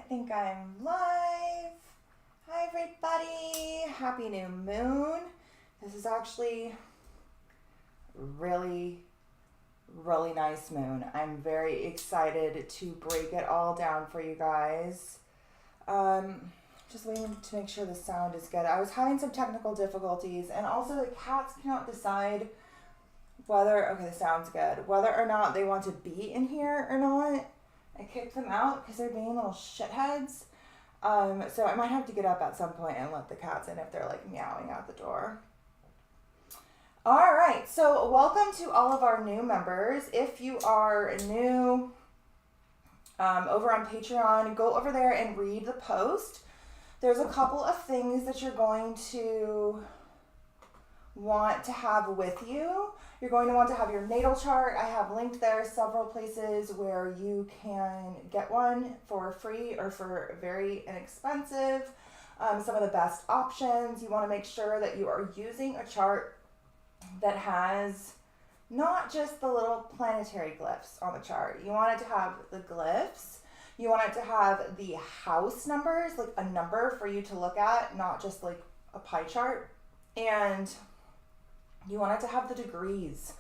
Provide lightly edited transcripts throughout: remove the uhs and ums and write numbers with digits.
think I'm live. Hi everybody, happy new moon. This is actually really nice moon. I'm very excited to break it all down for you guys. Just waiting to make sure the sound is good. I was having some technical difficulties, and also the cats cannot decide whether, okay, the sound's good, whether or not they want to be in here or not. I kicked them out because they're being little shitheads. So I might have to get up at some point and let the cats in if they're like meowing out the door. All right, so welcome to all of our new members. If you are new over on Patreon, go over there and read the post. There's a couple of things that you're going to want to have with you. You're going to want to have your natal chart. I have linked there several places where you can get one for free or for very inexpensive. Some of the best options. You want to make sure that you are using a chart that has not just the little planetary glyphs on the chart. You want it to have the glyphs. You want it to have the house numbers, like a number for you to look at, not just like a pie chart. And you want it to have the degrees.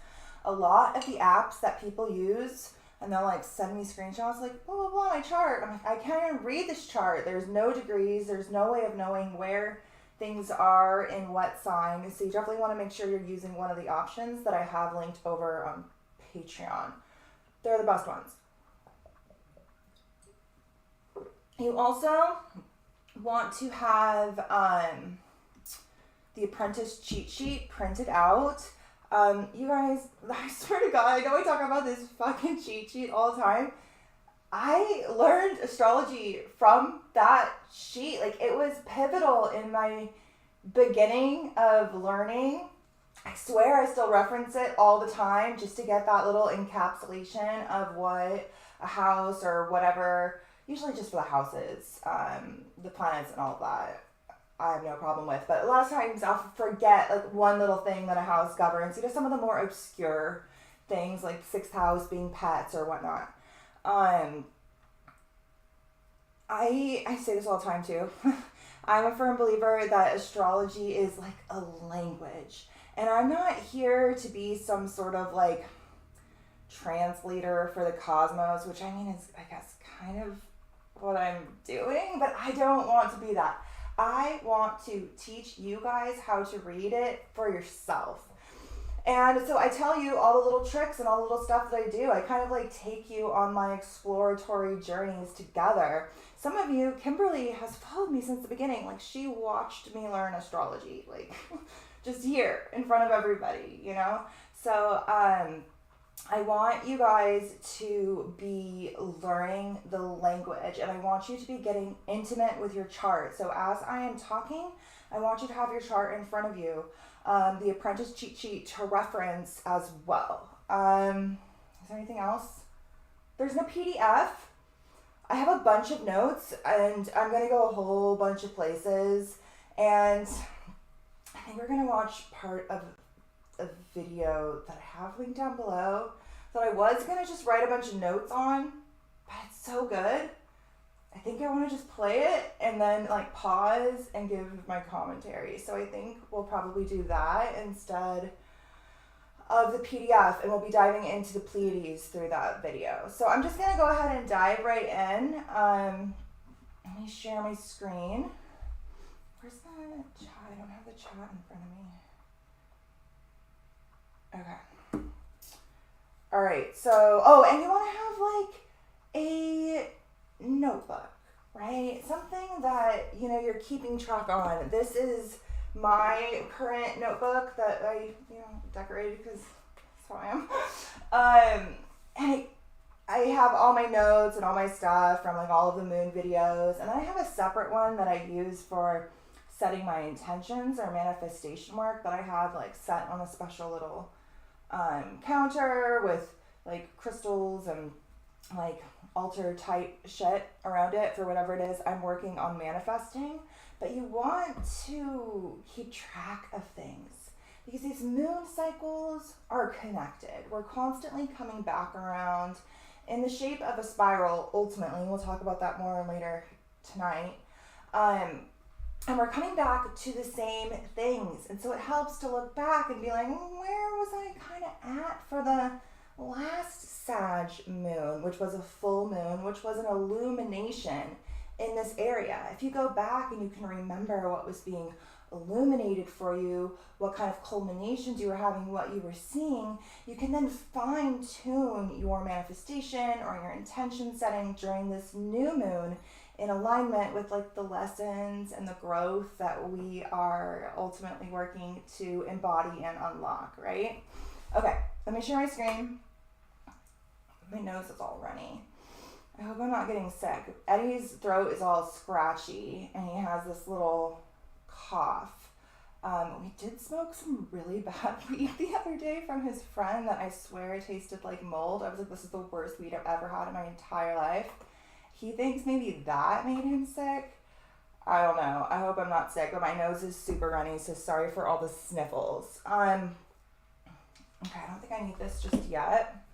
A lot of the apps that people use, and they'll like send me screenshots like, blah, blah, blah, my chart. I'm like, I can't even read this chart. There's no degrees. There's no way of knowing where things are in what sign. So you definitely want to make sure you're using one of the options that I have linked over on Patreon. They're the best ones. You also want to have the apprentice cheat sheet printed out. You guys, I swear to God, I know I talk about this fucking cheat sheet all the time. I learned astrology from that sheet. Like, it was pivotal in my beginning of learning. I swear I still reference it all the time just to get that little encapsulation of what a house or whatever, usually just for the houses, the planets and all of that, I have no problem with. But a lot of times I'll forget like one little thing that a house governs. You know, some of the more obscure things like sixth house being pets or whatnot. I say this all the time too. I'm a firm believer that astrology is like a language. And I'm not here to be some sort of like translator for the cosmos, which I mean is, I guess, kind of what I'm doing, but I don't want to be that. I want to teach you guys how to read it for yourself. And so I tell you all the little tricks and all the little stuff that I do. I kind of like take you on my exploratory journeys together. Some of you, Kimberly has followed me since the beginning. Like, she watched me learn astrology, like just here in front of everybody, you know? So, I want you guys to be learning the language, and I want you to be getting intimate with your chart. So as I am talking, I want you to have your chart in front of you, the apprentice cheat sheet to reference as well. Is there anything else? There's no PDF. I have a bunch of notes, and I'm going to go a whole bunch of places, and I think we're going to watch part of a video that I have linked down below that I was going to just write a bunch of notes on, but it's so good. I think I want to just play it and then like pause and give my commentary. So I think we'll probably do that instead of the PDF, and we'll be diving into the Pleiades through that video. So I'm just going to go ahead and dive right in. Let me share my screen. Where's the chat? I don't have the chat in front of me. Okay. All right. So, and you want to have like a notebook, right? Something that, you know, you're keeping track on. This is my current notebook that I, decorated because that's how I am. And I have all my notes and all my stuff from like all of the moon videos. And then I have a separate one that I use for setting my intentions or manifestation work that I have like set on a special little counter with like crystals and like altar type shit around it for whatever it is I'm working on manifesting. But you want to keep track of things because these moon cycles are connected. We're constantly coming back around in the shape of a spiral. Ultimately, we'll talk about that more later tonight. And we're coming back to the same things. And so it helps to look back and be like, where was I kind of at for the last Sag moon, which was a full moon, which was an illumination in this area. If you go back and you can remember what was being illuminated for you, what kind of culminations you were having, what you were seeing, you can then fine tune your manifestation or your intention setting during this new moon in alignment with like the lessons and the growth that we are ultimately working to embody and unlock, right? Okay, let me share my screen. My nose is all runny. I hope I'm not getting sick. Eddie's throat is all scratchy and he has this little cough. We did smoke some really bad weed the other day from his friend that I swear tasted like mold. I was like, this is the worst weed I've ever had in my entire life. He thinks maybe that made him sick. I don't know. I hope I'm not sick, but my nose is super runny, so sorry for all the sniffles. Okay, I don't think I need this just yet.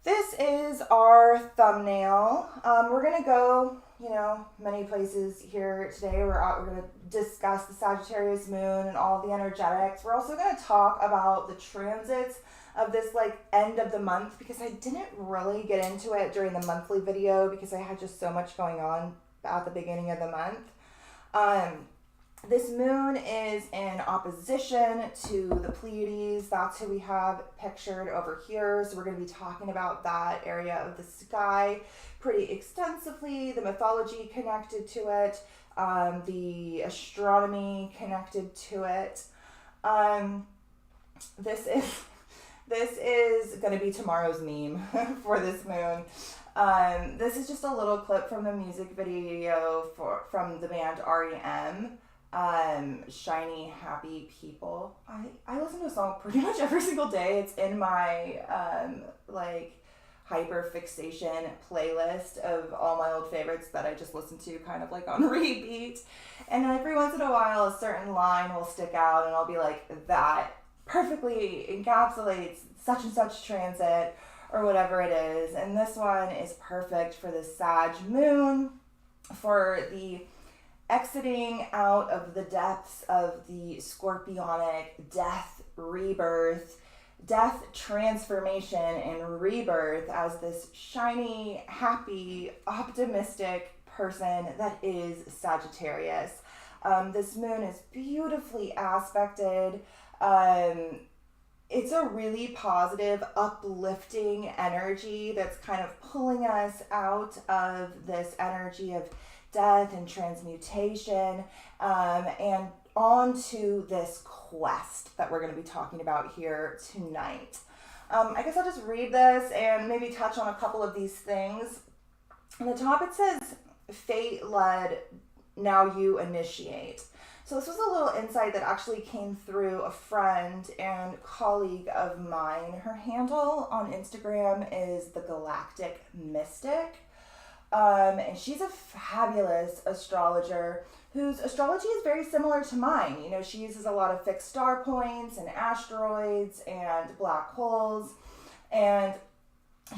This is our thumbnail. We're going to go, many places here today. We're going to discuss the Sagittarius moon and all the energetics. We're also going to talk about the transits of this end of the month, because I didn't really get into it during the monthly video because I had just so much going on at the beginning of the month. This moon is in opposition to the Pleiades. That's who we have pictured over here. So we're going to be talking about that area of the sky pretty extensively, the mythology connected to it, the astronomy connected to it. This is going to be tomorrow's meme for this moon. This is just a little clip from the music video from the band REM. Shiny Happy People. I listen to a song pretty much every single day. It's in my hyper fixation playlist of all my old favorites that I just listen to kind of on repeat. And every once in a while a certain line will stick out and I'll be like, that perfectly encapsulates such and such transit or whatever it is. And this one is perfect for the Sag moon, for the exiting out of the depths of the scorpionic death, rebirth, death, transformation, and rebirth as this shiny, happy, optimistic person that is Sagittarius. This moon is beautifully aspected. It's a really positive, uplifting energy that's kind of pulling us out of this energy of death and transmutation, and onto this quest that we're going to be talking about here tonight. I guess I'll just read this and maybe touch on a couple of these things. On the top it says, fate-led, now you initiate. So this was a little insight that actually came through a friend and colleague of mine. Her handle on Instagram is The Galactic Mystic. And she's a fabulous astrologer whose astrology is very similar to mine. She uses a lot of fixed star points and asteroids and black holes, and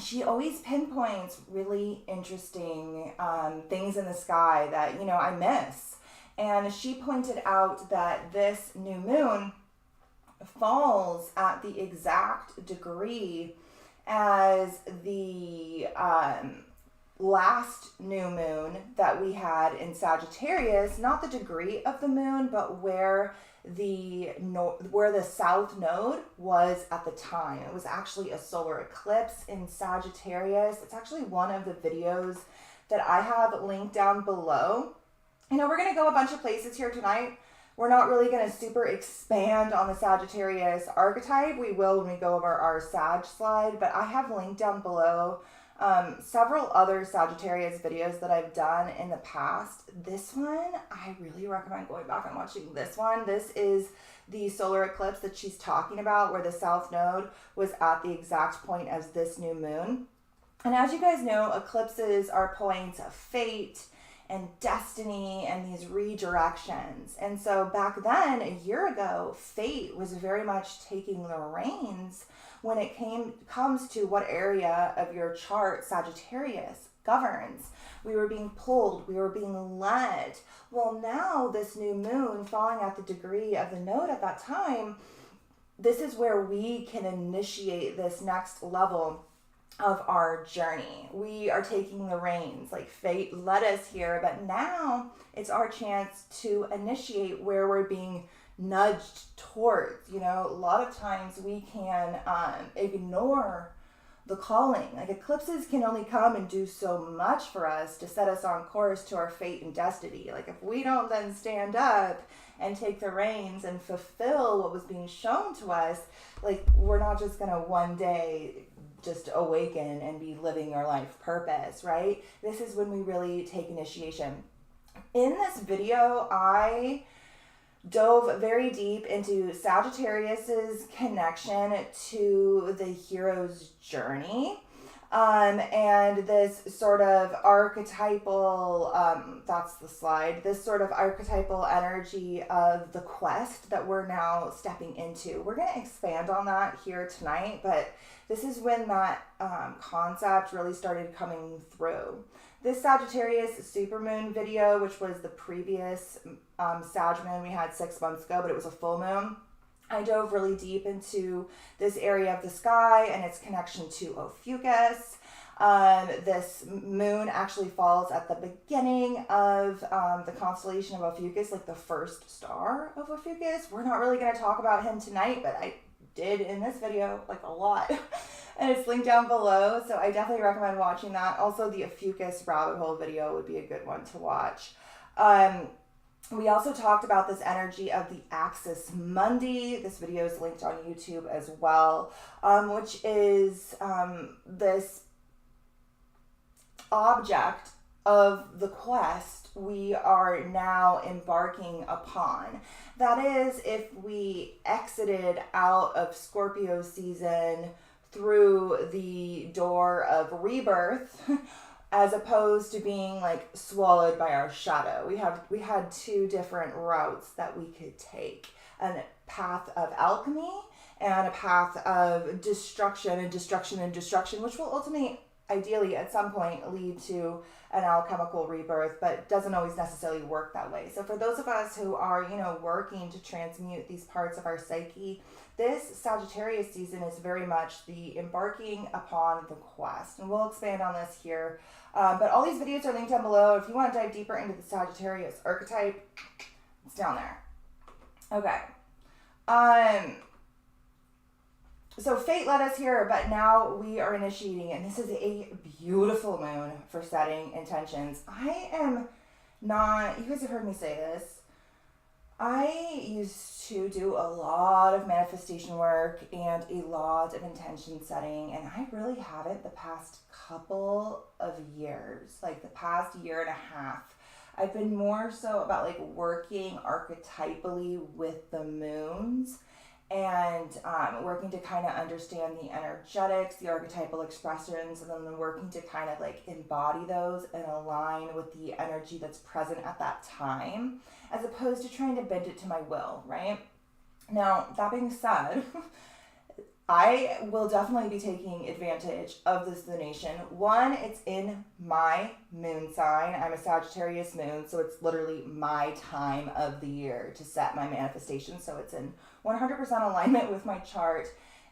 she always pinpoints really interesting things in the sky that, I miss. And she pointed out that this new moon falls at the exact degree as the last new moon that we had in Sagittarius, not the degree of the moon, but where the south node was at the time. It was actually a solar eclipse in Sagittarius. It's actually one of the videos that I have linked down below. We're going to go a bunch of places here tonight. We're not really going to super expand on the Sagittarius archetype. We will when we go over our Sag slide, but I have linked down below several other Sagittarius videos that I've done in the past. This one, I really recommend going back and watching this one. This is the solar eclipse that she's talking about, where the south node was at the exact point as this new moon. And as you guys know, eclipses are points of fate and destiny and these redirections. And so back then, a year ago, fate was very much taking the reins when it comes to what area of your chart Sagittarius governs. We were being pulled. We were being led. Well, now this new moon falling at the degree of the node at that time, this is where we can initiate this next level of our journey. We are taking the reins, like fate led us here, but now it's our chance to initiate where we're being nudged towards. You know, a lot of times we can ignore the calling. Like eclipses can only come and do so much for us to set us on course to our fate and destiny. Like if we don't then stand up and take the reins and fulfill what was being shown to us, like we're not just gonna one day just awaken and be living our life purpose, right? This is when we really take initiation. In this video, I dove very deep into Sagittarius's connection to the hero's journey, and this sort of archetypal, that's the slide, this sort of archetypal energy of the quest that we're now stepping into. We're going to expand on that here tonight, but this is when that concept really started coming through. This Sagittarius supermoon video, which was the previous Sag moon we had 6 months ago, but it was a full moon, I dove really deep into this area of the sky and its connection to Ophiuchus. This moon actually falls at the beginning of the constellation of Ophiuchus, like the first star of Ophiuchus. We're not really going to talk about him tonight, but I did in this video like a lot. And it's linked down below, so I definitely recommend watching that. Also, the Ophiuchus rabbit hole video would be a good one to watch. We also talked about this energy of the Axis Mundi. This video is linked on YouTube as well, which is this object of the quest we are now embarking upon. That is, if we exited out of Scorpio season through the door of rebirth, as opposed to being like swallowed by our shadow. We had two different routes that we could take: a path of alchemy and a path of destruction, which will ultimately, ideally, at some point lead to an alchemical rebirth, but doesn't always necessarily work that way. So for those of us who are, working to transmute these parts of our psyche, this Sagittarius season is very much the embarking upon the quest. And we'll expand on this here. But all these videos are linked down below. If you want to dive deeper into the Sagittarius archetype, it's down there. Okay. So fate led us here, but now we are initiating it. And this is a beautiful moon for setting intentions. I am not, you guys have heard me say this, I used to do a lot of manifestation work and a lot of intention setting, and I really haven't the past couple of years, like the past year and a half. I've been more so about like working archetypally with the moons and working to kind of understand the energetics, the archetypal expressions, and then working to kind of like embody those and align with the energy that's present at that time, as opposed to trying to bend it to my will, right? Now, that being said, I will definitely be taking advantage of this lunation. One, it's in my moon sign. I'm a Sagittarius moon, so it's literally my time of the year to set my manifestation. So it's in 100% alignment with my chart.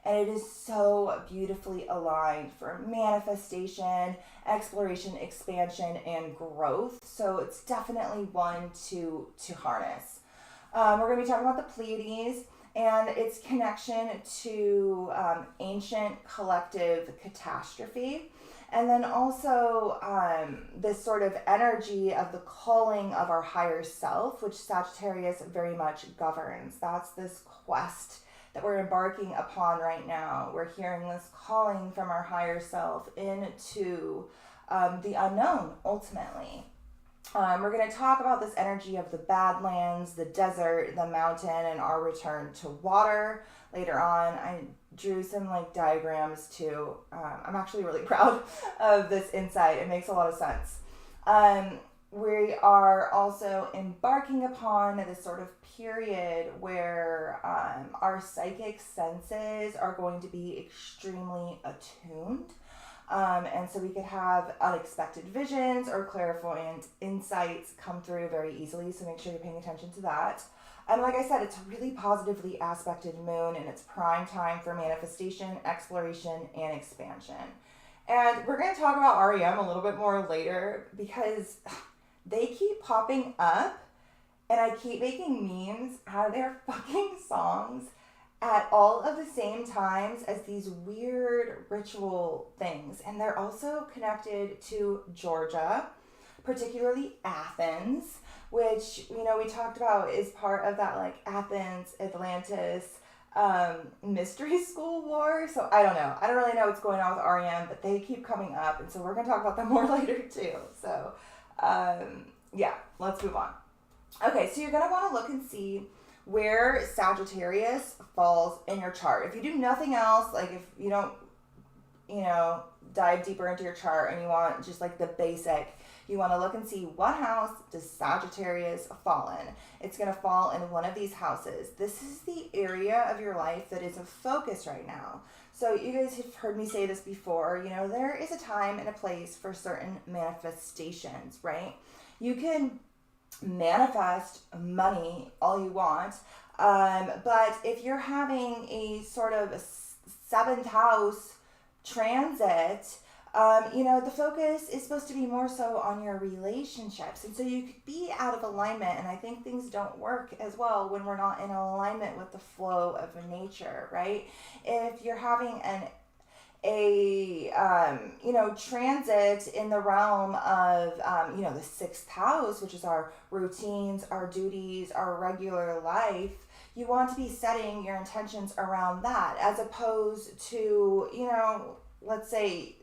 And it is so beautifully aligned for manifestation, exploration, expansion, and growth. So it's definitely one to harness. We're going to be talking about the Pleiades and its connection to ancient collective catastrophe. And then also this sort of energy of the calling of our higher self, which Sagittarius very much governs. That's this quest that we're embarking upon right now. We're hearing this calling from our higher self into the unknown, ultimately. We're going to talk about this energy of the Badlands, the desert, the mountain, and our return to water later on. I drew some like diagrams too. I'm actually really proud of this insight. It makes a lot of sense. We are also embarking upon this sort of period where our psychic senses are going to be extremely attuned. And so we could have unexpected visions or clairvoyant insights come through very easily. So make sure you're paying attention to that. And like I said, it's a really positively aspected moon, and it's prime time for manifestation, exploration, and expansion. And we're going to talk about REM a little bit more later because they keep popping up and I keep making memes out of their fucking songs at all of the same times as these weird ritual things. And they're also connected to Georgia, particularly Athens, which, you know, we talked about is part of that like Athens, Atlantis, mystery school war. So I don't know. I don't really know what's going on with REM, but they keep coming up. And so we're going to talk about them more later too. So yeah, let's move on. Okay, so you're going to want to look and see where Sagittarius falls in your chart. If you do nothing else, like if you don't, you know, dive deeper into your chart and you want just like the basic, you want to look and see what house does Sagittarius fall in. It's going to fall in one of these houses. This is the area of your life that is a focus right now. So you guys have heard me say this before, you know, there is a time and a place for certain manifestations, right? You can manifest money all you want, but if you're having a sort of seventh house transit, you know, the focus is supposed to be more so on your relationships. And so you could be out of alignment. And I think things don't work as well when we're not in alignment with the flow of nature, right? If you're having you know, transit in the realm of, you know, the sixth house, which is our routines, our duties, our regular life, you want to be setting your intentions around that as opposed to, you know, let's say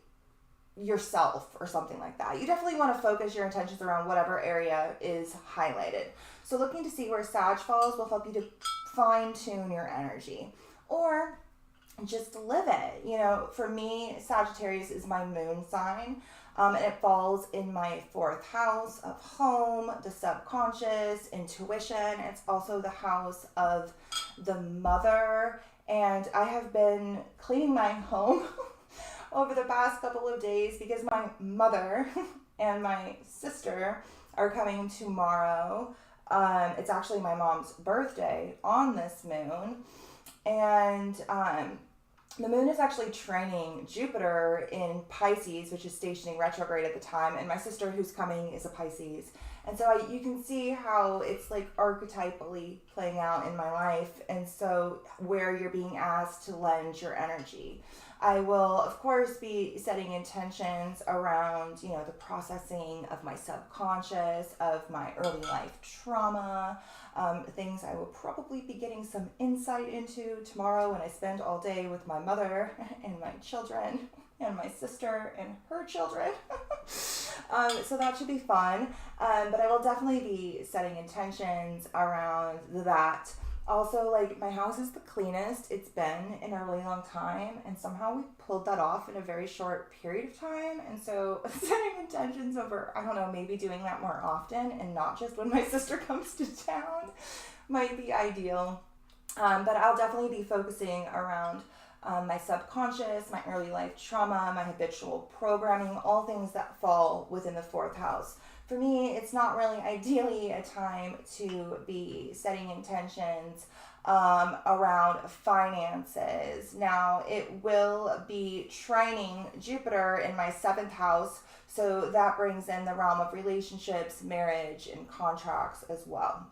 yourself or something like that. You definitely want to focus your intentions around whatever area is highlighted. So looking to see where Sag falls will help you to fine tune your energy or just live it. You know, for me, Sagittarius is my moon sign, and it falls in my fourth house of home, the subconscious, intuition. It's also the house of the mother, and I have been cleaning my home over the past couple of days because my mother and my sister are coming tomorrow. It's actually my mom's birthday on this moon. And the moon is actually trining Jupiter in Pisces, which is stationing retrograde at the time. And my sister who's coming is a Pisces. And so you can see how it's like archetypally playing out in my life. And so where you're being asked to lend your energy. I will, of course, be setting intentions around, you know, the processing of my subconscious, of my early life trauma, things I will probably be getting some insight into tomorrow when I spend all day with my mother and my children and my sister and her children. So that should be fun. But I will definitely be setting intentions around that. Also, like, my house is the cleanest it's been in a really long time, and somehow we pulled that off in a very short period of time. And so setting intentions over, I don't know, maybe doing that more often and not just when my sister comes to town might be ideal. But I'll definitely be focusing around my subconscious, my early life trauma, my habitual programming, all things that fall within the fourth house. For me, it's not really ideally a time to be setting intentions around finances. Now, it will be trining Jupiter in my seventh house, so that brings in the realm of relationships, marriage, and contracts as well.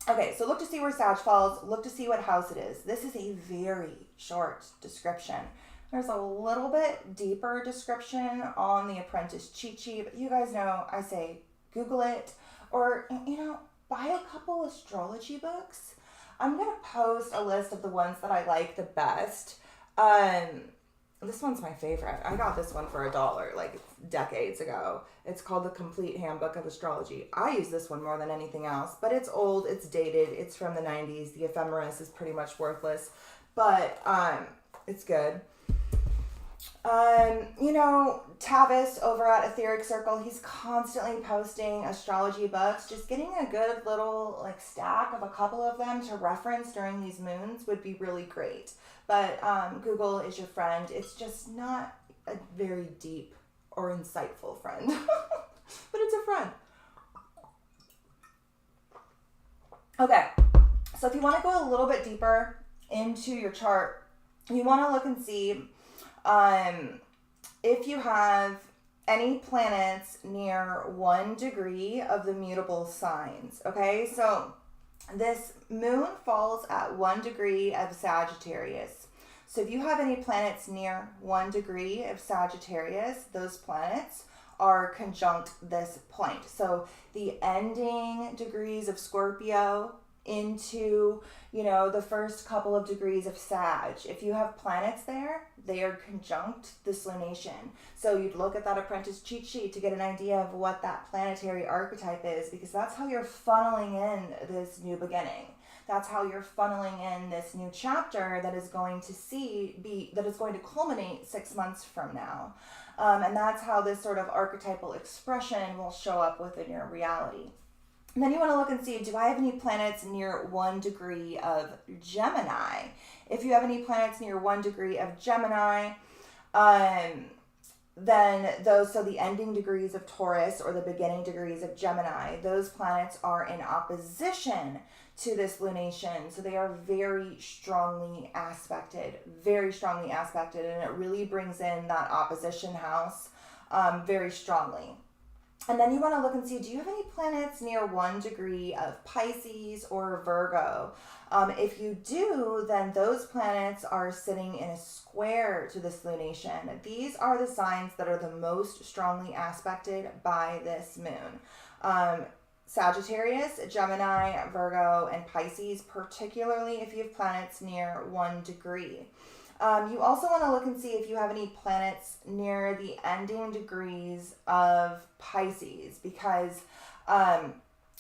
Okay, so look to see where Sag falls. Look to see what house it is. This is a very short description. There's a little bit deeper description on the Apprentice cheat sheet, but you guys know I say Google it, or, you know, buy a couple astrology books. I'm going to post a list of the ones that I like the best. This one's my favorite. I got this one for $1, like decades ago. It's called The Complete Handbook of Astrology. I use this one more than anything else, but it's old, it's dated, it's from the 90s. The ephemeris is pretty much worthless, but it's good. You know, Tavis over at Etheric Circle, he's constantly posting astrology books. Just getting a good little like stack of a couple of them to reference during these moons would be really great. But Google is your friend. It's just not a very deep or insightful friend, but it's a friend. Okay, so if you want to go a little bit deeper into your chart, you want to look and see if you have any planets near 1 degree of the mutable signs. Okay, so this moon falls at 1 degree of Sagittarius. So if you have any planets near 1 degree of Sagittarius, those planets are conjunct this point. So the ending degrees of Scorpio into, the first couple of degrees of Sag. If you have planets there, they are conjunct this lunation. So you'd look at that apprentice cheat sheet to get an idea of what that planetary archetype is, because that's how you're funneling in this new beginning. That's how you're funneling in this new chapter that is going to culminate 6 months from now. And that's how this sort of archetypal expression will show up within your reality. And then you want to look and see, do I have any planets near 1 degree of Gemini? If you have any planets near 1 degree of Gemini, then the ending degrees of Taurus or the beginning degrees of Gemini, those planets are in opposition to this lunation. So they are very strongly aspected, and it really brings in that opposition house very strongly. And then you want to look and see, do you have any planets near 1 degree of Pisces or Virgo? If you do, then those planets are sitting in a square to this lunation. These are the signs that are the most strongly aspected by this moon. Sagittarius, Gemini, Virgo, and Pisces, particularly if you have planets near 1 degree. You also want to look and see if you have any planets near the ending degrees of Pisces, because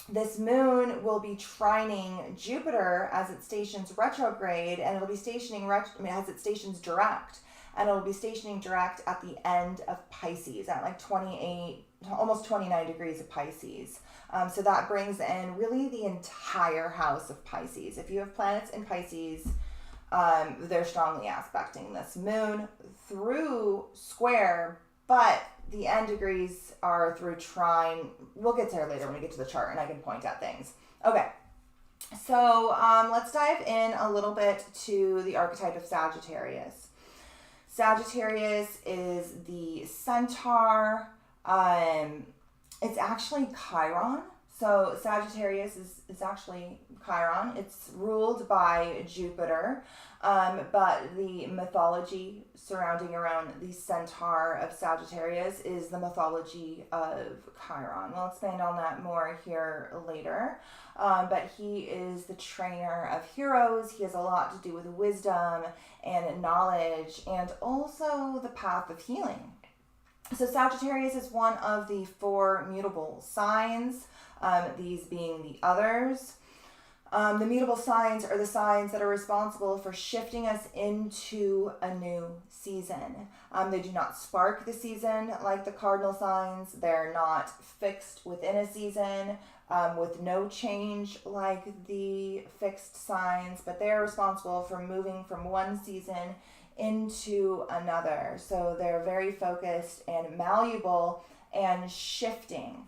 this moon will be trining Jupiter as it stations retrograde, and it'll be stationing as it stations direct, and it'll be stationing direct at the end of Pisces at like 28, almost 29 degrees of Pisces. So that brings in really the entire house of Pisces. If you have planets in Pisces, they're strongly aspecting this moon through square, but the end degrees are through trine. We'll get there later when we get to the chart and I can point at things. Okay, so let's dive in a little bit to the archetype of Sagittarius. Sagittarius is the centaur. It's actually Chiron. So Sagittarius is actually Chiron. It's ruled by Jupiter, but the mythology surrounding around the centaur of Sagittarius is the mythology of Chiron. We'll expand on that more here later, but he is the trainer of heroes. He has a lot to do with wisdom and knowledge, and also the path of healing. So Sagittarius is one of the 4 mutable signs, these being the others. The mutable signs are the signs that are responsible for shifting us into a new season. They do not spark the season like the cardinal signs. They're not fixed within a season with no change like the fixed signs, but they're responsible for moving from one season into another. So they're very focused and malleable and shifting.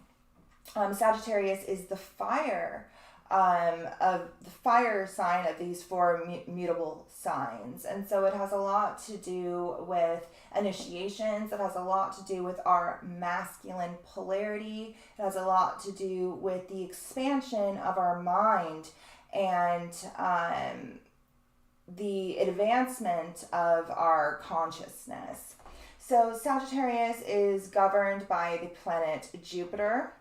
Sagittarius is the fire of the fire sign of these 4 mutable signs, and so it has a lot to do with initiations. It has a lot to do with our masculine polarity. It has a lot to do with the expansion of our mind and the advancement of our consciousness. So Sagittarius is governed by the planet Jupiter.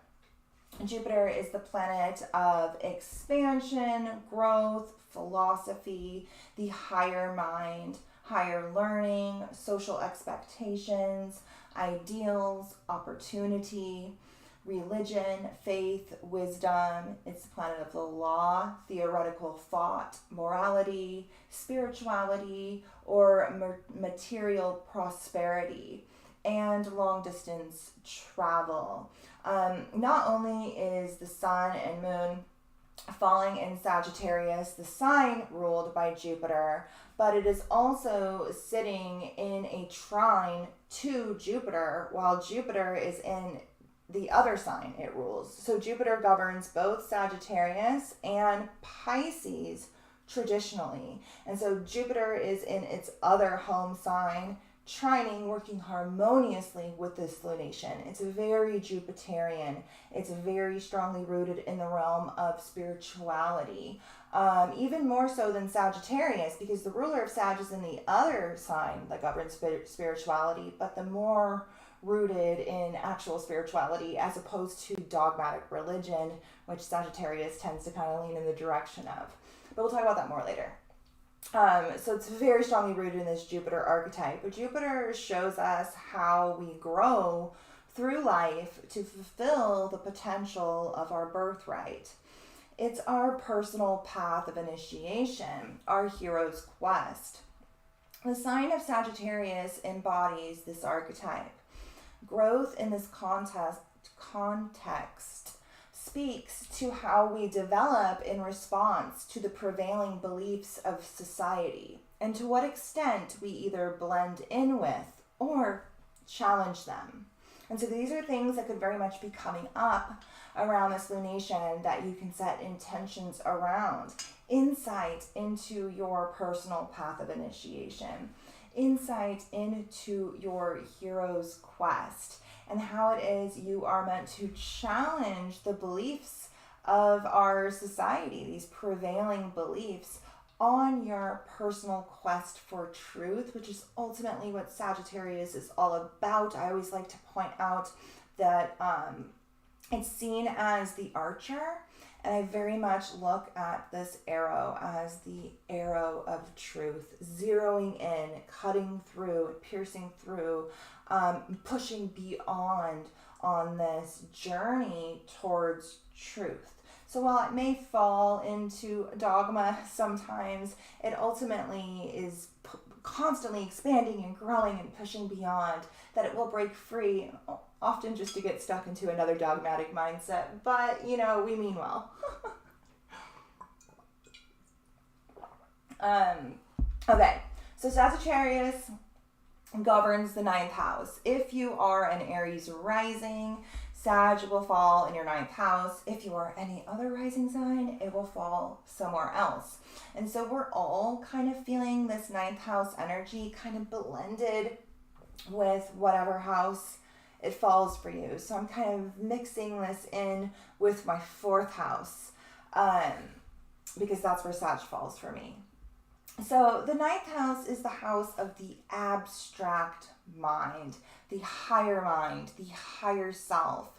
Jupiter is the planet of expansion, growth, philosophy, the higher mind, higher learning, social expectations, ideals, opportunity, religion, faith, wisdom. It's the planet of the law, theoretical thought, morality, spirituality, or material prosperity, and long distance travel. Not only is the sun and moon falling in Sagittarius, the sign ruled by Jupiter, but it is also sitting in a trine to Jupiter, while Jupiter is in the other sign it rules. So Jupiter governs both Sagittarius and Pisces traditionally. And so Jupiter is in its other home sign, trining, working harmoniously with this lunation. It's very Jupiterian. It's very strongly rooted in the realm of spirituality. Even more so than Sagittarius, because the ruler of Sag is in the other sign that governs spirituality, but the more rooted in actual spirituality as opposed to dogmatic religion, which Sagittarius tends to kind of lean in the direction of. But we'll talk about that more later. So it's very strongly rooted in this Jupiter archetype. But Jupiter shows us how we grow through life to fulfill the potential of our birthright. It's our personal path of initiation, our hero's quest. The sign of Sagittarius embodies this archetype. Growth in this context speaks to how we develop in response to the prevailing beliefs of society and to what extent we either blend in with or challenge them. And so these are things that could very much be coming up around this lunation that you can set intentions around. Insight into your personal path of initiation. Insight into your hero's quest and how it is you are meant to challenge the beliefs of our society, these prevailing beliefs, on your personal quest for truth, which is ultimately what Sagittarius is all about. I always like to point out that it's seen as the archer, and I very much look at this arrow as the arrow of truth, zeroing in, cutting through, piercing through, pushing beyond on this journey towards truth. So while it may fall into dogma sometimes, it ultimately is constantly expanding and growing and pushing beyond, that it will break free, often just to get stuck into another dogmatic mindset. But, you know, we mean well. Okay, so Sagittarius governs the 9th house. If you are an Aries rising, Sag will fall in your 9th house. If you are any other rising sign, it will fall somewhere else. And so we're all kind of feeling this 9th house energy kind of blended with whatever house it falls for you. So I'm kind of mixing this in with my 4th house because that's where Sag falls for me. So the 9th house is the house of the abstract mind, the higher self.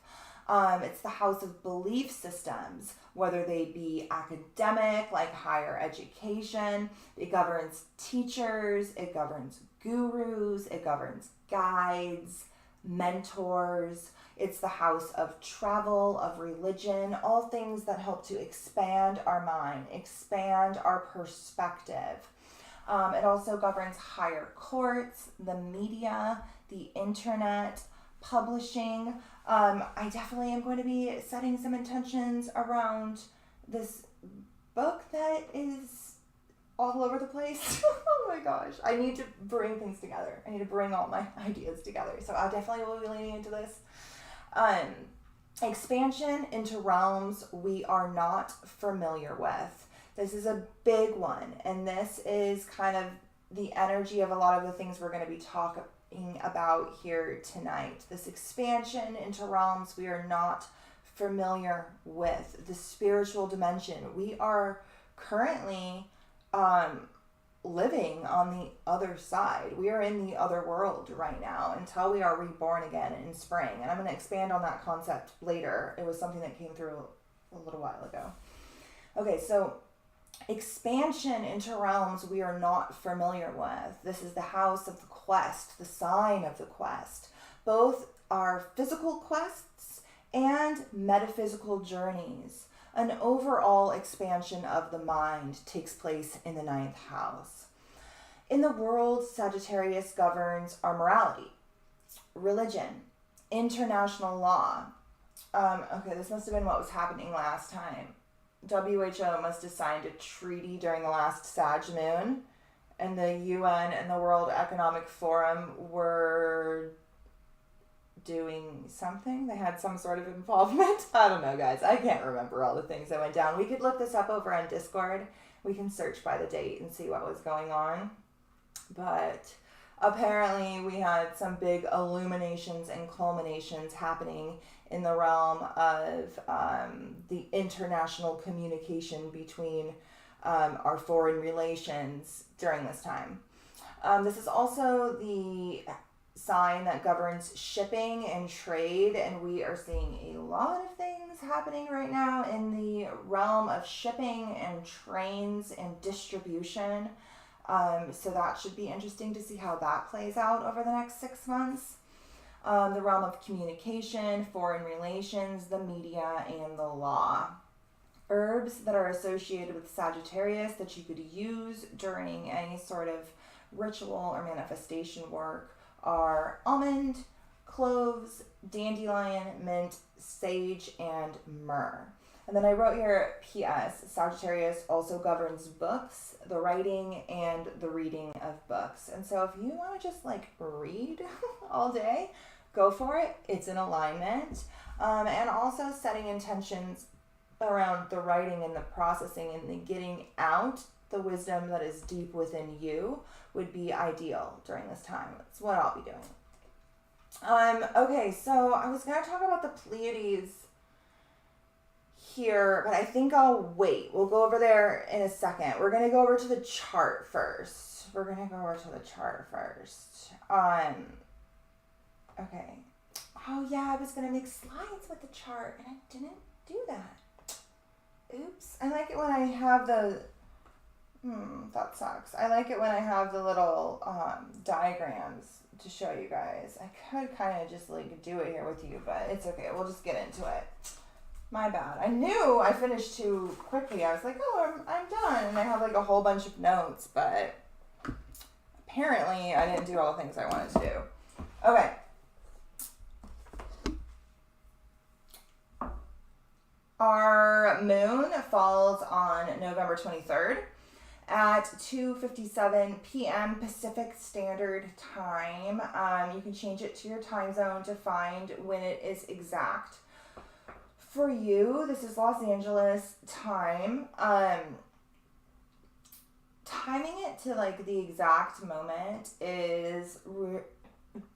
It's the house of belief systems, whether they be academic, like higher education. It governs teachers, it governs gurus, it governs guides, mentors. It's the house of travel, of religion, all things that help to expand our mind, expand our perspective. It also governs higher courts, the media, the internet, publishing. I definitely am going to be setting some intentions around this book that is all over the place. Oh my gosh. I need to bring things together. I need to bring all my ideas together. So I definitely will be leaning into this. Expansion into realms we are not familiar with. This is a big one, and this is kind of the energy of a lot of the things we're going to be talking about here tonight. This expansion into realms we are not familiar with, the spiritual dimension. We are currently living on the other side. We are in the other world right now until we are reborn again in spring. And I'm going to expand on that concept later. It was something that came through a little while ago. Okay, so expansion into realms we are not familiar with. This is the house of the quest, the sign of the quest. Both are physical quests and metaphysical journeys. An overall expansion of the mind takes place in the 9th house. In the world, Sagittarius governs our morality, religion, international law. Okay, this must have been what was happening last time. WHO must have signed a treaty during the last Sag Moon, and the UN and the World Economic Forum were doing something. They had some sort of involvement. I don't know, guys. I can't remember all the things that went down. We could look this up over on Discord. We can search by the date and see what was going on. But apparently we had some big illuminations and culminations happening in the realm of the international communication between our foreign relations during this time. This is also the sign that governs shipping and trade, and we are seeing a lot of things happening right now in the realm of shipping and trains and distribution. So that should be interesting to see how that plays out over the next 6 months. The realm of communication, foreign relations, the media, and the law. Herbs that are associated with Sagittarius that you could use during any sort of ritual or manifestation work are almond, cloves, dandelion, mint, sage, and myrrh. And then I wrote here, P.S. Sagittarius also governs books, the writing, and the reading of books. And so if you want to just like read all day, go for it. It's in alignment. And also setting intentions around the writing and the processing and the getting out the wisdom that is deep within you would be ideal during this time. That's what I'll be doing. Okay, so I was going to talk about the Pleiades here, but I think I'll wait. We'll go over there in a second. We're going to go over to the chart first. Okay. Oh yeah, I was going to make slides with the chart and I didn't do that. Oops. I like it when I have the that sucks. I like it when I have the little diagrams to show you guys. I could kind of just like do it here with you, but it's okay. We'll just get into it. My bad. I knew I finished too quickly. I was like, oh, I'm done. And I have like a whole bunch of notes, but apparently I didn't do all the things I wanted to do. Okay. Our moon falls on November 23rd. At 2:57 p.m. Pacific Standard Time. You can change it to your time zone to find when it is exact. For you, this is Los Angeles time. Timing it to like the exact moment is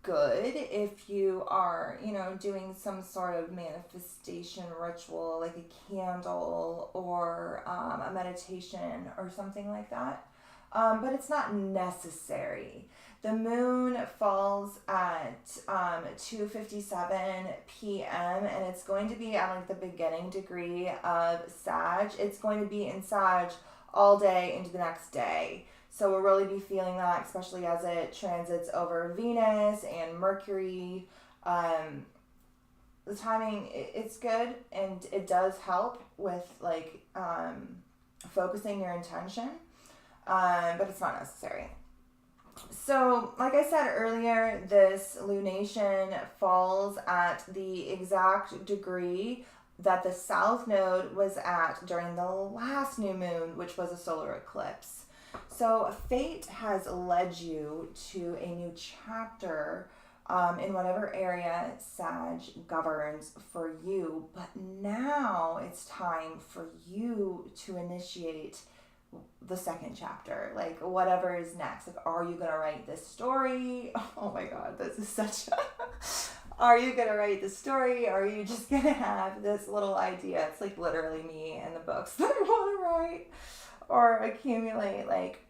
good if you are, doing some sort of manifestation ritual, like a candle or a meditation or something like that. But it's not necessary. The moon falls at 2:57 p.m. and it's going to be at like the beginning degree of Sag. It's going to be in Sag all day into the next day. So we'll really be feeling that, especially as it transits over Venus and Mercury. The timing, it's good, and it does help with like focusing your intention, but it's not necessary. So, like I said earlier, this lunation falls at the exact degree that the South Node was at during the last new moon, which was a solar eclipse. So fate has led you to a new chapter in whatever area Sag governs for you. But now it's time for you to initiate the second chapter. Like whatever is next. Like, are you going to write this story? Oh my God, this is such a... Are you going to write the story? Or are you just going to have this little idea? It's like literally me and the books that I want to write or accumulate. Like,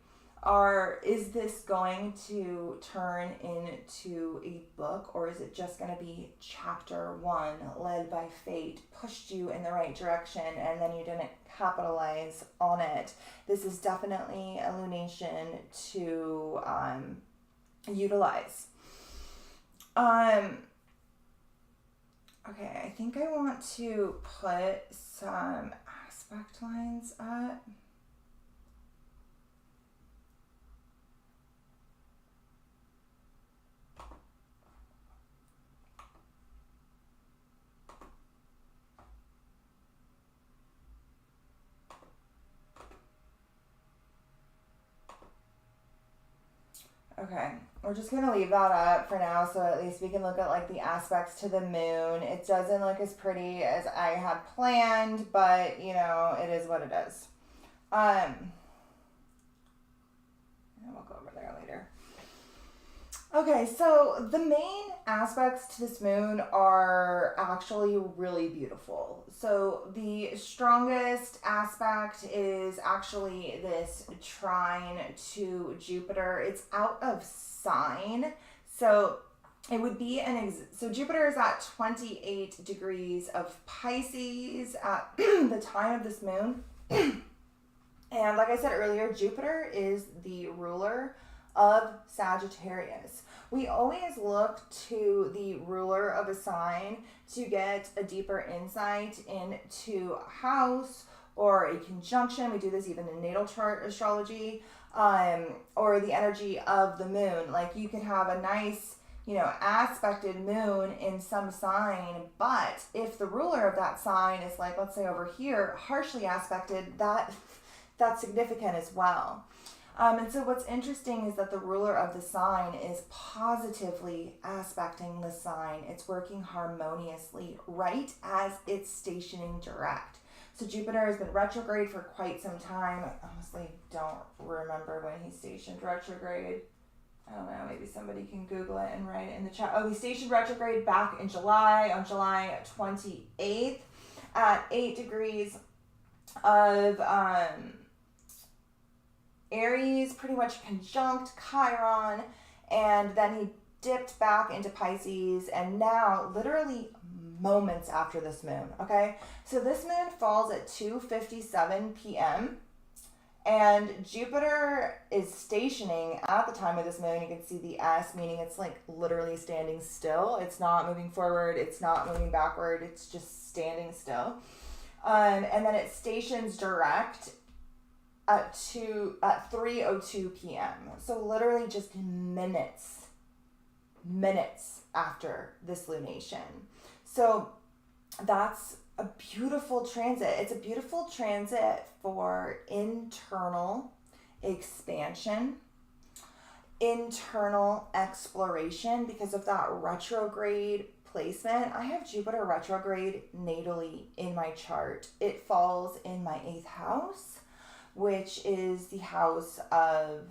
is this going to turn into a book, or is it just going to be chapter 1, led by fate, pushed you in the right direction, and then you didn't capitalize on it? This is definitely a lunation to utilize. Okay, I think I want to put some aspect lines up. Okay, we're just going to leave that up for now, so at least we can look at like the aspects to the moon. It doesn't look as pretty as I had planned, but you know, it is what it is. And we'll go over there later. Okay, so the main aspects to this moon are actually really beautiful. So the strongest aspect is actually this trine to Jupiter. It's out of sign. So it would be so Jupiter is at 28 degrees of Pisces at the time of this moon. And like I said earlier, Jupiter is the ruler of Sagittarius. We always look to the ruler of a sign to get a deeper insight into a house or a conjunction. We do this even in natal chart astrology, or the energy of the moon. Like you could have a nice, you know, aspected moon in some sign, but if the ruler of that sign is like, let's say over here, harshly aspected, that's significant as well. And so what's interesting is that the ruler of the sign is positively aspecting the sign. It's working harmoniously right as it's stationing direct. So Jupiter has been retrograde for quite some time. I honestly don't remember when he stationed retrograde. I don't know, maybe somebody can Google it and write it in the chat. Oh, he stationed retrograde back in July, on July 28th at 8 degrees of Aries, pretty much conjunct Chiron, and then he dipped back into Pisces, and now literally moments after this moon, okay? So this moon falls at 2:57 p.m., and Jupiter is stationing at the time of this moon. You can see the S, meaning it's like literally standing still. It's not moving forward, it's not moving backward, it's just standing still. And then it stations direct at 3:02 p.m. So literally just minutes after this lunation. So that's a beautiful transit. It's a beautiful transit for internal expansion, internal exploration, because of that retrograde placement. I have Jupiter retrograde natally in my chart. It falls in my 8th house, which is the house of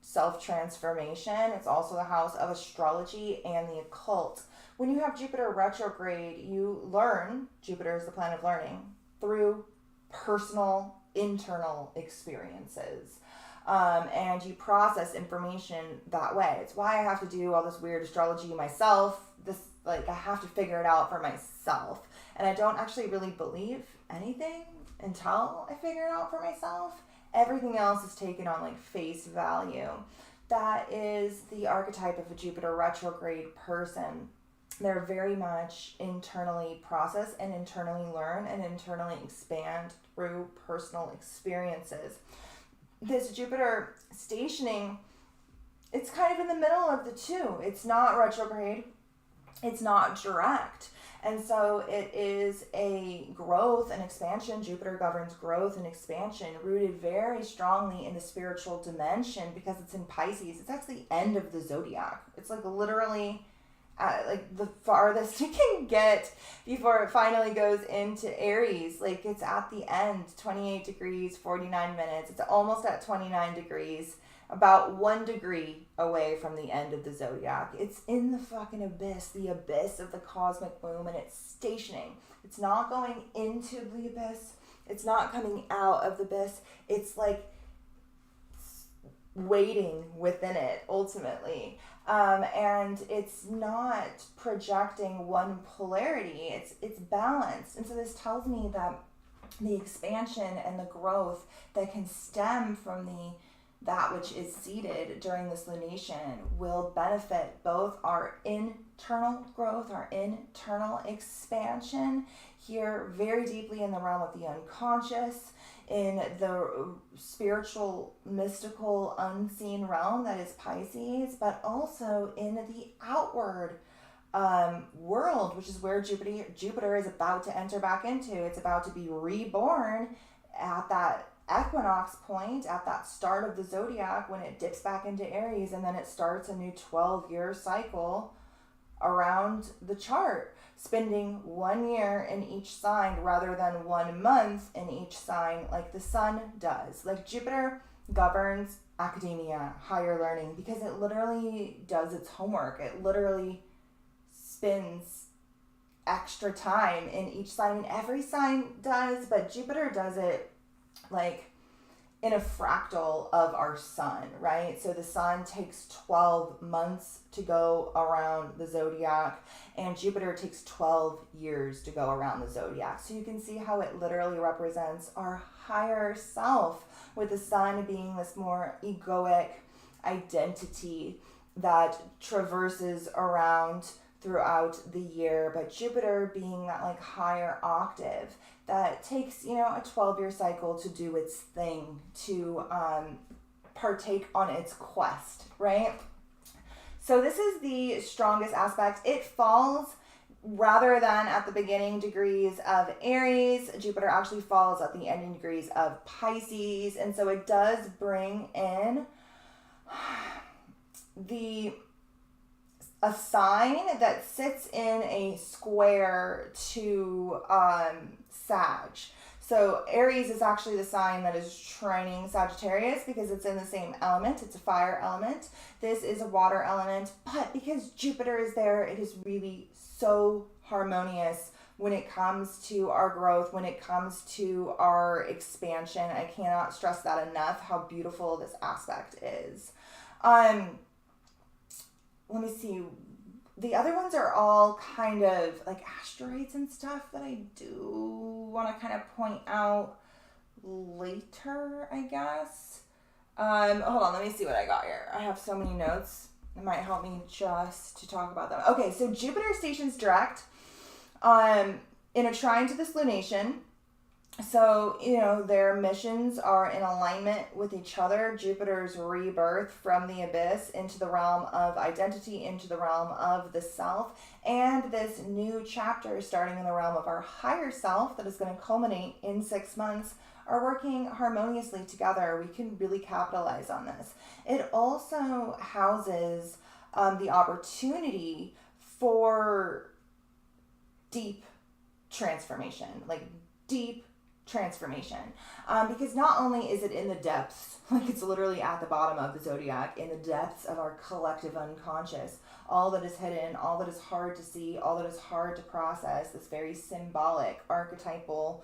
self-transformation. It's also the house of astrology and the occult. When you have Jupiter retrograde, you learn, Jupiter is the planet of learning, through personal, internal experiences. And you process information that way. It's why I have to do all this weird astrology myself. I have to figure it out for myself. And I don't actually really believe anything until I figure it out for myself. Everything else is taken on like face value. That is the archetype of a Jupiter retrograde person. They're very much internally process and internally learn and internally expand through personal experiences. This Jupiter stationing, it's kind of in the middle of the two. It's not retrograde, it's not direct. And so it is a growth and expansion. Jupiter governs growth and expansion, rooted very strongly in the spiritual dimension because it's in Pisces. It's at the end of the zodiac. It's like literally like the farthest you can get before it finally goes into Aries. Like it's at the end, 28 degrees, 49 minutes. It's almost at 29 degrees. About 1 degree away from the end of the zodiac. It's in the fucking abyss, the abyss of the cosmic womb, and it's stationing. It's not going into the abyss. It's not coming out of the abyss. It's like waiting within it, ultimately. And it's not projecting one polarity. It's balanced. And so this tells me that the expansion and the growth that can stem from that which is seeded during this lunation will benefit both our internal growth, our internal expansion here very deeply in the realm of the unconscious, in the spiritual, mystical, unseen realm that is Pisces, but also in the outward world, which is where Jupiter is about to enter back into. It's about to be reborn at that equinox point at that start of the zodiac when it dips back into Aries, and then it starts a new 12-year cycle around the chart, spending 1 year in each sign rather than 1 month in each sign like the sun does. Like Jupiter governs academia, higher learning, because it literally does its homework. It literally spends extra time in each sign. I mean, every sign does, but Jupiter does it like in a fractal of our sun, right? So the sun takes 12 months to go around the zodiac, and Jupiter takes 12 years to go around the zodiac. So you can see how it literally represents our higher self, with the sun being this more egoic identity that traverses around throughout the year, but Jupiter being that like higher octave that takes, you know, a 12-year cycle to do its thing, to partake on its quest, right? So this is the strongest aspect. It falls rather than at the beginning degrees of Aries. Jupiter actually falls at the ending degrees of Pisces, and so it does bring in a sign that sits in a square to Sag. So Aries is actually the sign that is trining Sagittarius because it's in the same element. It's a fire element. This is a water element, but because Jupiter is there, it is really so harmonious when it comes to our growth, when it comes to our expansion. I cannot stress that enough, how beautiful this aspect is. Let me see. The other ones are all kind of like asteroids and stuff that I do want to kind of point out later, I guess. Hold on, let me see what I got here. I have so many notes. It might help me just to talk about them. Okay, so Jupiter stations direct in a trine to this lunation. So, you know, their missions are in alignment with each other. Jupiter's rebirth from the abyss into the realm of identity, into the realm of the self, and this new chapter starting in the realm of our higher self that is going to culminate in 6 months are working harmoniously together. We can really capitalize on this. It also houses the opportunity for deep transformation, like deep transformation, because not only is it in the depths, like it's literally at the bottom of the zodiac, in the depths of our collective unconscious, all that is hidden, all that is hard to see, all that is hard to process, this very symbolic, archetypal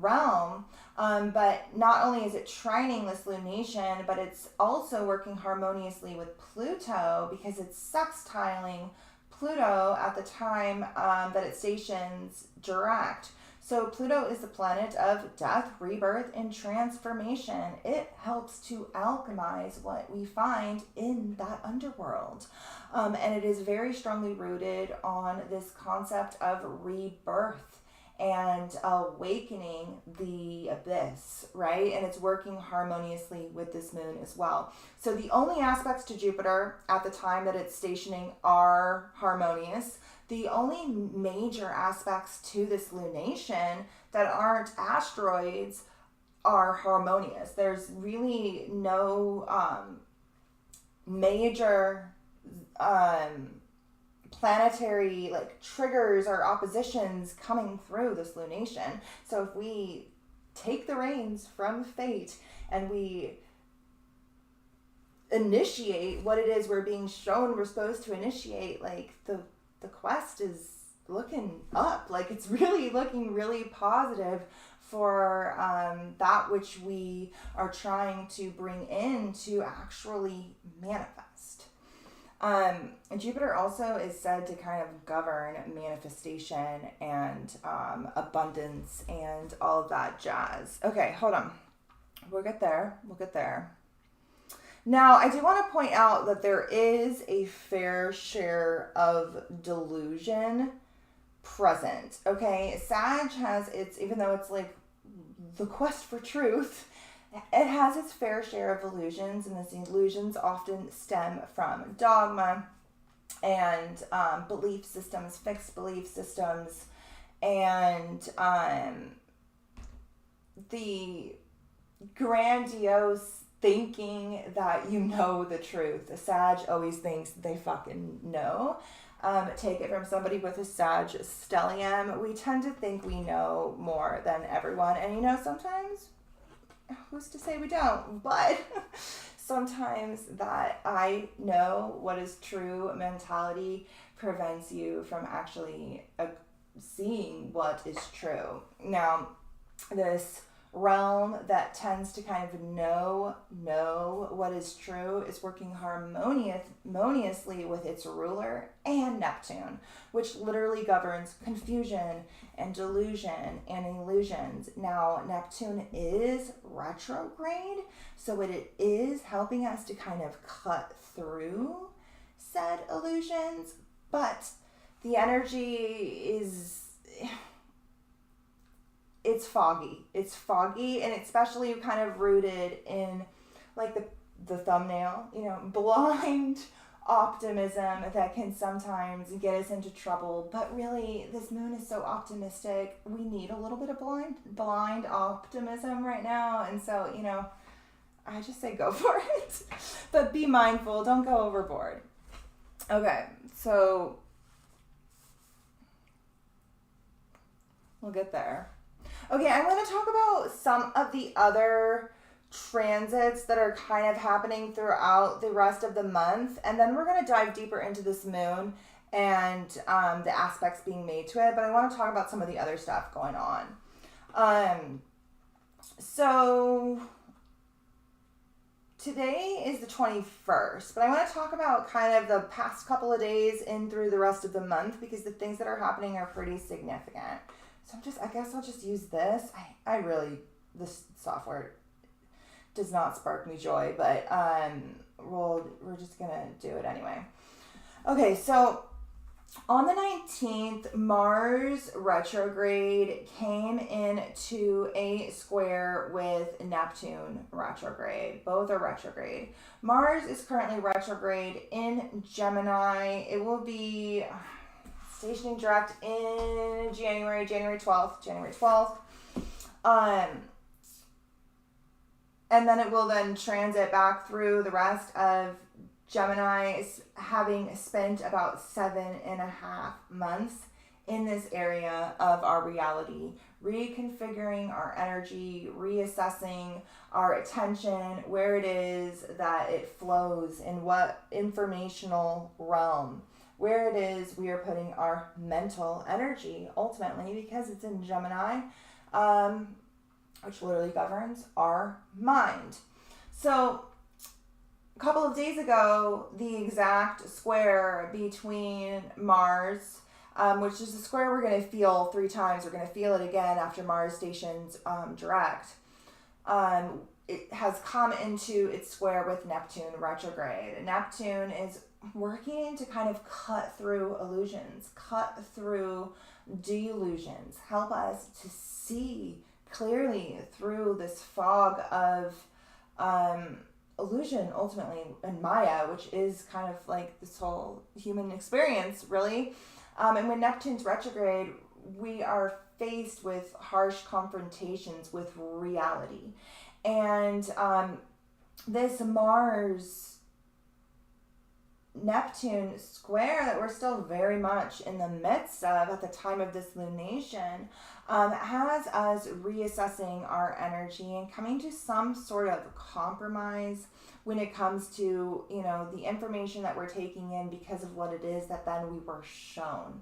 realm, but not only is it trining this lunation, but it's also working harmoniously with Pluto because it's sextiling Pluto at the time that it stations direct. So Pluto is the planet of death, rebirth, and transformation. It helps to alchemize what we find in that underworld. And it is very strongly rooted on this concept of rebirth and awakening the abyss, right? And it's working harmoniously with this moon as well. So the only aspects to Jupiter at the time that it's stationing are harmonious. The only major aspects to this lunation that aren't asteroids are harmonious. There's really no major planetary like triggers or oppositions coming through this lunation. So if we take the reins from fate and we initiate what it is we're being shown we're supposed to initiate, like the quest is looking up. Like it's really looking really positive for that which we are trying to bring in to actually manifest. Jupiter also is said to kind of govern manifestation and abundance and all of that jazz. Okay, hold on. We'll get there. Now, I do want to point out that there is a fair share of delusion present, okay? Sag has its, even though it's like the quest for truth, it has its fair share of illusions, and these illusions often stem from dogma and belief systems, fixed belief systems, and the grandiose thinking that you know the truth. The Sag always thinks they fucking know. Take it from somebody with a Sag stellium. We tend to think we know more than everyone. And you know, sometimes, who's to say we don't? But sometimes that I know what is true mentality prevents you from actually seeing what is true. Now, this realm that tends to kind of know what is true is working harmoniously with its ruler and Neptune, which literally governs confusion and delusion and illusions. Now, Neptune is retrograde, so it is helping us to kind of cut through said illusions, but the energy is, it's foggy. It's foggy, and especially kind of rooted in like the thumbnail, you know, blind optimism that can sometimes get us into trouble. But really, this moon is so optimistic. We need a little bit of blind optimism right now. And so, you know, I just say go for it. But be mindful. Don't go overboard. Okay, so we'll get there. Okay, I'm going to talk about some of the other transits that are kind of happening throughout the rest of the month, and then we're going to dive deeper into this moon and the aspects being made to it, but I want to talk about some of the other stuff going on. So today is the 21st, but I want to talk about kind of the past couple of days in through the rest of the month, because the things that are happening are pretty significant. So I guess I'll just use this. I really, this software does not spark me joy, but we're just gonna do it anyway. Okay, so on the 19th, Mars retrograde came into a square with Neptune retrograde. Both are retrograde. Mars is currently retrograde in Gemini. It will be stationing direct in January 12th. And then it will then transit back through the rest of Gemini, having spent about 7.5 months in this area of our reality, reconfiguring our energy, reassessing our attention, where it is that it flows, in what informational realm, where it is we are putting our mental energy, ultimately, because it's in Gemini, which literally governs our mind. So a couple of days ago, the exact square between Mars, which is the square we're going to feel 3 times. We're going to feel it again after Mars stations direct. It has come into its square with Neptune retrograde. Neptune is working to kind of cut through illusions, cut through delusions, help us to see clearly through this fog of illusion, ultimately, and Maya, which is kind of like this whole human experience, really. And when Neptune's retrograde, we are faced with harsh confrontations with reality. And this Mars Neptune square that we're still very much in the midst of at the time of this lunation has us reassessing our energy and coming to some sort of compromise when it comes to, you know, the information that we're taking in because of what it is that then we were shown.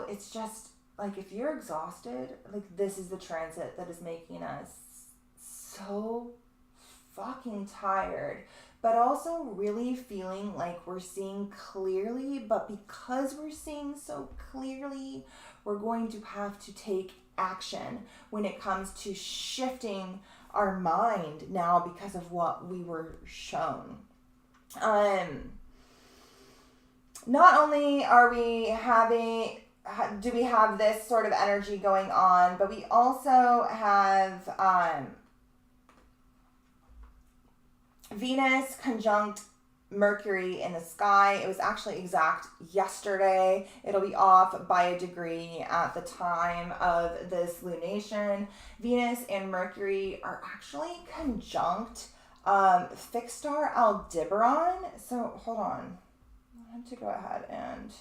It's just like, if you're exhausted, like, this is the transit that is making us so fucking tired, but also really feeling like we're seeing clearly. But because we're seeing so clearly, we're going to have to take action when it comes to shifting our mind now because of what we were shown. Not only are we do we have this sort of energy going on, but we also have Venus conjunct Mercury in the sky. It was actually exact yesterday. It'll be off by a degree at the time of this lunation. Venus and Mercury are actually conjunct fixed star Aldebaran. So hold on. I have to go ahead and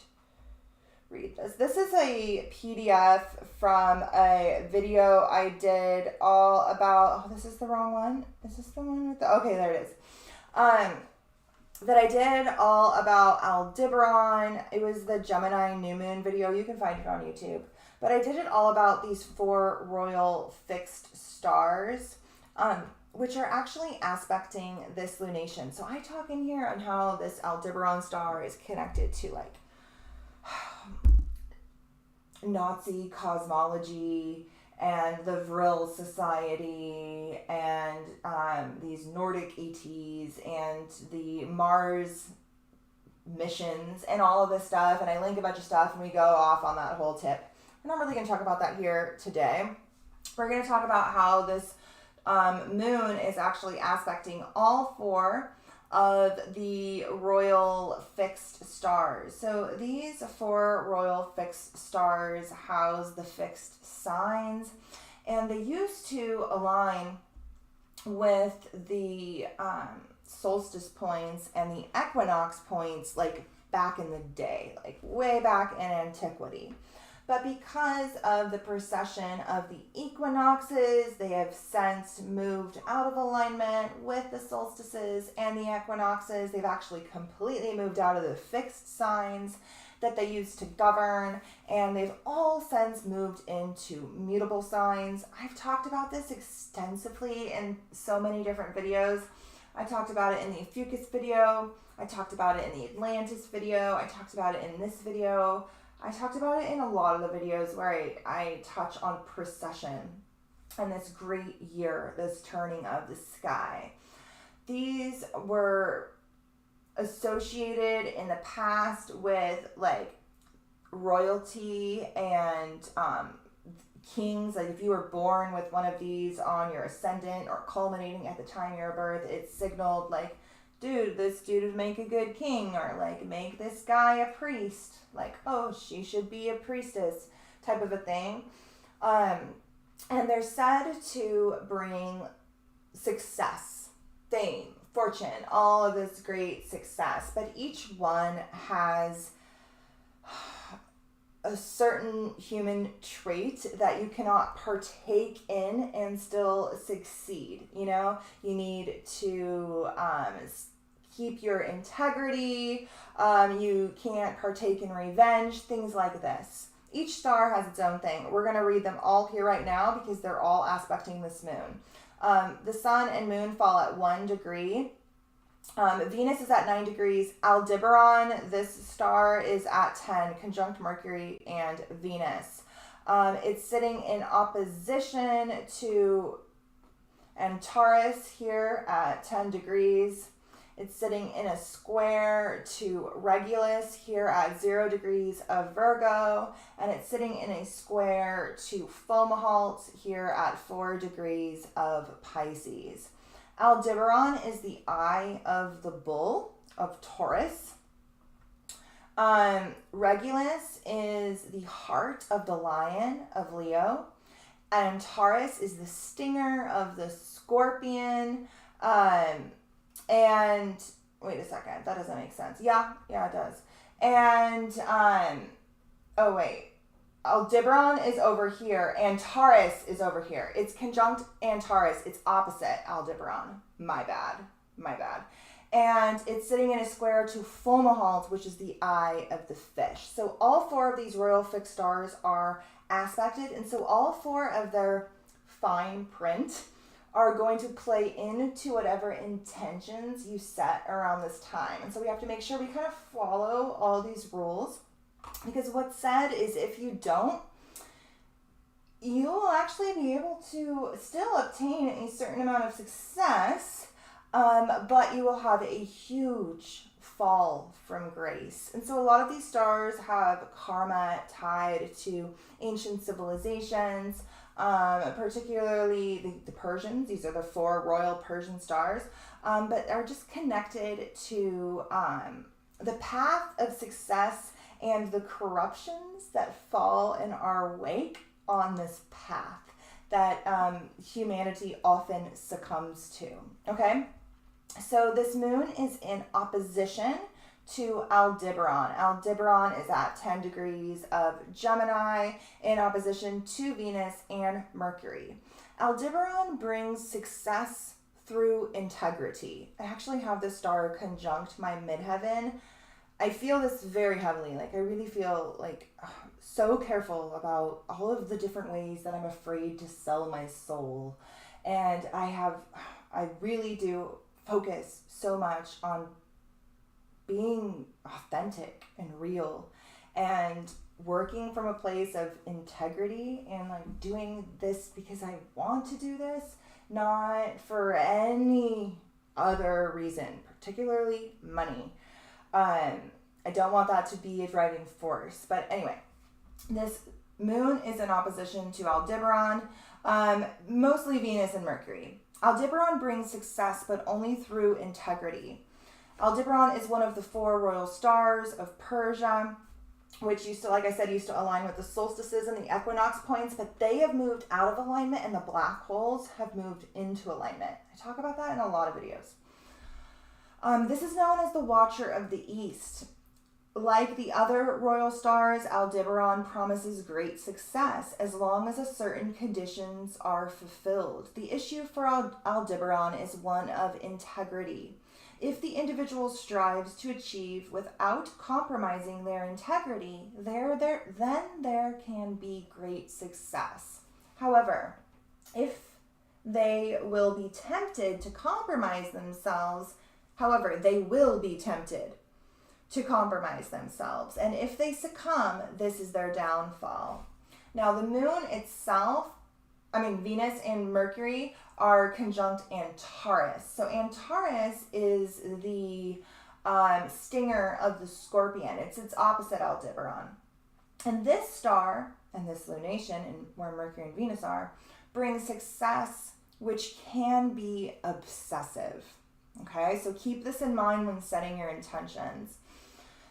read this. This is a PDF from a video I did all about, oh, this is the wrong one. Is this the one with the, okay, there it is. That I did all about Aldebaran. It was the Gemini New Moon video. You can find it on YouTube. But I did it all about these 4 royal fixed stars, which are actually aspecting this lunation. So I talk in here on how this Aldebaran star is connected to like Nazi cosmology and the Vril Society and these Nordic ETs and the Mars missions and all of this stuff. And I link a bunch of stuff and we go off on that whole tip. We're not really going to talk about that here today. We're going to talk about how this moon is actually aspecting all 4 of the royal fixed stars. So these 4 royal fixed stars house the fixed signs, and they used to align with the solstice points and the equinox points like back in the day, like way back in antiquity. But because of the precession of the equinoxes, they have since moved out of alignment with the solstices and the equinoxes. They've actually completely moved out of the fixed signs that they used to govern, and they've all since moved into mutable signs. I've talked about this extensively in so many different videos. I talked about it in the Fucus video. I talked about it in the Atlantis video. I talked about it in this video. I talked about it in a lot of the videos where I touch on precession and this great year, this turning of the sky. These were associated in the past with like royalty and kings. Like if you were born with one of these on your ascendant or culminating at the time of your birth, it signaled like, dude, this dude would make a good king, or like make this guy a priest. Like, oh, she should be a priestess type of a thing. And they're said to bring success, fame, fortune, all of this great success. But each one has a certain human trait that you cannot partake in and still succeed. You know, you need to keep your integrity. You can't partake in revenge, things like this. Each star has its own thing. We're going to read them all here right now because they're all aspecting this moon. The sun and moon fall at 1 degree. Venus is at 9 degrees. Aldebaran, this star, is at 10, conjunct Mercury and Venus. It's sitting in opposition to Antares here at 10 degrees. It's sitting in a square to Regulus here at 0 degrees of Virgo, and it's sitting in a square to Fomalhaut here at 4 degrees of Pisces. Aldebaran is the eye of the bull of Taurus. Regulus is the heart of the lion of Leo. Antares is the stinger of the scorpion. And wait a second, that doesn't make sense. Yeah, it does. And oh wait, Aldebaran is over here. Antares is over here. It's conjunct Antares. It's opposite Aldebaran. My bad. And it's sitting in a square to Fomalhaut, which is the eye of the fish. So all 4 of these royal fixed stars are aspected, and so all 4 of their fine print are going to play into whatever intentions you set around this time. And so we have to make sure we kind of follow all these rules, because what's said is if you don't, you'll actually be able to still obtain a certain amount of success, but you will have a huge fall from grace. And so a lot of these stars have karma tied to ancient civilizations, particularly the Persians. These are the 4 royal Persian stars, but are just connected to the path of success and the corruptions that fall in our wake on this path that humanity often succumbs to. Okay? So this moon is in opposition to Aldebaran. Aldebaran is at 10 degrees of Gemini in opposition to Venus and Mercury. Aldebaran brings success through integrity. I actually have this star conjunct my midheaven. I feel this very heavily. Like, I really feel like so careful about all of the different ways that I'm afraid to sell my soul. And I really do focus so much on being authentic and real and working from a place of integrity and like doing this because I want to do this, not for any other reason, particularly money. I don't want that to be a driving force. But anyway, this moon is in opposition to Aldebaran, mostly Venus and Mercury. Aldebaran brings success, but only through integrity. Aldebaran is one of the 4 royal stars of Persia, which used to align with the solstices and the equinox points, but they have moved out of alignment and the black holes have moved into alignment. I talk about that in a lot of videos. This is known as the Watcher of the East. Like the other royal stars, Aldebaran promises great success as long as certain conditions are fulfilled. The issue for Aldebaran is one of integrity. If the individual strives to achieve without compromising their integrity, then there can be great success. However, if they will be tempted to compromise themselves, and if they succumb, this is their downfall. Now, the moon itself, Venus and Mercury are conjunct Antares. So Antares is the stinger of the scorpion. It's its opposite Aldebaran. And this star, and this lunation, and where Mercury and Venus are, brings success, which can be obsessive. Okay, so keep this in mind when setting your intentions.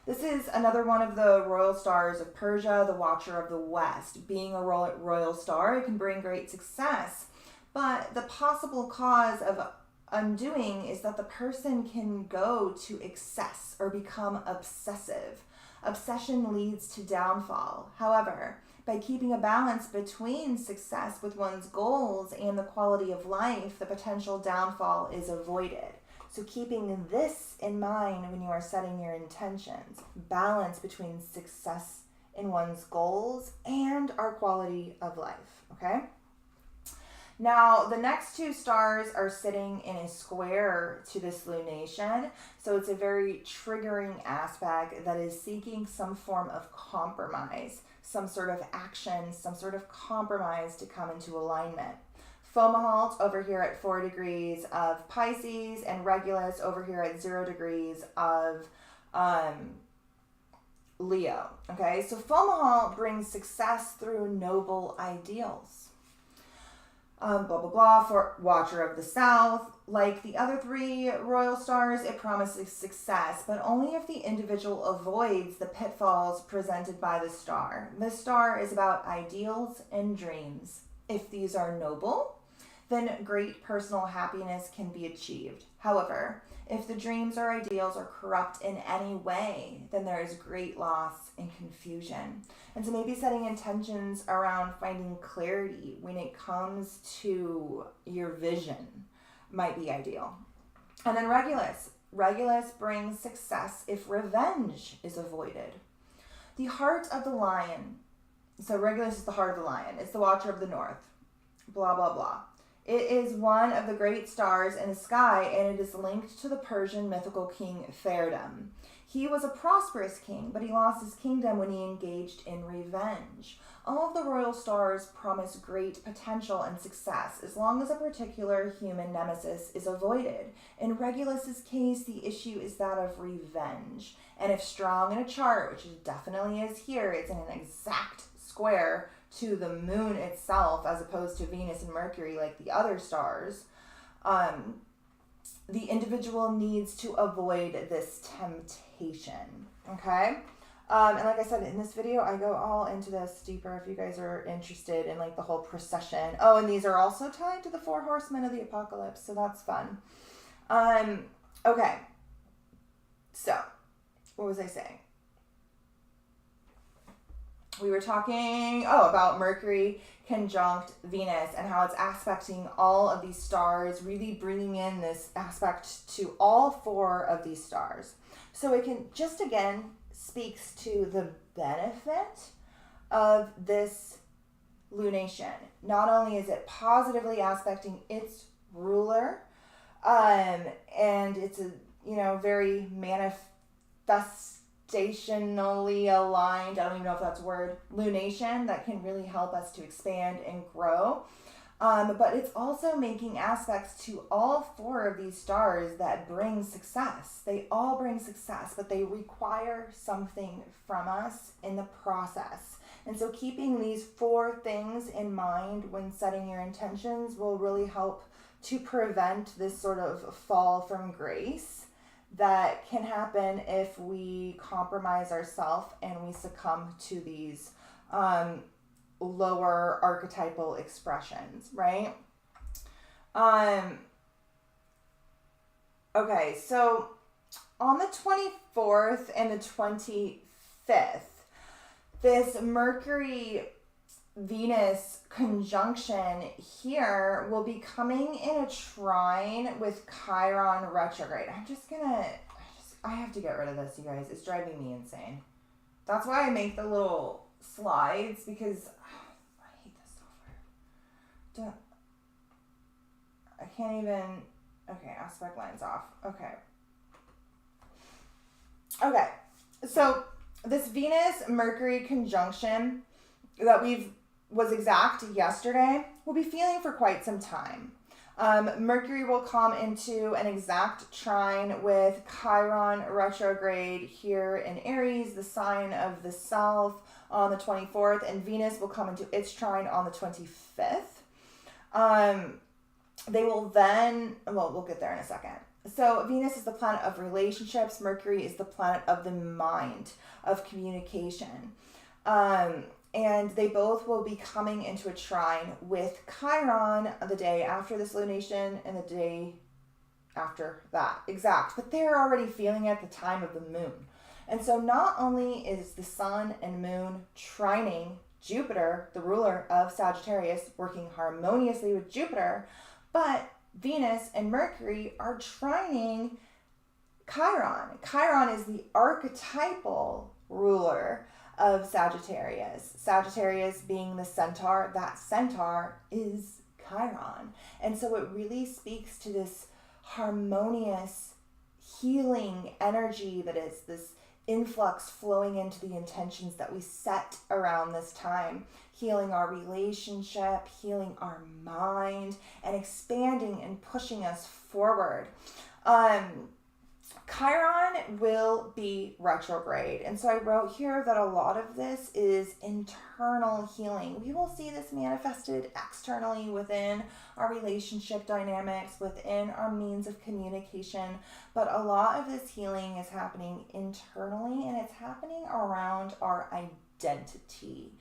This is another one of the royal stars of Persia, the Watcher of the West. Being a royal star, it can bring great success. But the possible cause of undoing is that the person can go to excess or become obsessive. Obsession leads to downfall. However, by keeping a balance between success with one's goals and the quality of life, the potential downfall is avoided. So keeping this in mind when you are setting your intentions, balance between success in one's goals and our quality of life, okay? Now, the next 2 stars are sitting in a square to this lunation, so it's a very triggering aspect that is seeking some form of compromise, some sort of action, some sort of compromise to come into alignment. Fomalhaut over here at 4 degrees of Pisces, and Regulus over here at 0 degrees of Leo. Okay, so Fomalhaut brings success through noble ideals. For Watcher of the South. Like the other 3 royal stars, it promises success, but only if the individual avoids the pitfalls presented by the star. This star is about ideals and dreams. If these are noble, then great personal happiness can be achieved. However, if the dreams or ideals are corrupt in any way, then there is great loss and confusion. And so maybe setting intentions around finding clarity when it comes to your vision might be ideal. And then Regulus. Regulus brings success if revenge is avoided. The heart of the lion. So Regulus is the heart of the lion. It's the Watcher of the North. Blah, blah, blah. It is one of the great stars in the sky, and it is linked to the Persian mythical king Ferdam. He was a prosperous king, but he lost his kingdom when he engaged in revenge. All of the royal stars promise great potential and success as long as a particular human nemesis is avoided. In Regulus's case, the issue is that of revenge. And if strong in a chart, which it definitely is here, it's in an exact square to the moon itself as opposed to Venus and Mercury like the other stars, the individual needs to avoid this temptation, okay? And like I said, in this video, I go all into this deeper if you guys are interested in like the whole procession. Oh, and these are also tied to the 4 horsemen of the apocalypse, so that's fun. Okay. So, what was I saying? We were talking, about Mercury conjunct Venus and how it's aspecting all of these stars, really bringing in this aspect to all 4 of these stars. So it can just, again, speaks to the benefit of this lunation. Not only is it positively aspecting its ruler, and it's a, very manifestationally aligned, I don't even know if that's a word, lunation that can really help us to expand and grow. But it's also making aspects to all 4 of these stars that bring success. They all bring success, but they require something from us in the process. And so keeping these 4 things in mind when setting your intentions will really help to prevent this sort of fall from grace that can happen if we compromise ourselves and we succumb to these lower archetypal expressions, right? Okay, so on the 24th and the 25th, this Mercury Venus conjunction here will be coming in a trine with Chiron retrograde. I have to get rid of this, you guys. It's driving me insane. That's why I make the little slides, because I hate this software. I can't even, okay, aspect lines off. Okay, so this Venus-Mercury conjunction that was exact yesterday, we'll be feeling for quite some time. Mercury will come into an exact trine with Chiron retrograde here in Aries, the sign of the self, on the 24th, and Venus will come into its trine on the 25th. They will then, we'll get there in a second. So Venus is the planet of relationships. Mercury is the planet of the mind, of communication. And they both will be coming into a trine with Chiron the day after this lunation and the day after that. Exact. But they're already feeling it at the time of the moon. And so not only is the sun and moon trining Jupiter, the ruler of Sagittarius, working harmoniously with Jupiter, but Venus and Mercury are trining Chiron. Chiron is the archetypal ruler of Sagittarius. Sagittarius being the centaur, that centaur is Chiron. And so it really speaks to this harmonious healing energy that is this influx flowing into the intentions that we set around this time, healing our relationship, healing our mind, and expanding and pushing us forward. Chiron will be retrograde. And so I wrote here that a lot of this is internal healing. We will see this manifested externally within our relationship dynamics, within our means of communication. But a lot of this healing is happening internally, and it's happening around our identity.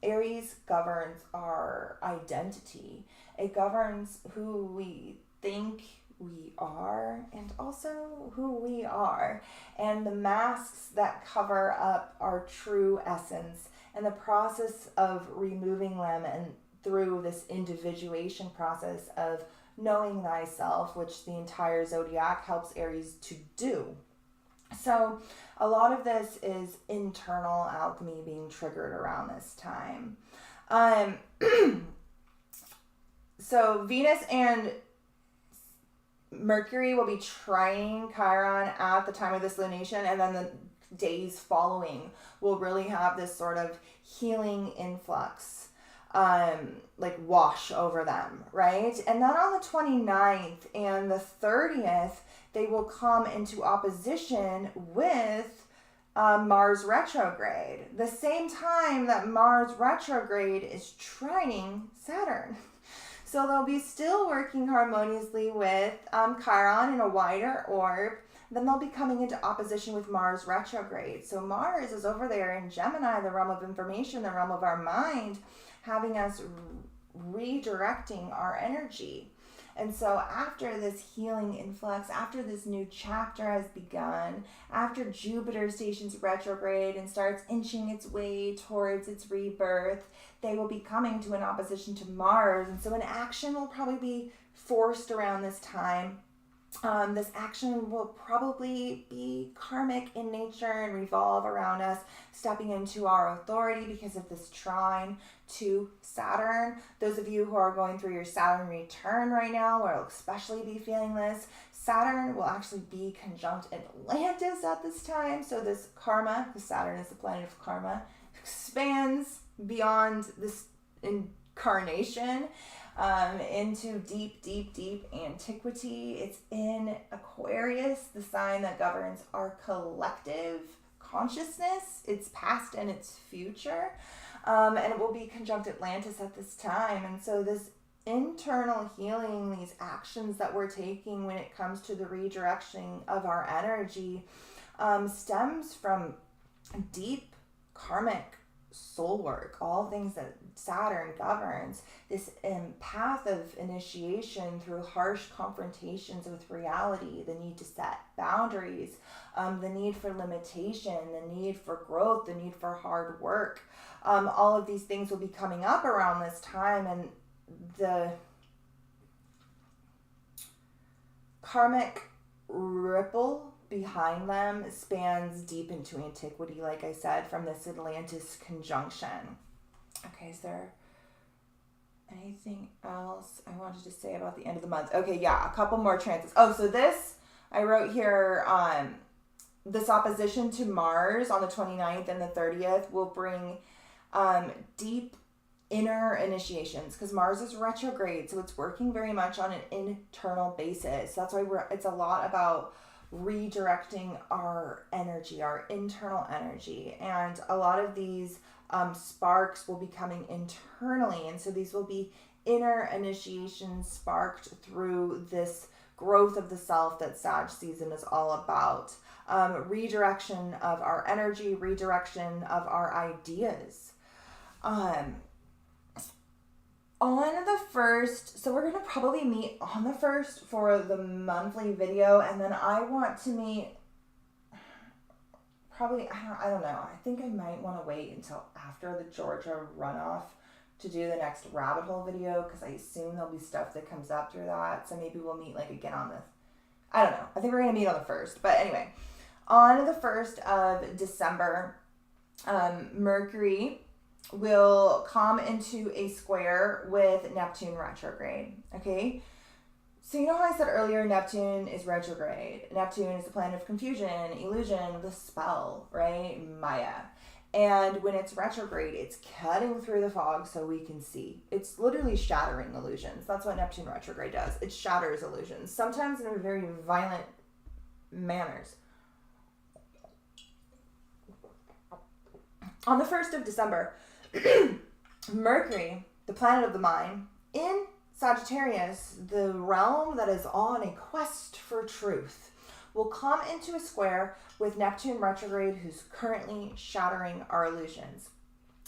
Aries governs our identity. It governs who we think we are and also who we are, and the masks that cover up our true essence, and the process of removing them, and through this individuation process of knowing thyself, which the entire zodiac helps Aries to do. So a lot of this is internal alchemy being triggered around this time. So Venus and Mercury will be trining Chiron at the time of this lunation, and then the days following will really have this sort of healing influx, wash over them, right? And then on the 29th and the 30th, they will come into opposition with Mars retrograde, the same time that Mars retrograde is trining Saturn. So they'll be still working harmoniously with Chiron in a wider orb. Then they'll be coming into opposition with Mars retrograde. So Mars is over there in Gemini, the realm of information, the realm of our mind, having us redirecting our energy. And so after this healing influx, after this new chapter has begun, after Jupiter stations retrograde and starts inching its way towards its rebirth, they will be coming to an opposition to Mars. And so an action will probably be forced around this time. This action will probably be karmic in nature and revolve around us stepping into our authority because of this trine to Saturn. Those of you who are going through your Saturn return right now will especially be feeling this. Saturn will actually be conjunct Atlantis at this time. So this karma, because Saturn is the planet of karma, expands beyond this incarnation into deep, deep, deep antiquity. It's in Aquarius, the sign that governs our collective consciousness, its past and its future. And it will be conjunct Atlantis at this time. And so this internal healing, these actions that we're taking when it comes to the redirection of our energy, stems from deep karmic soul work, all things that Saturn governs, this path of initiation through harsh confrontations with reality, the need to set boundaries, the need for limitation, the need for growth, the need for hard work. All of these things will be coming up around this time, and the karmic ripple behind them spans deep into antiquity, like I said, from this Atlantis conjunction. Okay, is there anything else I wanted to say about the end of the month? Okay, yeah, a couple more transits. Oh, so this, I wrote here, this opposition to Mars on the 29th and the 30th will bring deep inner initiations, because Mars is retrograde, so it's working very much on an internal basis. That's why it's a lot about redirecting our energy, our internal energy, and a lot of these sparks will be coming internally, and so these will be inner initiations sparked through this growth of the self that Sag season is all about. Redirection of our energy, redirection of our ideas. On the 1st, so we're going to probably meet on the 1st for the monthly video, and then I want to meet probably, I don't know, I think I might want to wait until after the Georgia runoff to do the next rabbit hole video, because I assume there'll be stuff that comes up through that, so maybe we'll meet like again on the, I don't know, I think we're going to meet on the 1st, but anyway, on the 1st of December, Mercury will come into a square with Neptune retrograde, okay? So you know how I said earlier Neptune is retrograde? Neptune is the planet of confusion, illusion, the spell, right? Maya. And when it's retrograde, it's cutting through the fog so we can see. It's literally shattering illusions. That's what Neptune retrograde does. It shatters illusions, sometimes in very violent manners. On the 1st of December, Mercury, the planet of the mind, in Sagittarius, the realm that is on a quest for truth, will come into a square with Neptune retrograde, who's currently shattering our illusions.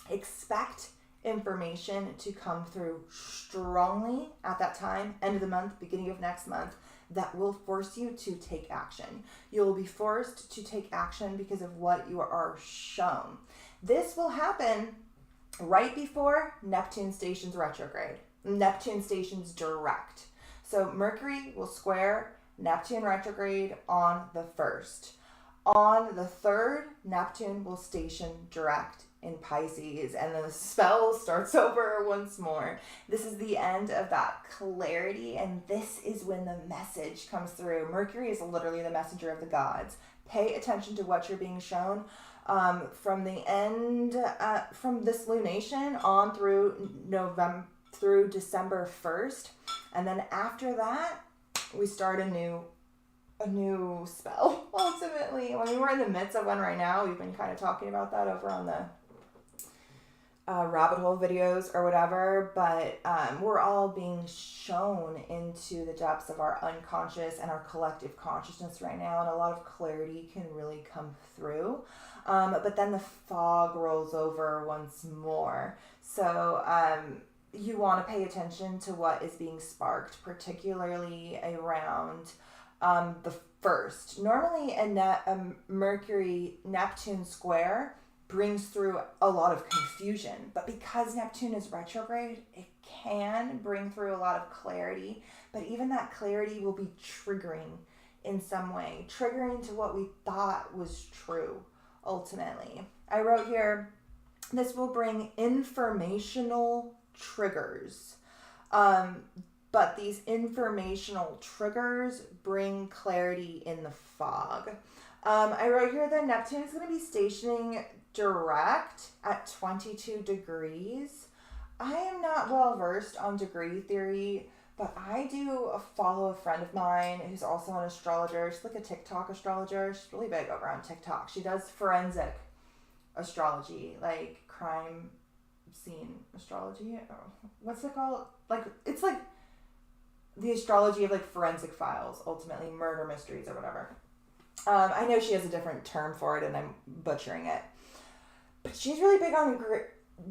Expect information to come through strongly at that time, end of the month, beginning of next month, that will force you to take action. You'll be forced to take action because of what you are shown. This will happen right before Neptune stations retrograde. Neptune stations direct. So Mercury will square Neptune retrograde on the 1st. On the 3rd, Neptune will station direct in Pisces, and then the spell starts over once more. This is the end of that clarity, and this is when the message comes through. Mercury is literally the messenger of the gods. Pay attention to what you're being shown. From the end, from this lunation on through December 1st. And then after that, we start a new a new spell, ultimately. I mean, we're in the midst of one right now. We've been kind of talking about that over on the rabbit hole videos or whatever, but we're all being shown into the depths of our unconscious and our collective consciousness right now, and a lot of clarity can really come through. But then the fog rolls over once more. So you want to pay attention to what is being sparked, particularly around the first. Normally a Mercury-Neptune square brings through a lot of confusion, but because Neptune is retrograde, it can bring through a lot of clarity, but even that clarity will be triggering in some way, triggering to what we thought was true, ultimately. I wrote here, this will bring informational triggers, but these informational triggers bring clarity in the fog. I wrote here that Neptune is going to be stationing direct at 22 degrees. I am not well versed on degree theory, but I do follow a friend of mine who's also an astrologer. She's like a TikTok astrologer. She's really big over on TikTok. She does forensic astrology, like crime scene astrology. What's it called? Like, it's like the astrology of like forensic files, ultimately murder mysteries or whatever. I know she has a different term for it and I'm butchering it. But she's really big on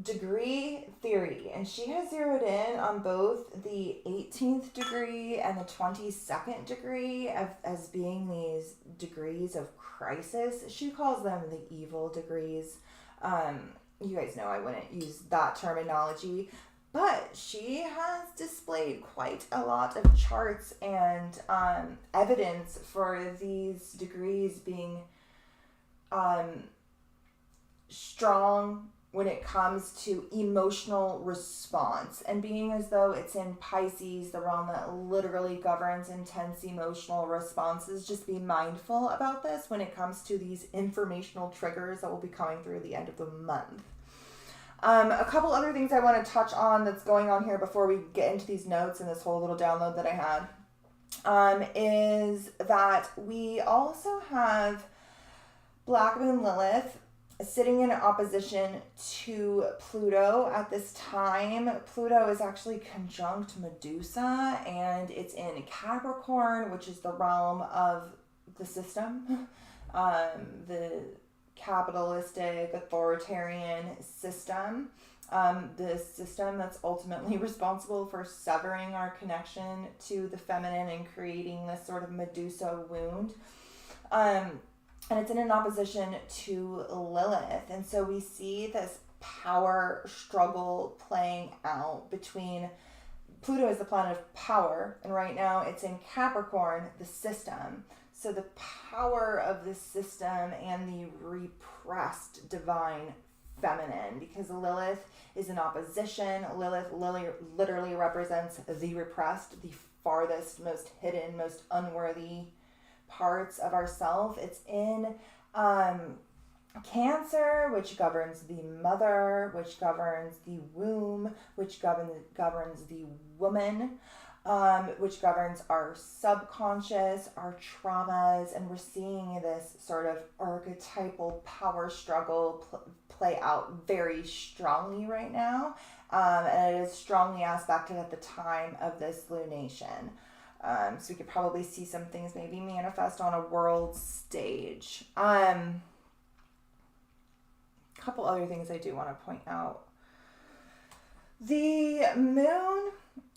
degree theory, and she has zeroed in on both the 18th degree and the 22nd degree as being these degrees of crisis. She calls them the evil degrees. You guys know I wouldn't use that terminology, but she has displayed quite a lot of charts and evidence for these degrees being strong when it comes to emotional response, and being as though it's in Pisces, the realm that literally governs intense emotional responses. Just be mindful about this when it comes to these informational triggers that will be coming through the end of the month. A couple other things I want to touch on that's going on here before we get into these notes and this whole little download that I had, is that we also have Black Moon Lilith sitting in opposition to Pluto at this time. Pluto is actually conjunct Medusa, and it's in Capricorn, which is the realm of the system, the capitalistic, authoritarian system, the system that's ultimately responsible for severing our connection to the feminine and creating this sort of Medusa wound. And it's in an opposition to Lilith. And so we see this power struggle playing out between Pluto is the planet of power, and right now it's in Capricorn, the system. So the power of the system and the repressed divine feminine, because Lilith is in opposition. Lilith literally represents the repressed, the farthest, most hidden, most unworthy parts of ourself. It's in Cancer, which governs the mother, which governs the womb, which governs the woman, which governs our subconscious, our traumas, and we're seeing this sort of archetypal power struggle play out very strongly right now, and it is strongly aspected at the time of this lunation. So we could probably see some things maybe manifest on a world stage. Couple other things I do want to point out. The moon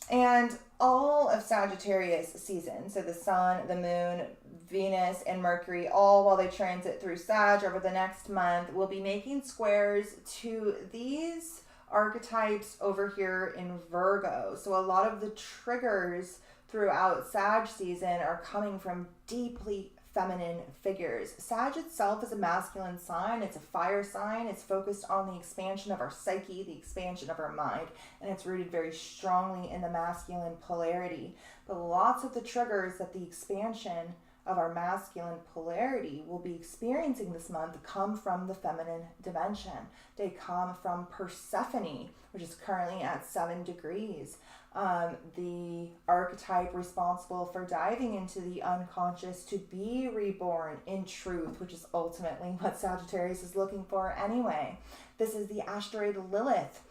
and all of Sagittarius season, so the sun, the moon, Venus, and Mercury, all while they transit through Sag over the next month, will be making squares to these archetypes over here in Virgo. So a lot of the triggers throughout Sag season are coming from deeply feminine figures. Sag itself is a masculine sign. It's a fire sign. It's focused on the expansion of our psyche, the expansion of our mind, and it's rooted very strongly in the masculine polarity. But lots of the triggers that the expansion of our masculine polarity we'll be experiencing this month come from the feminine dimension. They come from Persephone, which is currently at 7 degrees. The archetype responsible for diving into the unconscious to be reborn in truth, which is ultimately what Sagittarius is looking for anyway. This is the asteroid Lilith.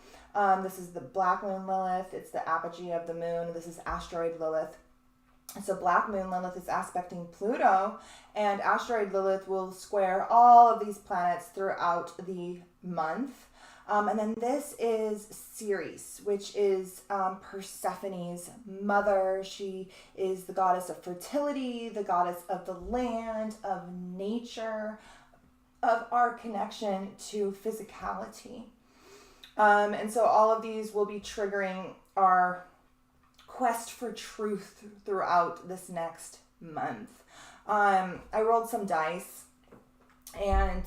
This is the Black Moon Lilith. It's the apogee of the moon. This is asteroid Lilith. So Black Moon Lilith is aspecting Pluto, and asteroid Lilith will square all of these planets throughout the month. And then this is Ceres, which is Persephone's mother. She is the goddess of fertility, the goddess of the land, of nature, of our connection to physicality. And so all of these will be triggering our quest for truth throughout this next month. I rolled some dice, and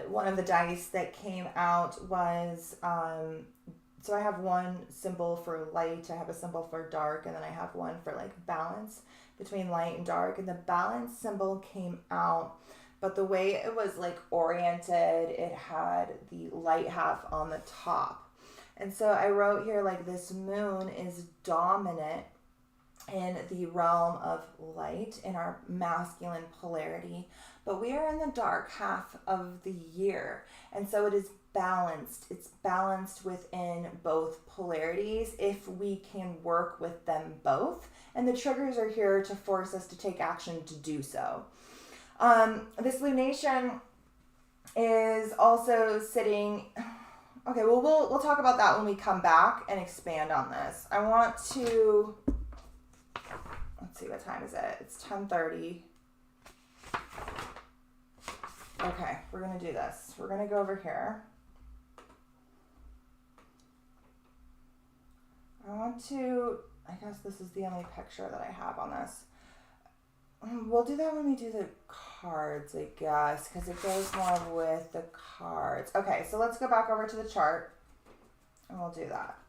one of the dice that came out was, so I have one symbol for light, I have a symbol for dark, and then I have one for like balance between light and dark, and the balance symbol came out, but the way it was like oriented, it had the light half on the top. And so I wrote here, like, this moon is dominant in the realm of light, in our masculine polarity, but we are in the dark half of the year. And so it is balanced. It's balanced within both polarities if we can work with them both. And the triggers are here to force us to take action to do so. This lunation is also sitting... Okay, well, we'll talk about that when we come back and expand on this. I want to, let's see, what time is it? It's 10:30. Okay, we're going to do this. We're going to go over here. I guess this is the only picture that I have on this. We'll do that when we do the cards, I guess, because it goes more with the cards. Okay, so let's go back over to the chart, and we'll do that.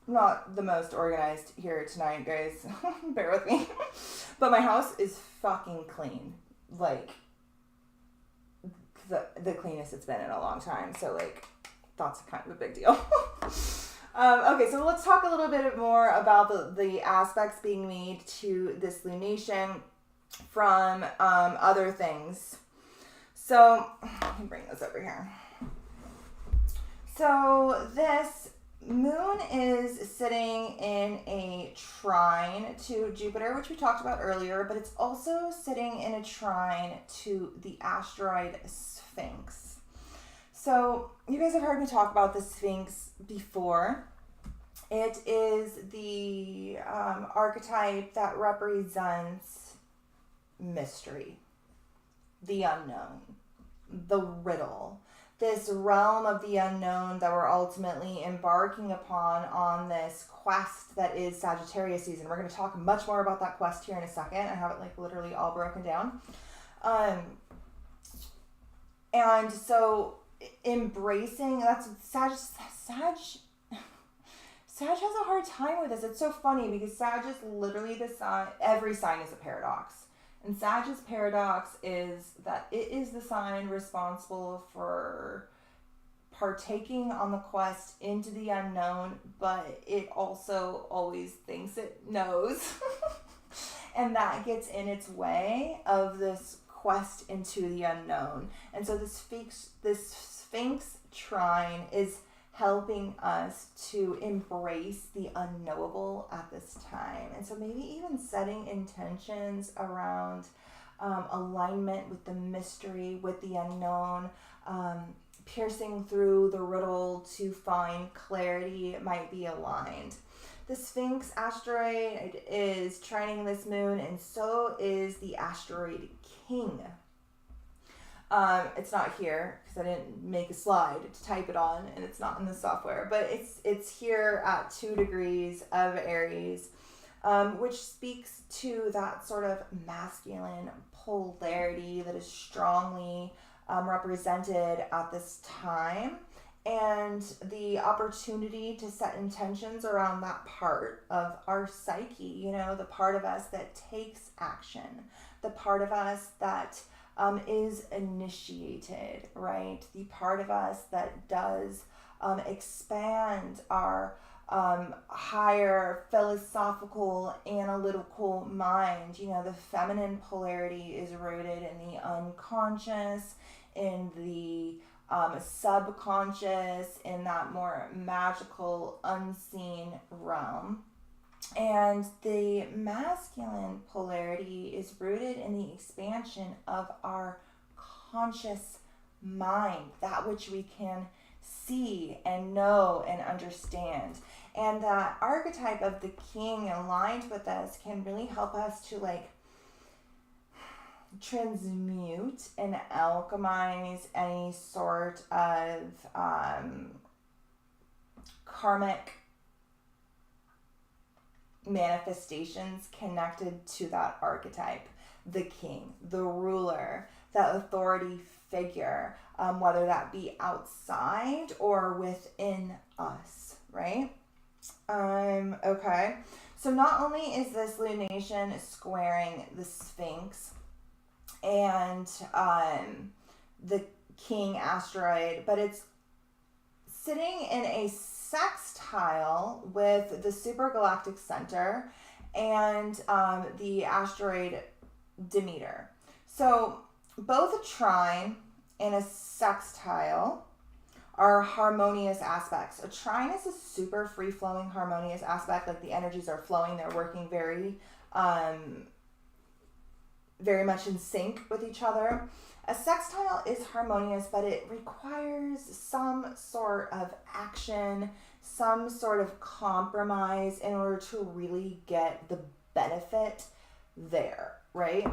I'm not the most organized here tonight, guys. Bear with me. But my house is fucking clean. Like, the cleanest it's been in a long time. So, like, that's kind of a big deal. Okay, so let's talk a little bit more about the aspects being made to this lunation from other things. So, let me bring this over here. So, this moon is sitting in a trine to Jupiter, which we talked about earlier, but it's also sitting in a trine to the asteroid Sphinx. So, you guys have heard me talk about the Sphinx before. It is the archetype that represents mystery, the unknown, the riddle, this realm of the unknown that we're ultimately embarking upon on this quest that is Sagittarius season. We're going to talk much more about that quest here in a second. I have it like literally all broken down. And so embracing, that's Sag has a hard time with this. It's so funny because Sag is literally the sign, every sign is a paradox. And Sag's paradox is that it is the sign responsible for partaking on the quest into the unknown, but it also always thinks it knows. And that gets in its way of this quest into the unknown. And so this Sphinx trine is helping us to embrace the unknowable at this time. And so maybe even setting intentions around alignment with the mystery, with the unknown, piercing through the riddle to find clarity might be aligned. The Sphinx asteroid is trining this moon, and so is the asteroid King. It's not here because I didn't make a slide to type it on, and it's not in the software, but it's here at 2 degrees of Aries, which speaks to that sort of masculine polarity that is strongly represented at this time. and the opportunity to set intentions around that part of our psyche, you know, the part of us that takes action, the part of us that is initiated, right? The part of us that does expand our higher philosophical, analytical mind. You know, the feminine polarity is rooted in the unconscious, in the subconscious, in that more magical, unseen realm. And the masculine polarity is rooted in the expansion of our conscious mind, that which we can see and know and understand. And that archetype of the king aligned with us can really help us to like transmute and alchemize any sort of karmic manifestations connected to that archetype, the king, the ruler, that authority figure, whether that be outside or within us, right? Okay, so not only is this lunation squaring the Sphinx and the king asteroid, but it's sitting in a sextile with the supergalactic center and the asteroid Demeter. So both a trine and a sextile are harmonious aspects. A trine is a super free-flowing harmonious aspect, like the energies are flowing, they're working very much in sync with each other. A sextile is harmonious, but it requires some sort of action, some sort of compromise in order to really get the benefit there, right?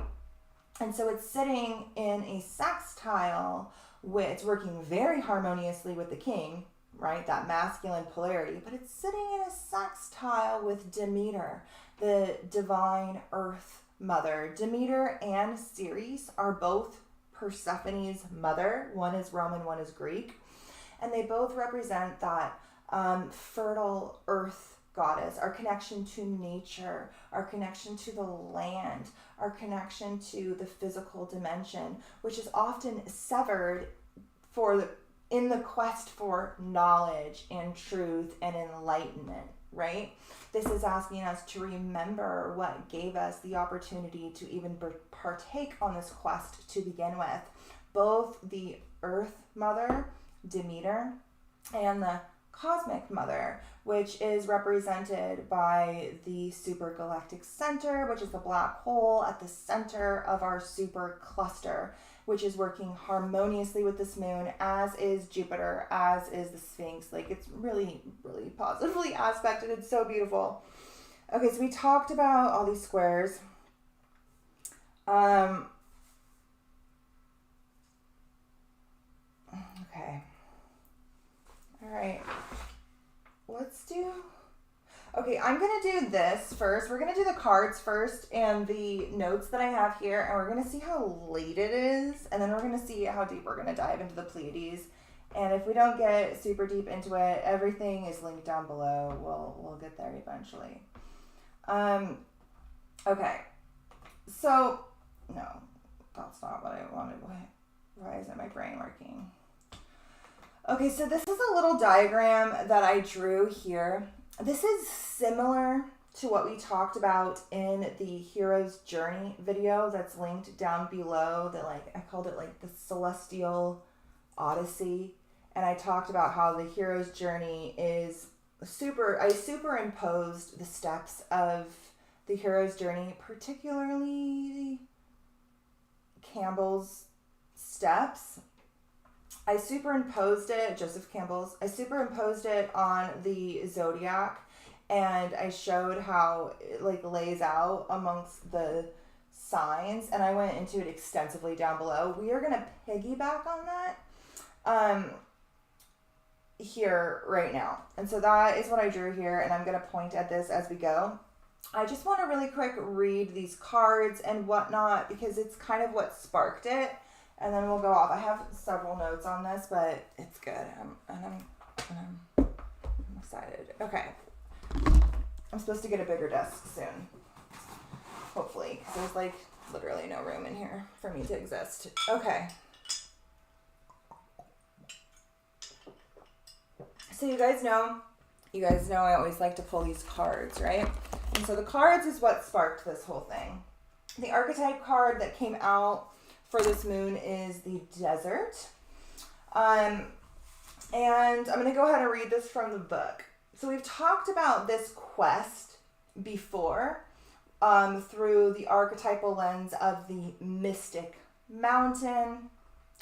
And so it's sitting in a sextile, it's working very harmoniously with the king, right? That masculine polarity, but it's sitting in a sextile with Demeter, the divine earth mother. Demeter and Ceres are both Persephone's mother. One is Roman, one is Greek. And they both represent that fertile earth goddess, our connection to nature, our connection to the land, our connection to the physical dimension, which is often severed in the quest for knowledge and truth and enlightenment, right? This is asking us to remember what gave us the opportunity to even partake on this quest to begin with. Both the Earth Mother, Demeter, and the Cosmic Mother, which is represented by the supergalactic center, which is the black hole at the center of our super cluster, which is working harmoniously with this moon, as is Jupiter, as is the Sphinx. Like, it's really, really positively aspected. It's so beautiful. Okay, so we talked about all these squares. Okay. All right. Okay, I'm going to do this first. We're going to do the cards first and the notes that I have here, and we're going to see how late it is, and then we're going to see how deep we're going to dive into the Pleiades. And if we don't get super deep into it, everything is linked down below. We'll get there eventually. Okay. So, no, that's not what I wanted. Why isn't my brain working? Okay, so this is a little diagram that I drew here. This is similar to what we talked about in the Hero's Journey video that's linked down below. I called it like the Celestial Odyssey. And I talked about how the Hero's Journey is I superimposed the steps of the Hero's Journey, particularly Campbell's steps. I superimposed it, Joseph Campbell's, I superimposed it on the zodiac, and I showed how it lays out amongst the signs, and I went into it extensively down below. We are going to piggyback on that here right now. And so that is what I drew here, and I'm going to point at this as we go. I just want to really quick read these cards and whatnot, because it's kind of what sparked it. and then we'll go off. I have several notes on this, but it's good. I'm excited. Okay. I'm supposed to get a bigger desk soon. Hopefully, because there's like literally no room in here for me to exist. Okay. So you guys know I always like to pull these cards, right? And so the cards is what sparked this whole thing. The archetype card that came out for this moon is the desert. And I'm going to go ahead and read this from the book. So we've talked about this quest before through the archetypal lens of the mystic mountain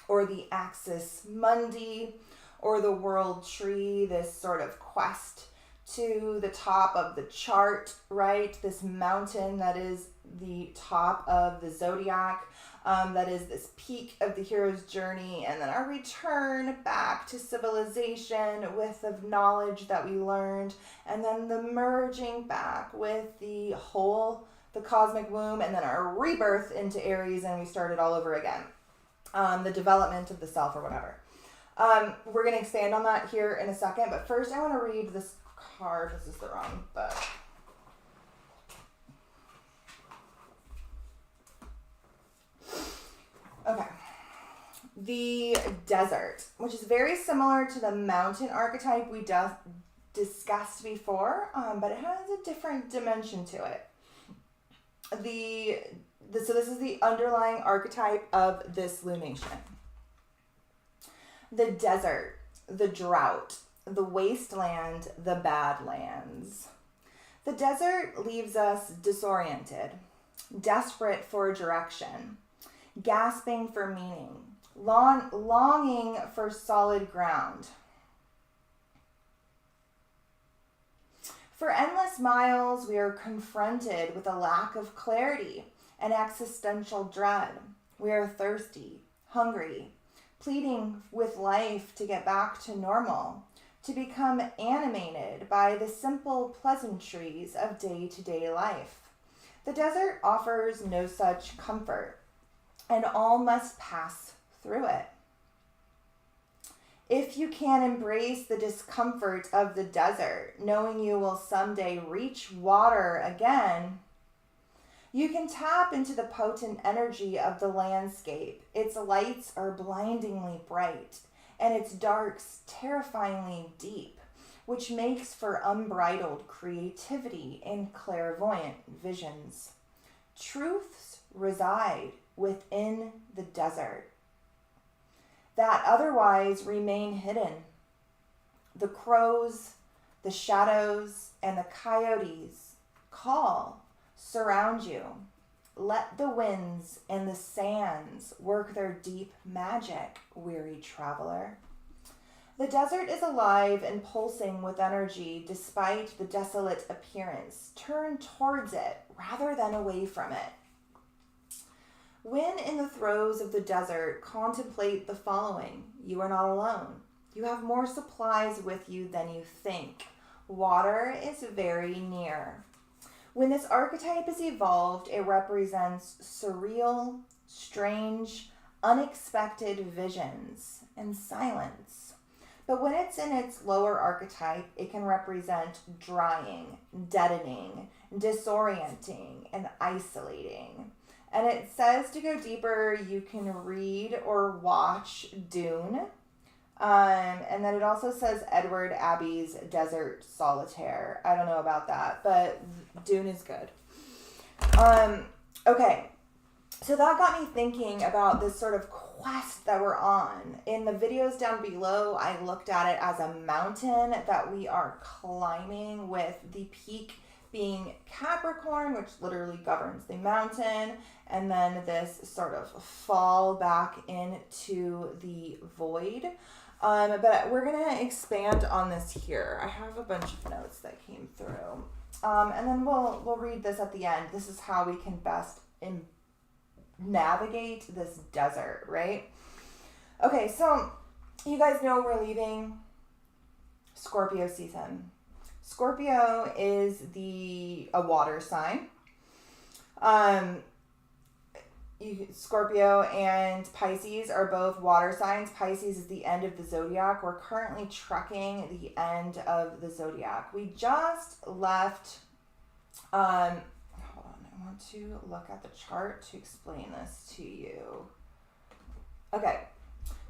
or the axis mundi or the world tree, this sort of quest to the top of the chart, right? This mountain that is the top of the zodiac, that is this peak of the hero's journey, and then our return back to civilization with the knowledge that we learned, and then the merging back with the cosmic womb, and then our rebirth into Aries, and we started all over again. The development of the self or whatever. We're going to expand on that here in a second, but first I want to read this card. This is the wrong book. Okay. The desert, which is very similar to the mountain archetype we discussed before, but it has a different dimension to it. So this is the underlying archetype of this lunation. The desert, the drought, the wasteland, the badlands. The desert leaves us disoriented, desperate for direction, gasping for meaning, longing for solid ground. For endless miles, we are confronted with a lack of clarity and existential dread. We are thirsty, hungry, pleading with life to get back to normal, to become animated by the simple pleasantries of day-to-day life. The desert offers no such comfort, and all must pass through it. If you can embrace the discomfort of the desert, knowing you will someday reach water again, you can tap into the potent energy of the landscape. Its lights are blindingly bright, and its darks terrifyingly deep, which makes for unbridled creativity and clairvoyant visions. Truths reside within the desert that otherwise remain hidden. The crows, the shadows, and the coyotes surround you. Let the winds and the sands work their deep magic, weary traveler. The desert is alive and pulsing with energy despite the desolate appearance. Turn towards it rather than away from it. When in the throes of the desert, contemplate the following. You are not alone. You have more supplies with you than you think. Water is very near. When this archetype is evolved, it represents surreal, strange, unexpected visions and silence. But when it's in its lower archetype, it can represent drying, deadening, disorienting, and isolating. And it says to go deeper, you can read or watch Dune. And then it also says Edward Abbey's Desert Solitaire. I don't know about that, but Dune is good. Okay, so that got me thinking about this sort of quest that we're on. In the videos down below, I looked at it as a mountain that we are climbing, with the peak being Capricorn, which literally governs the mountain, and then this sort of fall back into the void. But we're going to expand on this here. I have a bunch of notes that came through. And then we'll read this at the end. This is how we can best navigate this desert, right? Okay, so you guys know we're leaving Scorpio season. Scorpio is a water sign. Scorpio and Pisces are both water signs. Pisces is the end of the zodiac. We're currently trekking the end of the zodiac. We just left, hold on, I want to look at the chart to explain this to you. Okay,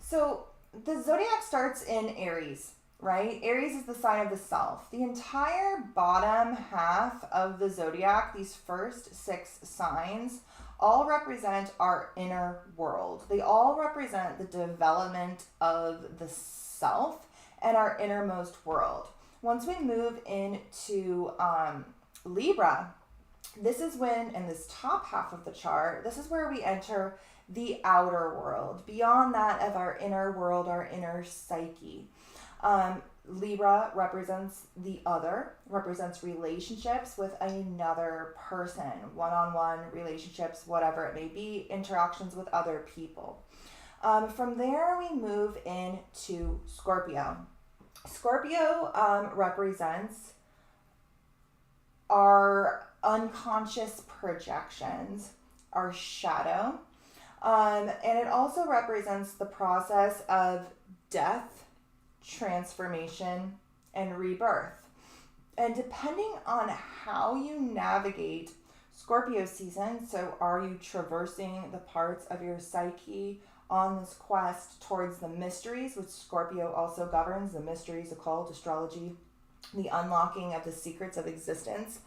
so the zodiac starts in Aries, right? Aries is the sign of the self. The entire bottom half of the zodiac, these first 6 signs, all represent our inner world. They all represent the development of the self and our innermost world. Once we move into Libra, this is when, in this top half of the chart, this is where we enter the outer world, beyond that of our inner world, our inner psyche. Libra represents the other, represents relationships with another person, one-on-one relationships, whatever it may be, interactions with other people. From there, we move into Scorpio. Scorpio represents our unconscious projections, our shadow, and it also represents the process of death, transformation, and rebirth. And depending on how you navigate Scorpio season, so are you traversing the parts of your psyche on this quest towards the mysteries, which Scorpio also governs, the mysteries, occult, astrology, the unlocking of the secrets of existence,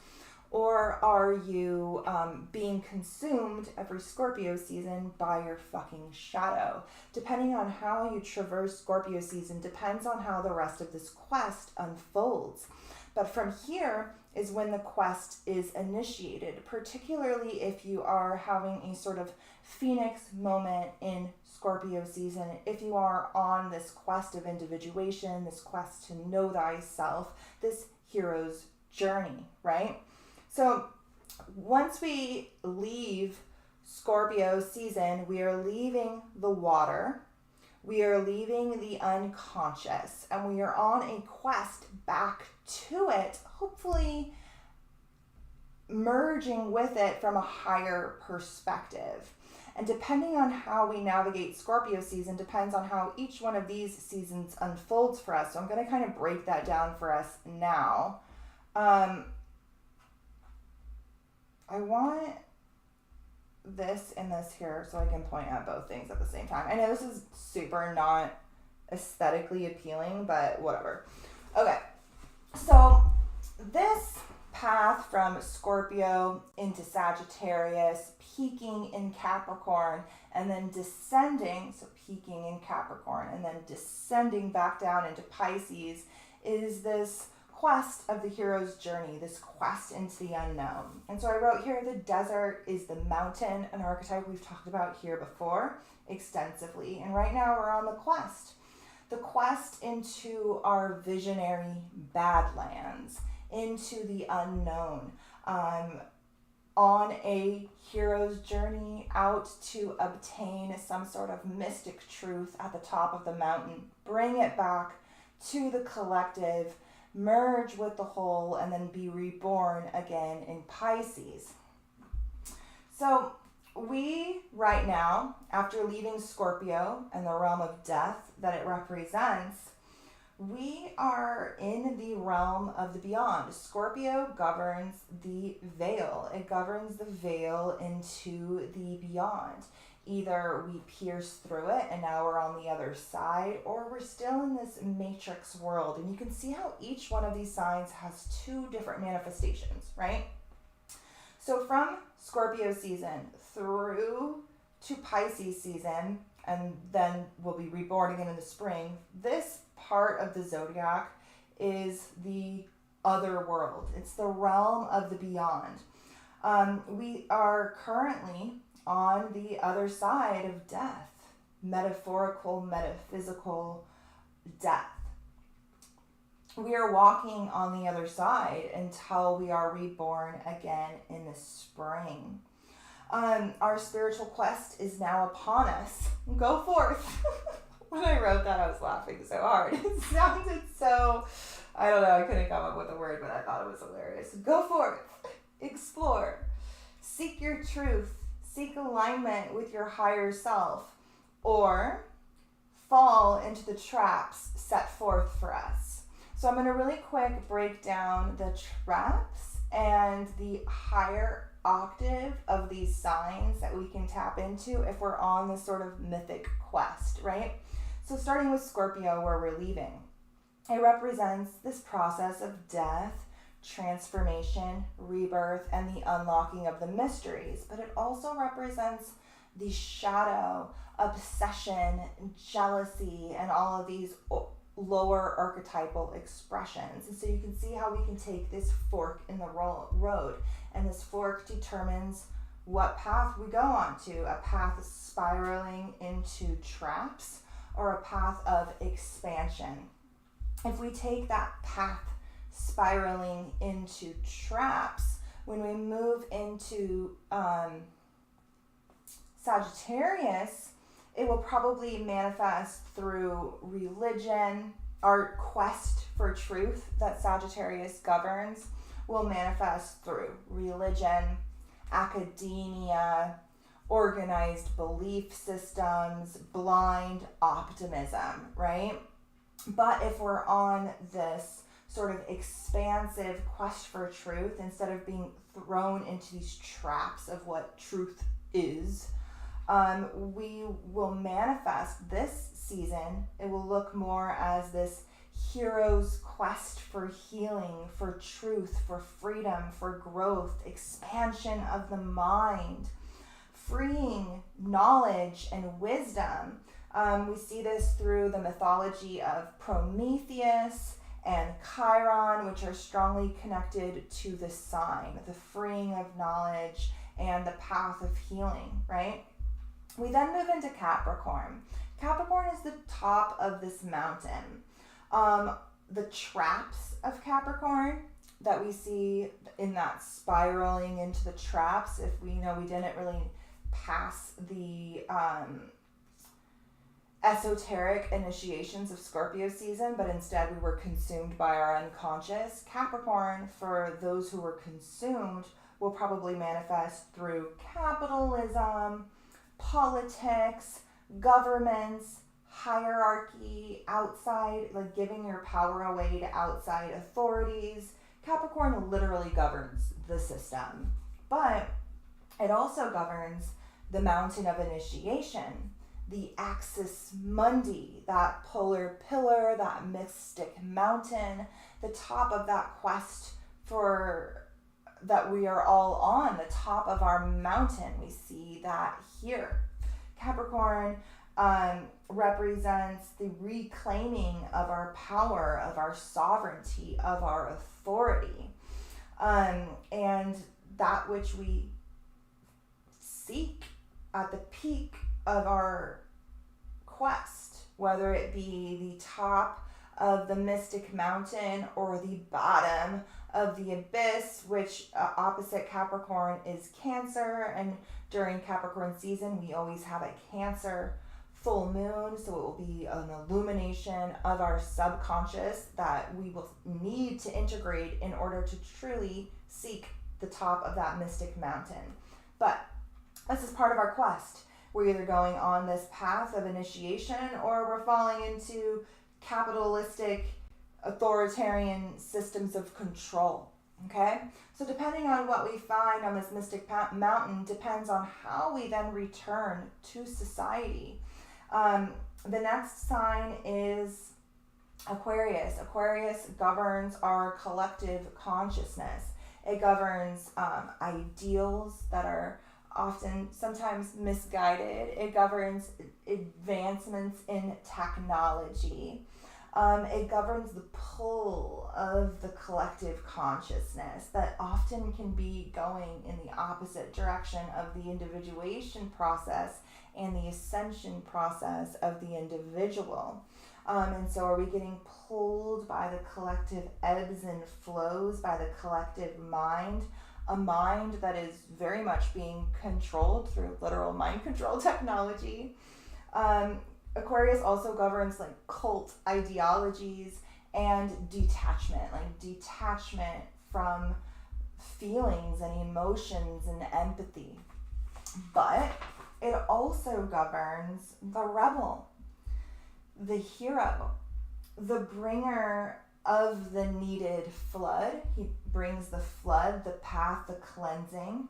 or are you being consumed every Scorpio season by your fucking shadow? Depending on how you traverse Scorpio season depends on how the rest of this quest unfolds. But from here is when the quest is initiated, particularly if you are having a sort of phoenix moment in Scorpio season, if you are on this quest of individuation, this quest to know thyself, this hero's journey, right? So once we leave Scorpio season, we are leaving the water, we are leaving the unconscious, and we are on a quest back to it, hopefully merging with it from a higher perspective. And depending on how we navigate Scorpio season depends on how each one of these seasons unfolds for us. So I'm going to kind of break that down for us now. I want this and this here so I can point at both things at the same time. I know this is super not aesthetically appealing, but whatever. Okay, so this path from Scorpio into Sagittarius, peaking in Capricorn, and then descending, so peaking in Capricorn, and then descending back down into Pisces, is this quest of the hero's journey, this quest into the unknown. And so I wrote here, the desert is the mountain, an archetype we've talked about here before extensively. And right now we're on the quest into our visionary Badlands, into the unknown, on a hero's journey out to obtain some sort of mystic truth at the top of the mountain, bring it back to the collective, merge with the whole, and then be reborn again in Pisces. So we, right now, after leaving Scorpio and the realm of death that it represents, we are in the realm of the beyond. Scorpio governs the veil. It governs the veil into the beyond. Either we pierce through it and now we're on the other side, or we're still in this matrix world. And you can see how each one of these signs has 2 different manifestations, right? So from Scorpio season through to Pisces season, and then we'll be reborn again in the spring, this part of the zodiac is the other world. It's the realm of the beyond. We are currently on the other side of death, metaphorical, metaphysical death. We are walking on the other side until we are reborn again in the spring. Our spiritual quest is now upon us. Go forth. When I wrote that, I was laughing so hard. It sounded so, I don't know, I couldn't come up with a word, but I thought it was hilarious. Go forth. Explore. Seek your truth. seek alignment with your higher self, or fall into the traps set forth for us. So I'm going to really quick break down the traps and the higher octave of these signs that we can tap into if we're on this sort of mythic quest, right? So starting with Scorpio, where we're leaving. It represents this process of death, transformation, rebirth, and the unlocking of the mysteries. But it also represents the shadow, obsession, jealousy, and all of these lower archetypal expressions. And so you can see how we can take this fork in the road, and this fork determines what path we go on to, a path spiraling into traps or a path of expansion. If we take that path spiraling into traps, when we move into Sagittarius, it will probably manifest through religion. Our quest for truth that Sagittarius governs will manifest through religion, academia, organized belief systems, blind optimism, right? But if we're on this sort of expansive quest for truth, instead of being thrown into these traps of what truth is, we will manifest this season. It will look more as this hero's quest for healing, for truth, for freedom, for growth, expansion of the mind, freeing knowledge and wisdom. We see this through the mythology of Prometheus and Chiron, which are strongly connected to the sign, the freeing of knowledge and the path of healing, right? We then move into Capricorn. Capricorn is the top of this mountain. The traps of Capricorn that we see in that spiraling into the traps, if we know we didn't really pass the esoteric initiations of Scorpio season, but instead we were consumed by our unconscious. Capricorn, for those who were consumed, will probably manifest through capitalism, politics, governments, hierarchy, outside, like giving your power away to outside authorities. Capricorn literally governs the system, but it also governs the mountain of initiation, the axis mundi, that polar pillar, that mystic mountain, the top of that quest for that we are all on, the top of our mountain. We see that here. Capricorn represents the reclaiming of our power, of our sovereignty, of our authority, and that which we seek at the peak of our quest, whether it be the top of the mystic mountain or the bottom of the abyss, which opposite Capricorn is Cancer, and during Capricorn season we always have a Cancer full moon, so it will be an illumination of our subconscious that we will need to integrate in order to truly seek the top of that mystic mountain. But this is part of our quest. We're either going on this path of initiation or we're falling into capitalistic, authoritarian systems of control, okay? So depending on what we find on this mystic mountain depends on how we then return to society. The next sign is Aquarius. Aquarius governs our collective consciousness. It governs ideals that are often sometimes misguided. It governs advancements in technology. It governs the pull of the collective consciousness that often can be going in the opposite direction of the individuation process and the ascension process of the individual. And so are we getting pulled by the collective ebbs and flows, by the collective mind, a mind that is very much being controlled through literal mind control technology. Aquarius also governs like cult ideologies and detachment from feelings and emotions and empathy. But it also governs the rebel, the hero, the bringer of the needed flood. He brings the flood, the path, the cleansing.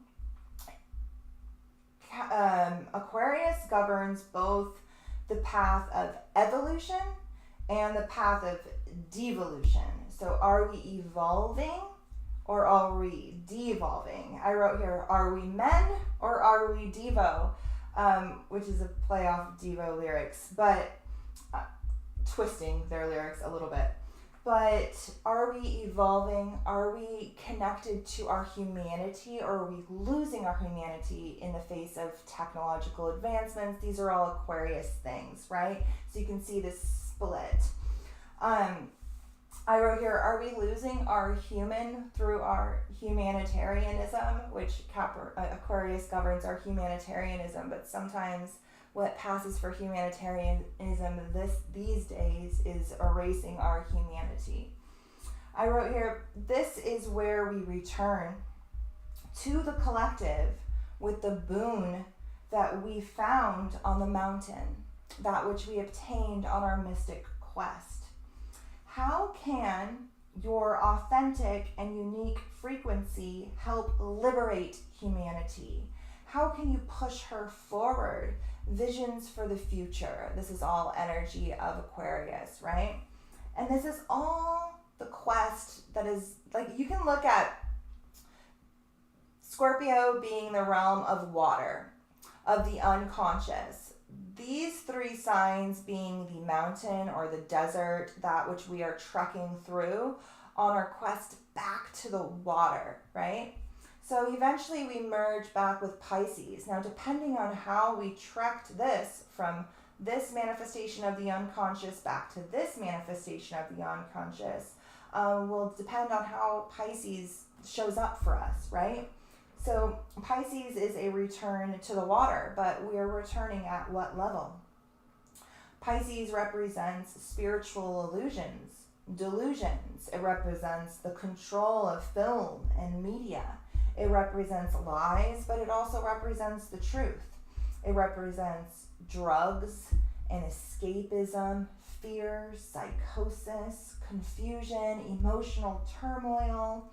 Aquarius governs both the path of evolution and the path of devolution. So are we evolving or are we de-evolving? I wrote here, are we men or are we Devo? Which is a play off Devo lyrics, but twisting their lyrics a little bit. But are we evolving? Are we connected to our humanity, or are we losing our humanity in the face of technological advancements? These are all Aquarius things, right? So you can see this split. I wrote here, are we losing our human through our humanitarianism, which Aquarius governs our humanitarianism, but sometimes what passes for humanitarianism these days is erasing our humanity. I wrote here, this is where we return to the collective with the boon that we found on the mountain, that which we obtained on our mystic quest. How can your authentic and unique frequency help liberate humanity? How can you push her forward? Visions for the future. This is all energy of Aquarius, right? And this is all the quest that is, like, you can look at Scorpio being the realm of water, of the unconscious. These three signs being the mountain or the desert, that which we are trekking through on our quest back to the water, right? So eventually we merge back with Pisces. Now, depending on how we trekked this from this manifestation of the unconscious back to this manifestation of the unconscious, will depend on how Pisces shows up for us, right? So Pisces is a return to the water, but we are returning at what level? Pisces represents spiritual illusions, delusions. It represents the control of film and media. It represents lies, but it also represents the truth. It represents drugs and escapism, fear, psychosis, confusion, emotional turmoil.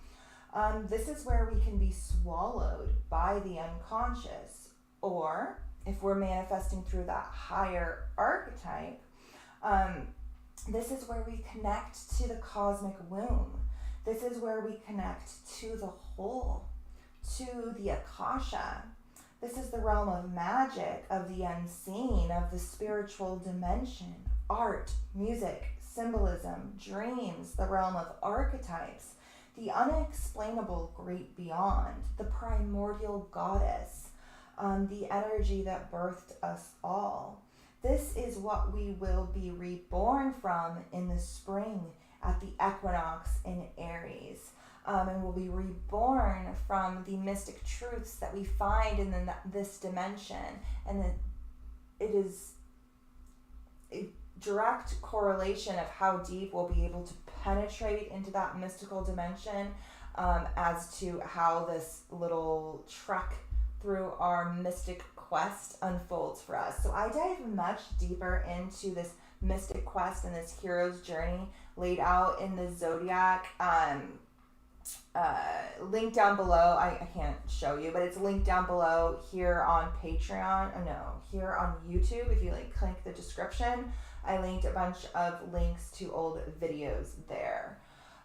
This is where we can be swallowed by the unconscious. Or if we're manifesting through that higher archetype, this is where we connect to the cosmic womb. This is where we connect to the whole, to the Akasha. This is the realm of magic, of the unseen, of the spiritual dimension, art, music, symbolism, dreams, the realm of archetypes, the unexplainable great beyond, the primordial goddess, the energy that birthed us all. This is what we will be reborn from in the spring at the equinox in Aries. And we'll be reborn from the mystic truths that we find in this dimension. And it is a direct correlation of how deep we'll be able to penetrate into that mystical dimension as to how this little trek through our mystic quest unfolds for us. So I dive much deeper into this mystic quest and this hero's journey laid out in the zodiac. Link down below. I can't show you, but it's linked down below here on Patreon. Here on YouTube. If you click the description, I linked a bunch of links to old videos there.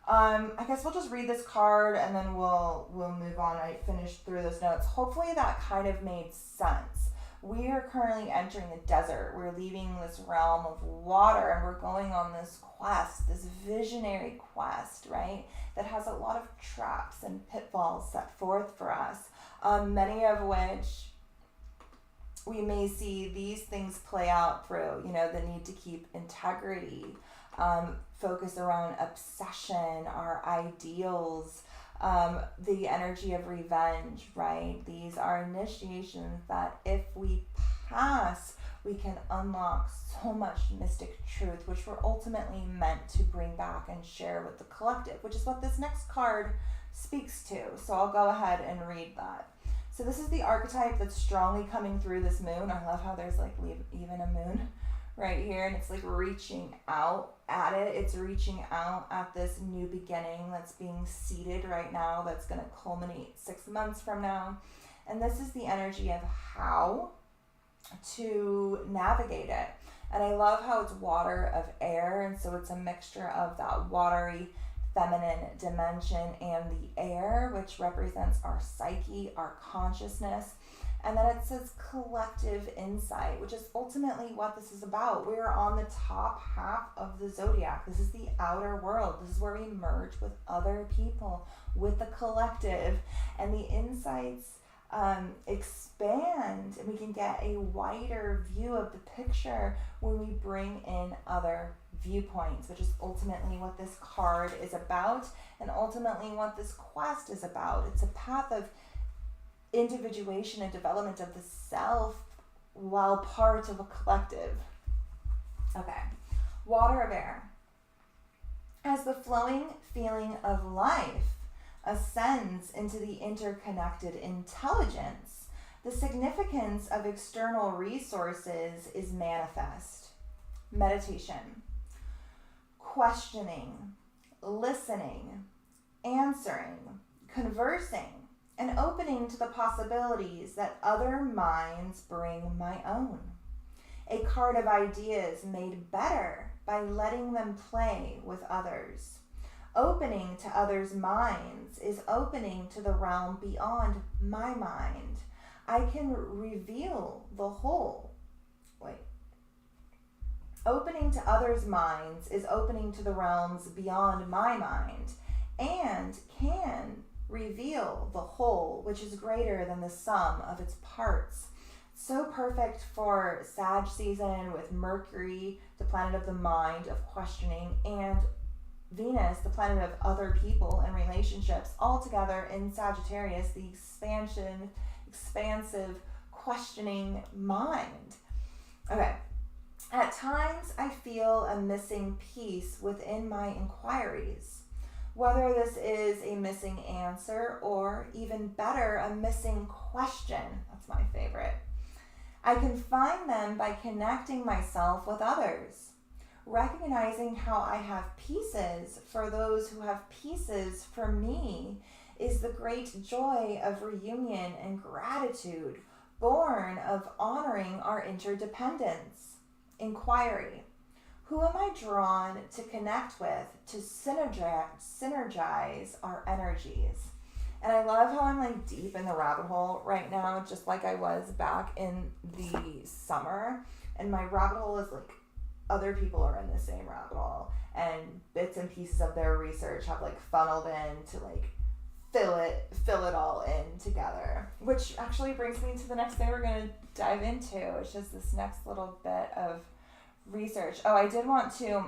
I guess we'll just read this card and then we'll move on. I finished through those notes. Hopefully that kind of made sense. We are currently entering the desert. We're leaving this realm of water and we're going on this quest, this visionary quest, right? That has a lot of traps and pitfalls set forth for us, many of which we may see these things play out through, the need to keep integrity, focus around obsession, our ideals, the energy of revenge, right? These are initiations that if we pass, we can unlock so much mystic truth, which we're ultimately meant to bring back and share with the collective, which is what this next card speaks to. So I'll go ahead and read that. So this is the archetype that's strongly coming through this moon. I love how there's like even a moon right here, and it's like reaching out at it. It's reaching out at this new beginning that's being seeded right now, that's going to culminate 6 months from now. And this is the energy of how to navigate it. And I love how it's water of air, and so it's a mixture of that watery feminine dimension and the air, which represents our psyche, our consciousness. And then it says collective insight, which is ultimately what this is about. We are on the top half of the zodiac. This is the outer world. This is where we merge with other people, with the collective, and the insights expand, and we can get a wider view of the picture when we bring in other viewpoints, which is ultimately what this card is about, and ultimately what this quest is about. It's a path of individuation and development of the self while part of a collective. Okay, water of air. As the flowing feeling of life ascends into the interconnected intelligence, the significance of external resources is manifest. Meditation, questioning, listening, answering, conversing, and opening to the possibilities that other minds bring my own. A card of ideas made better by letting them play with others. Opening to others' minds is opening to the realm beyond my mind. I can reveal the whole. Opening to others' minds is opening to the realms beyond my mind, and can reveal the whole, which is greater than the sum of its parts. So perfect for Sag season, with Mercury, the planet of the mind, of questioning, and Venus, the planet of other people and relationships, all together in Sagittarius, the expansive, questioning mind. Okay. At times, I feel a missing piece within my inquiries. Whether this is a missing answer, or even better, a missing question. That's my favorite. I can find them by connecting myself with others. Recognizing how I have pieces for those who have pieces for me is the great joy of reunion and gratitude, born of honoring our interdependence. Inquiry. Who am I drawn to connect with to synergize our energies? And I love how I'm like deep in the rabbit hole right now, just like I was back in the summer. And my rabbit hole is like, other people are in the same rabbit hole, and bits and pieces of their research have like funneled in to like fill it all in together, which actually brings me to the next thing we're going to dive into. It's just this next little bit of research. Oh, I did want to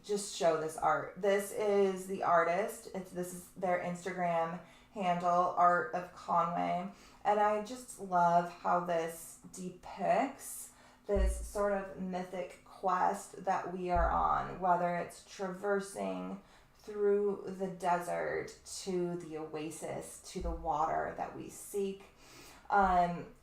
just show this art. This is the artist. This is their Instagram handle, Art of Conway, and I just love how this depicts this sort of mythic quest that we are on, whether it's traversing through the desert to the oasis, to the water that we seek,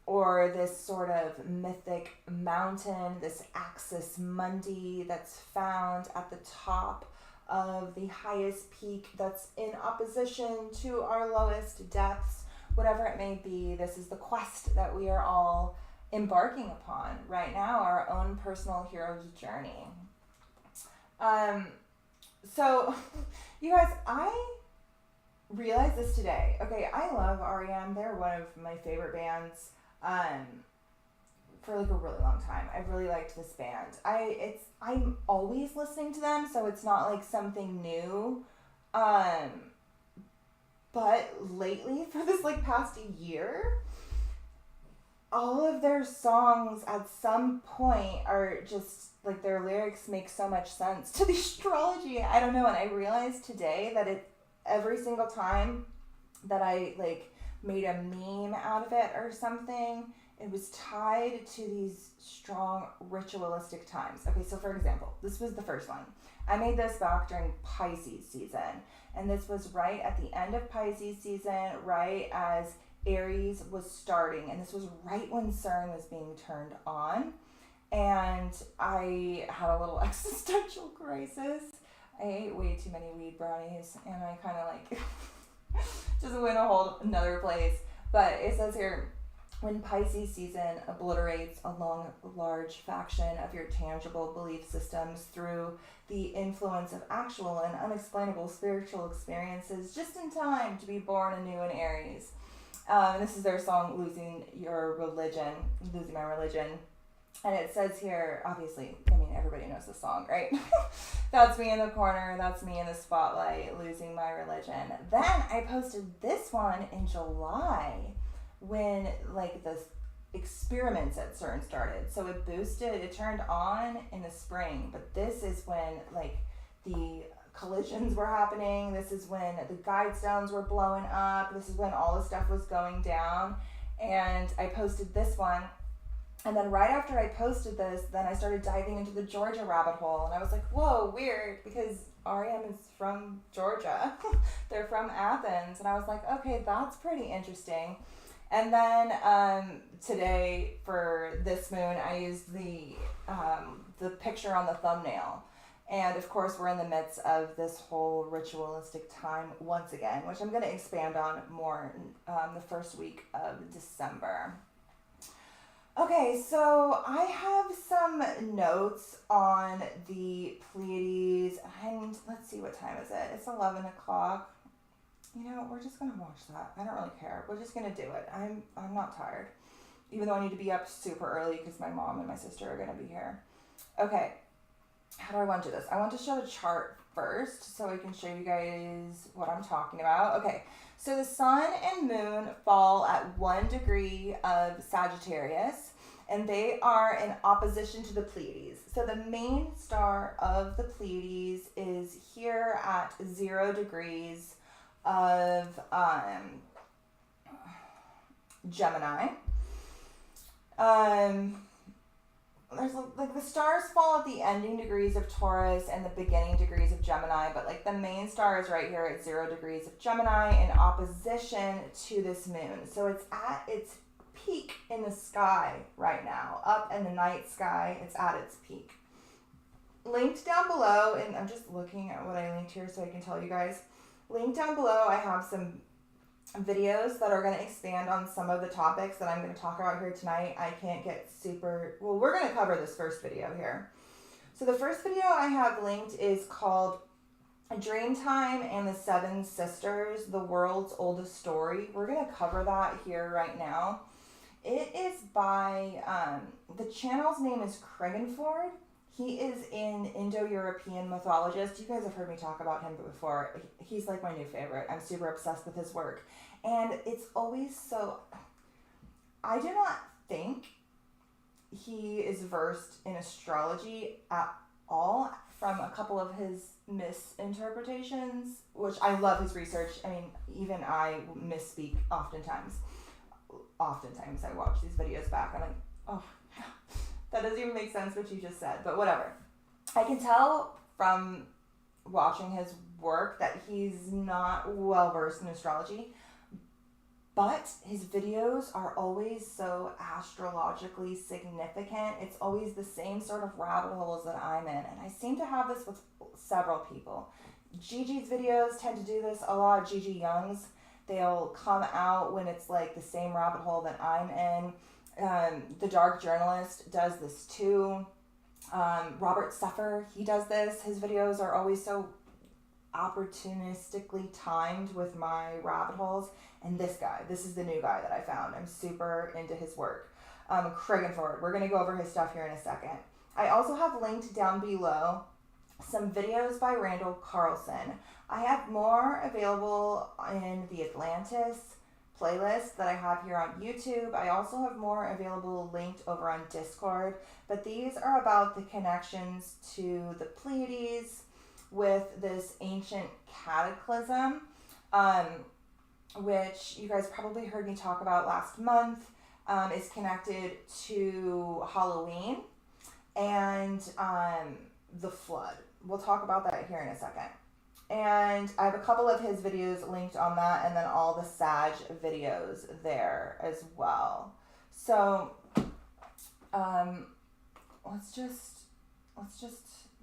or this sort of mythic mountain, this Axis Mundi that's found at the top of the highest peak that's in opposition to our lowest depths, whatever it may be. This is the quest that we are all embarking upon right now, our own personal hero's journey. So you guys, I realized this today. Okay, I love REM. They're one of my favorite bands for like a really long time. I've really liked this band. I'm always listening to them, so it's not like something new. But lately, for this like past year, all of their songs at some point are just like, their lyrics make so much sense to the astrology. I don't know. And I realized today that every single time that I like made a meme out of it or something, it was tied to these strong ritualistic times. Okay, so for example, this was the first one. I made this back during Pisces season, and this was right at the end of Pisces season, right as Aries was starting, and this was right when CERN was being turned on, and I had a little existential crisis. I ate way too many weed brownies, and I kind of like just went a whole another place. But it says here, when Pisces season obliterates a large faction of your tangible belief systems through the influence of actual and unexplainable spiritual experiences, just in time to be born anew in Aries. This is their song, Losing My Religion. And it says here, obviously, I mean, everybody knows the song, right? That's me in the corner, that's me in the spotlight, losing my religion. Then I posted this one in July when, like, the experiments at CERN started. So it turned on in the spring, but this is when, like, the collisions were happening. This is when the guide stones were blowing up. This is when all the stuff was going down. And I posted this one. And then right after I posted this, then I started diving into the Georgia rabbit hole. And I was like, whoa, weird, because REM is from Georgia. They're from Athens. And I was like, okay, that's pretty interesting. And then today for this moon, I used the picture on the thumbnail. And of course, we're in the midst of this whole ritualistic time once again, which I'm going to expand on more the first week of December. Okay, so I have some notes on the Pleiades, and let's see, what time is it? It's 11 o'clock. You know, we're just going to watch that. I don't really care. We're just going to do it. I'm not tired, even though I need to be up super early because my mom and my sister are going to be here. Okay, how do I want to do this? I want to show the chart first so I can show you guys what I'm talking about. Okay, so the sun and moon fall at 1 degree of Sagittarius, and they are in opposition to the Pleiades. So the main star of the Pleiades is here at 0 degrees of Gemini. There's like the stars fall at the ending degrees of Taurus and the beginning degrees of Gemini, but like the main star is right here at 0 degrees of Gemini in opposition to this moon. So it's at its peak in the sky right now. Up in the night sky, it's at its peak. Linked down below, and I'm just looking at what I linked here so I can tell you guys. Linked down below, I have some videos that are going to expand on some of the topics that I'm going to talk about here tonight. I can't get we're going to cover this first video here. So the first video I have linked is called Dreamtime and the Seven Sisters, the World's Oldest Story. We're going to cover that here right now. It is by, the channel's name is Craigenford. He is an Indo-European mythologist. You guys have heard me talk about him before. He's like my new favorite. I'm super obsessed with his work. And it's always so... I do not think he is versed in astrology at all from a couple of his misinterpretations, which I love his research. I mean, even I misspeak oftentimes. Oftentimes I watch these videos back. I'm like, oh, that doesn't even make sense what you just said, but whatever. I can tell from watching his work that he's not well versed in astrology, but his videos are always so astrologically significant. It's always the same sort of rabbit holes that I'm in, and I seem to have this with several people. Gigi's videos tend to do this a lot. Gigi Young's, they'll come out when it's like the same rabbit hole that I'm in. The Dark Journalist does this too. Robert Seffer, he does this. His videos are always so opportunistically timed with my rabbit holes. And this is the new guy that I found. I'm super into his work. Craigenford, we're going to go over his stuff here in a second. I also have linked down below some videos by Randall Carlson. I have more available in the Atlantis playlist that I have here on YouTube. I also have more available linked over on Discord, but these are about the connections to the Pleiades with this ancient cataclysm, which you guys probably heard me talk about last month, is connected to Halloween and the flood. We'll talk about that here in a second. And I have a couple of his videos linked on that, and then all the Sag videos there as well. So, let's just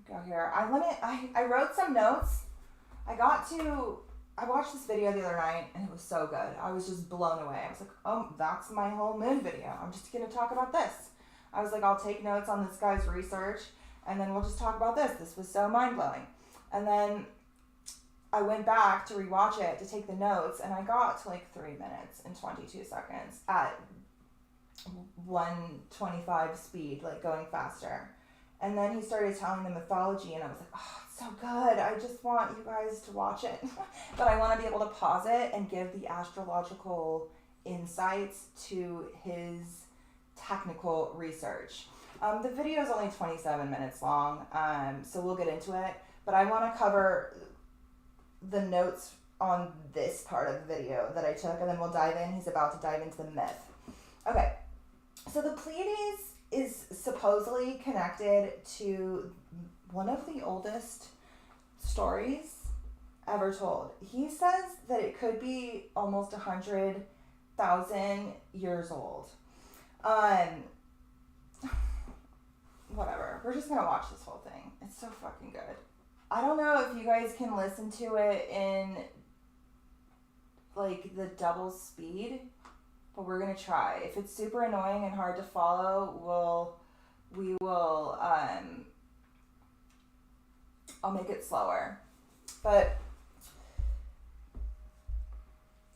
go here. I wrote some notes. I watched this video the other night, and it was so good. I was just blown away. I was like, oh, that's my whole moon video. I'm just going to talk about this. I was like, I'll take notes on this guy's research, and then we'll just talk about this. This was so mind-blowing. And then I went back to rewatch it to take the notes, and I got to like 3 minutes and 22 seconds at 125 speed, like going faster. And then he started telling the mythology, and I was like, oh, it's so good. I just want you guys to watch it. But I want to be able to pause it and give the astrological insights to his technical research. The video is only 27 minutes long, so we'll get into it. But I want to cover the notes on this part of the video that I took, and then we'll dive in. He's about to dive into the myth. Okay, so the Pleiades is supposedly connected to one of the oldest stories ever told. He says that it could be almost 100,000 years old. Whatever. We're just gonna watch this whole thing. It's so fucking good. I don't know if you guys can listen to it in like the double speed, but we're gonna try. If it's super annoying and hard to follow, we will I'll make it slower. But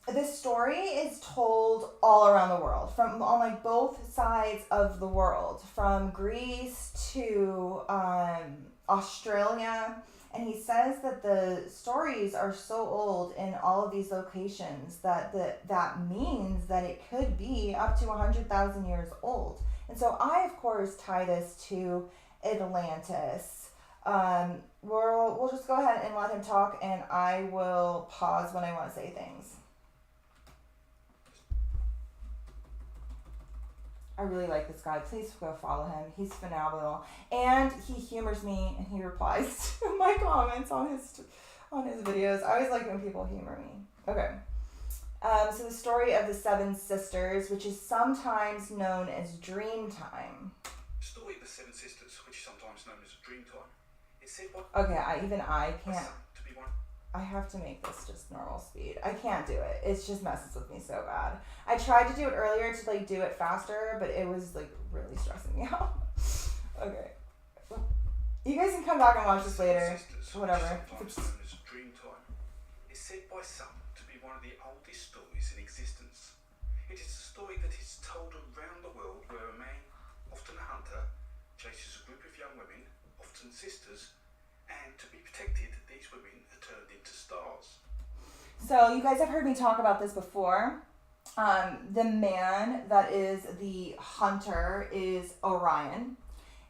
this story is told all around the world, from on like both sides of the world, from Greece to Australia. And he says that the stories are so old in all of these locations that means that it could be up to 100,000 years old. And so I, of course, tie this to Atlantis. We'll just go ahead and let him talk, and I will pause when I want to say things. I really like this guy. Please go follow him. He's phenomenal. And he humors me, and he replies to my comments on his videos. I always like when people humor me. Okay. So the story of the seven sisters, which is sometimes known as Dreamtime. The story of the seven sisters, which is sometimes known as Dreamtime. It's said by... Okay, I can't... to be one. I have to make this just normal speed. I can't do it. It just messes with me so bad. I tried to do it earlier to like do it faster, but it was like really stressing me out. Okay. You guys can come back and watch this later. Whatever. Sometimes known as Dreamtime. It's said by some to be one of the oldest stories in existence. It is a story that is told around the world where a man, often a hunter, chases a group of young women, often sisters, and to be protected, these women are turned into stars. So you guys have heard me talk about this before. The man that is the hunter is Orion,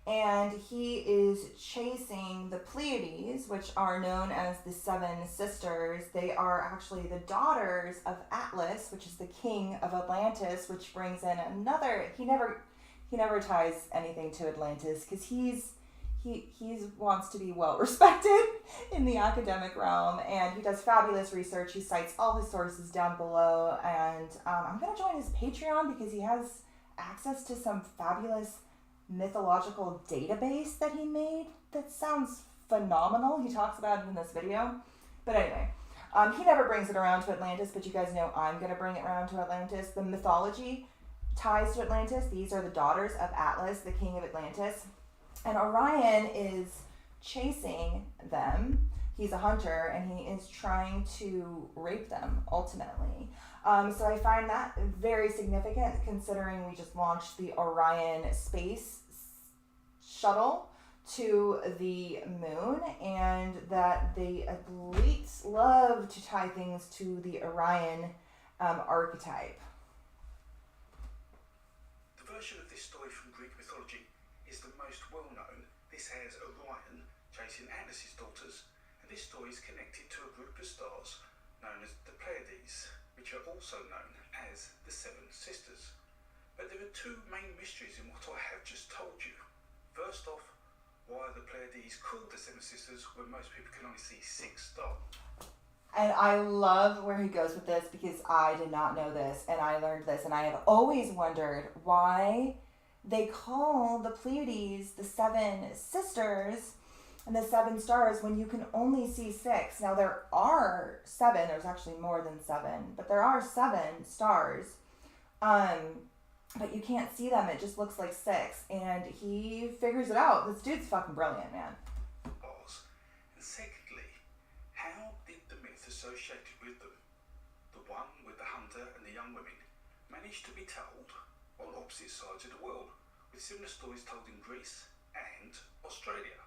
and he is chasing the Pleiades, which are known as the seven sisters. They are actually the daughters of Atlas, which is the king of Atlantis, which brings in another. He never ties anything to Atlantis because he wants to be well respected in the academic realm, and he does fabulous research. He cites all his sources down below, and I'm going to join his Patreon because he has access to some fabulous mythological database that he made that sounds phenomenal. He talks about it in this video. But anyway, he never brings it around to Atlantis, but you guys know I'm going to bring it around to Atlantis. The mythology ties to Atlantis. These are the daughters of Atlas, the king of Atlantis. And Orion is chasing them. He's a hunter, and he is trying to rape them, ultimately. So I find that very significant, considering we just launched the Orion space shuttle to the moon, and that the elites love to tie things to the Orion archetype. The version of this story from Greek mythology is the most well-known. This has Orion chasing Atlas's daughters, and this story is connected to a group of stars known as the Pleiades, which are also known as the Seven Sisters. But there are two main mysteries in what I have just told you. First off, why the Pleiades called the Seven Sisters when most people can only see 6 stars. And I love where he goes with this because I did not know this and I learned this and I have always wondered why they call the Pleiades the Seven Sisters and the 7 stars when you can only see 6. Now there are 7, there's actually more than 7, but there are 7 stars. But you can't see them, it just looks like 6. And he figures it out. This dude's fucking brilliant, man. And secondly, how did the myth associated with them, the one with the hunter and the young women, manage to be told on opposite sides of the world, with similar stories told in Greece and Australia?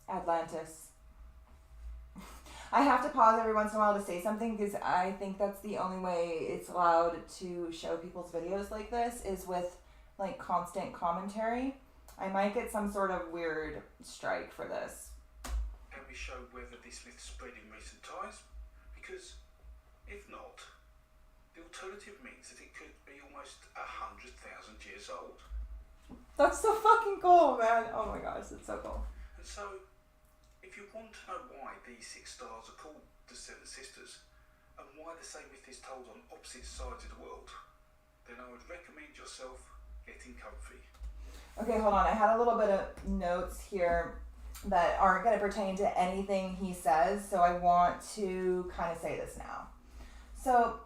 Atlantis. I have to pause every once in a while to say something because I think that's the only way it's allowed to show people's videos like this is with like constant commentary. I might get some sort of weird strike for this. Can we show whether this myth spread in recent times? Because if not, the alternative means that it could be almost 100,000 years old. That's so fucking cool, man. Oh my gosh, it's so cool. And so, if you want to know why these 6 stars are called the Seven Sisters, and why the same myth is told on opposite sides of the world, then I would recommend yourself getting comfy. Okay, hold on. I had a little bit of notes here that aren't going to pertain to anything he says, so I want to kind of say this now. So,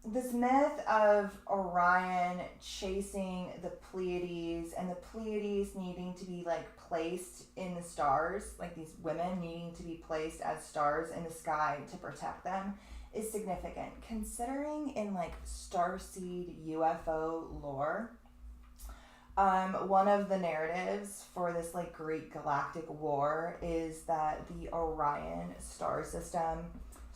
this myth of Orion chasing the Pleiades and the Pleiades needing to be like placed in the stars, like these women needing to be placed as stars in the sky to protect them, is significant considering in like starseed UFO lore. One of the narratives for this like great galactic war is that the Orion star system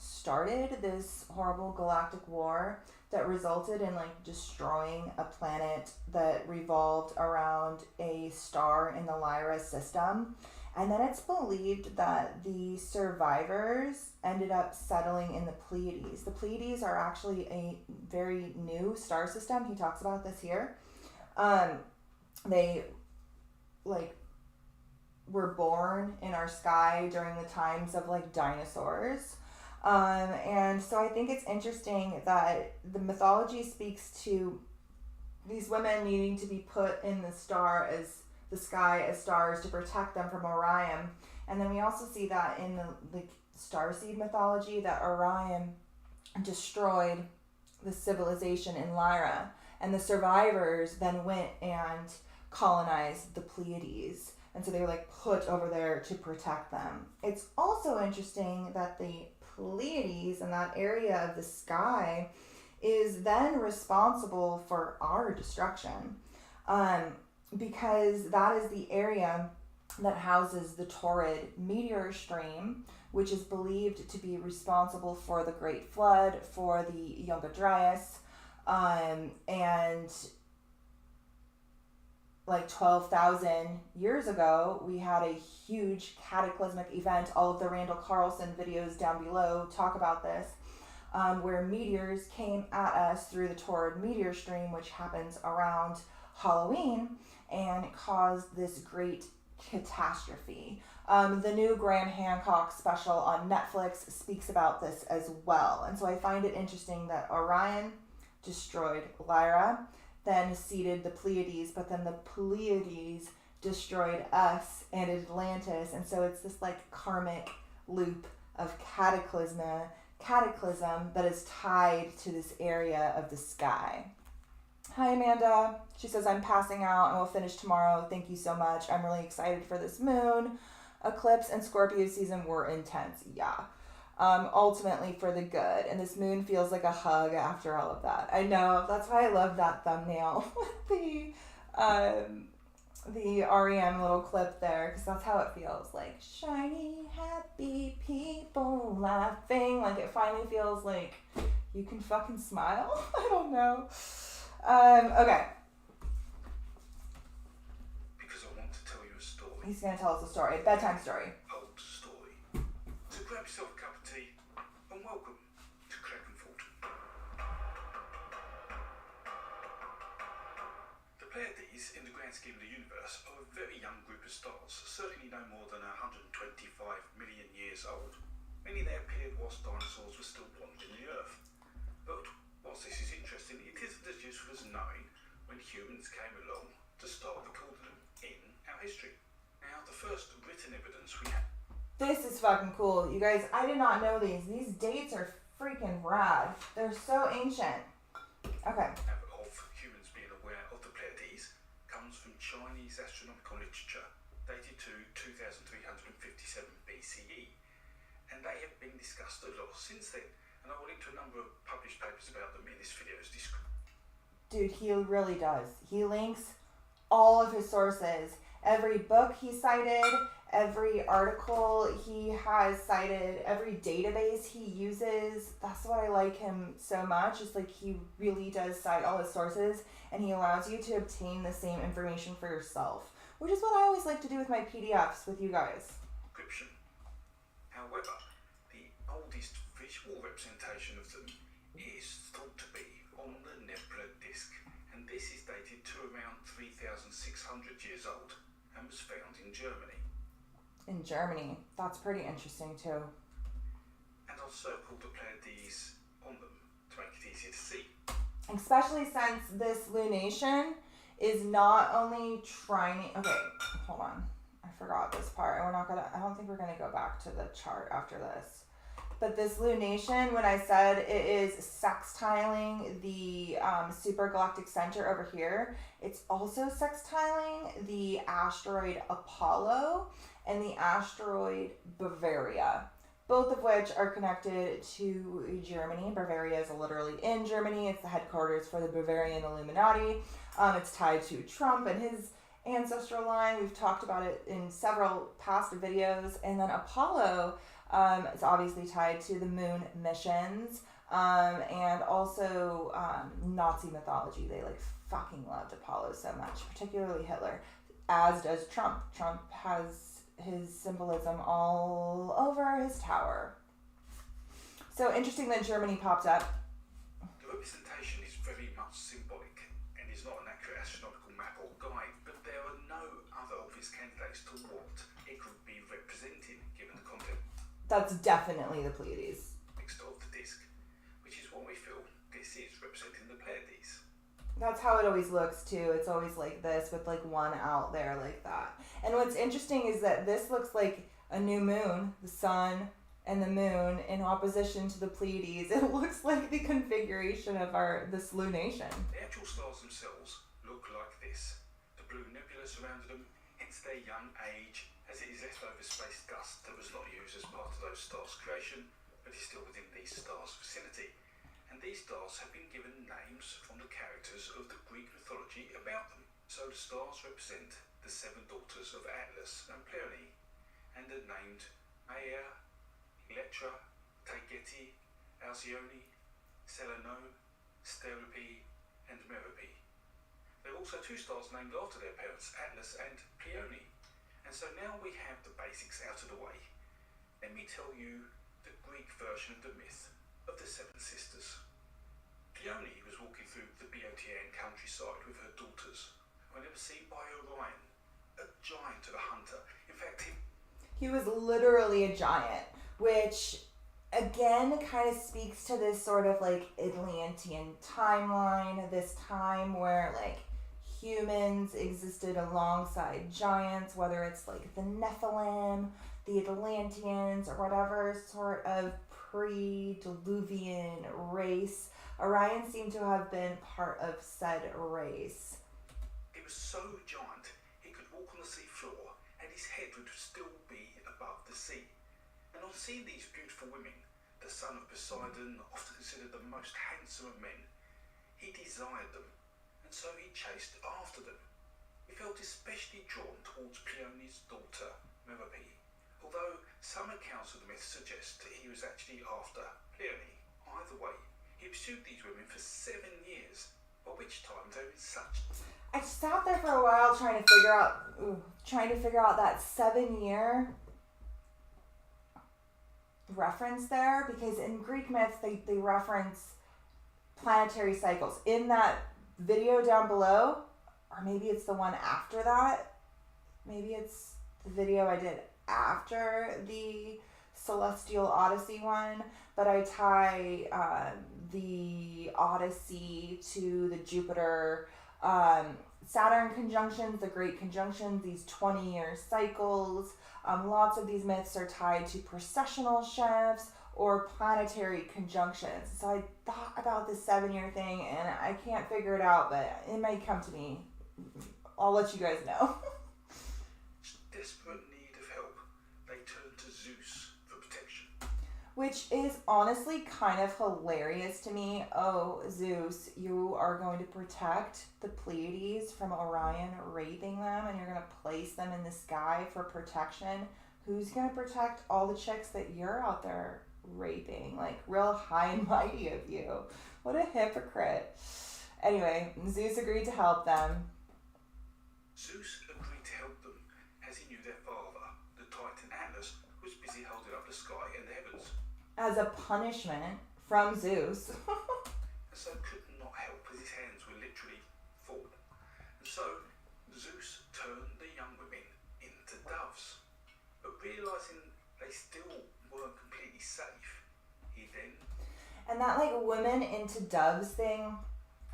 started this horrible galactic war that resulted in like destroying a planet that revolved around a star in the Lyra system. And then it's believed that the survivors ended up settling in the Pleiades. The Pleiades are actually a very new star system. He talks about this here. They like were born in our sky during the times of like dinosaurs. And so I think it's interesting that the mythology speaks to these women needing to be put in the sky as stars to protect them from Orion. And then we also see that in the starseed mythology that Orion destroyed the civilization in Lyra, and the survivors then went and colonized the Pleiades. And so they were like put over there to protect them. It's also interesting that the Pleiades and that area of the sky is then responsible for our destruction, because that is the area that houses the Taurid meteor stream, which is believed to be responsible for the Great Flood, for the Younger Dryas, and like 12,000 years ago, we had a huge cataclysmic event. All of the Randall Carlson videos down below talk about this, where meteors came at us through the Taurid meteor stream, which happens around Halloween, and caused this great catastrophe. The new Graham Hancock special on Netflix speaks about this as well. And so I find it interesting that Orion destroyed Lyra, then seeded the Pleiades, but then the Pleiades destroyed us and Atlantis. And so it's this like karmic loop of cataclysm that is tied to this area of the sky. Hi, Amanda. She says, I'm passing out and we'll finish tomorrow. Thank you so much. I'm really excited for this moon. Eclipse and Scorpio season were intense. Yeah. Ultimately for the good. And this moon feels like a hug after all of that. I know. That's why I love that thumbnail with the REM little clip there, because that's how it feels. Like shiny, happy people laughing. Like it finally feels like you can fucking smile. I don't know. Okay. Because I want to tell you a story. He's going to tell us a story. A bedtime story. Old story. So grab yourself a cup of tea and welcome to Kraken Fortune. The Pleiades in the Grand grand scheme of the universe, are a very young group of stars, certainly no more than 125 million years old. Many they appeared whilst dinosaurs were still wandering the Earth. But whilst this is interesting, it isn't as useful as knowing when humans came along to start recording them in our history. Now, the first written evidence we have. This is fucking cool. You guys, I did not know these. These dates are freaking rad. They're so ancient. Okay. Of humans being aware of the Pleiades comes from Chinese astronomical literature dated to 2357 BCE, and they have been discussed a lot since then, and I will link to a number of published papers about them in this video's description. Dude, he really does. He links all of his sources. Every book he cited, every article he has cited, every database he uses. That's why I like him so much. It's like he really does cite all his sources, and he allows you to obtain the same information for yourself, which is what I always like to do with my PDFs with you guys. However, the oldest visual representation of them is thought to be on the nebula disk, and this is dated to around 3,600 years old and was found in Germany. In Germany. That's pretty interesting too. And I'll circle the Pleiades on them to make it easier to see. Especially since this lunation is not only trining. Okay, hold on. I forgot this part. I don't think we're gonna go back to the chart after this. But this lunation, when I said it is sextiling the supergalactic center over here, it's also sextiling the asteroid Apollo and the asteroid Bavaria, both of which are connected to Germany. Bavaria is literally in Germany. It's the headquarters for the Bavarian Illuminati. It's tied to Trump and his ancestral line. We've talked about it in several past videos. And then Apollo is obviously tied to the moon missions, and also Nazi mythology. They like fucking loved Apollo so much, particularly Hitler, as does Trump. Trump has his symbolism all over his tower. So interesting that Germany pops up. The representation is very much symbolic and is not an accurate astronomical map or guide, but there are no other obvious candidates to what it could be representing given the content. That's definitely the Pleiades. Next of the disc, which is what we feel this is representing the Pleiades. That's how it always looks too. It's always like this with like one out there like that. And what's interesting is that this looks like a new moon, the sun and the moon in opposition to the Pleiades. It looks like the configuration of this lunation. The actual stars themselves look like this. The blue nebula surrounded them, hence their young age, as it is leftover space dust that was not used as part of those stars' creation, but is still within these stars' vicinity. And these stars have been given names from the characters of the Greek mythology about them. So the stars represent the seven daughters of Atlas and Pleione, and are named Maia, Electra, Taygete, Alcyone, Selene, Sterope, and Merope. There are also two stars named after their parents, Atlas and Pleione. And so now we have the basics out of the way. Let me tell you the Greek version of the myth of the Seven Sisters. Pleione was walking through the Boeotian countryside with her daughters when they were seen by Orion, a giant of a hunter. In fact, he was literally a giant, which again kind of speaks to this sort of like Atlantean timeline, this time where like humans existed alongside giants, whether it's like the Nephilim, the Atlanteans, or whatever sort of pre-Diluvian race. Orion seemed to have been part of said race. He was so giant he could walk on the sea floor and his head would still be above the sea. And on seeing these beautiful women, the son of Poseidon, often considered the most handsome of men, he desired them, and so he chased after them. He felt especially drawn towards Pleione's daughter, Merope, although some accounts of the myth suggest that he was actually after Pleione. Either way, he pursued these women for 7 years, by which time they were in such... I sat there for a while trying to figure out that 7-year reference there, because in Greek myths they reference planetary cycles. In that video down below, or maybe it's the one after that. Maybe it's the video I did after the Celestial Odyssey one, but I tie the Odyssey to the Jupiter, Saturn conjunctions, the Great Conjunctions, these 20-year cycles. Lots of these myths are tied to processional shifts or planetary conjunctions. So I thought about this 7-year thing, and I can't figure it out, but it might come to me. I'll let you guys know. Desperate need of help, they turn to Zeus for protection. Which is honestly kind of hilarious to me. Oh, Zeus, you are going to protect the Pleiades from Orion raping them, and you're going to place them in the sky for protection. Who's going to protect all the chicks that you're out there raping? Like, real high and mighty of you. What a hypocrite. Anyway, Zeus agreed to help them. Zeus agreed to help them as he knew their father, the Titan Atlas, was busy holding up the sky and the heavens. As a punishment from Zeus. And so could not help as his hands were literally full. And so Zeus turned the young women into doves. But realising they still weren't completely safe, he then... And that like women into doves thing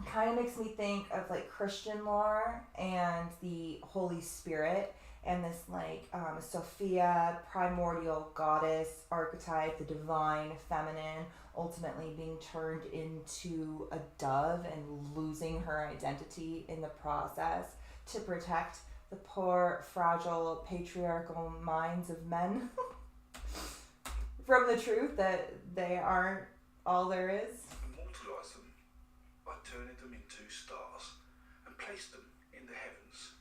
kind of makes me think of like Christian lore and the Holy Spirit and this like Sophia, primordial goddess archetype, the divine feminine, ultimately being turned into a dove and losing her identity in the process to protect the poor, fragile, patriarchal minds of men from the truth that they aren't all there is. Immortalise them by turning them into stars and place them in the heavens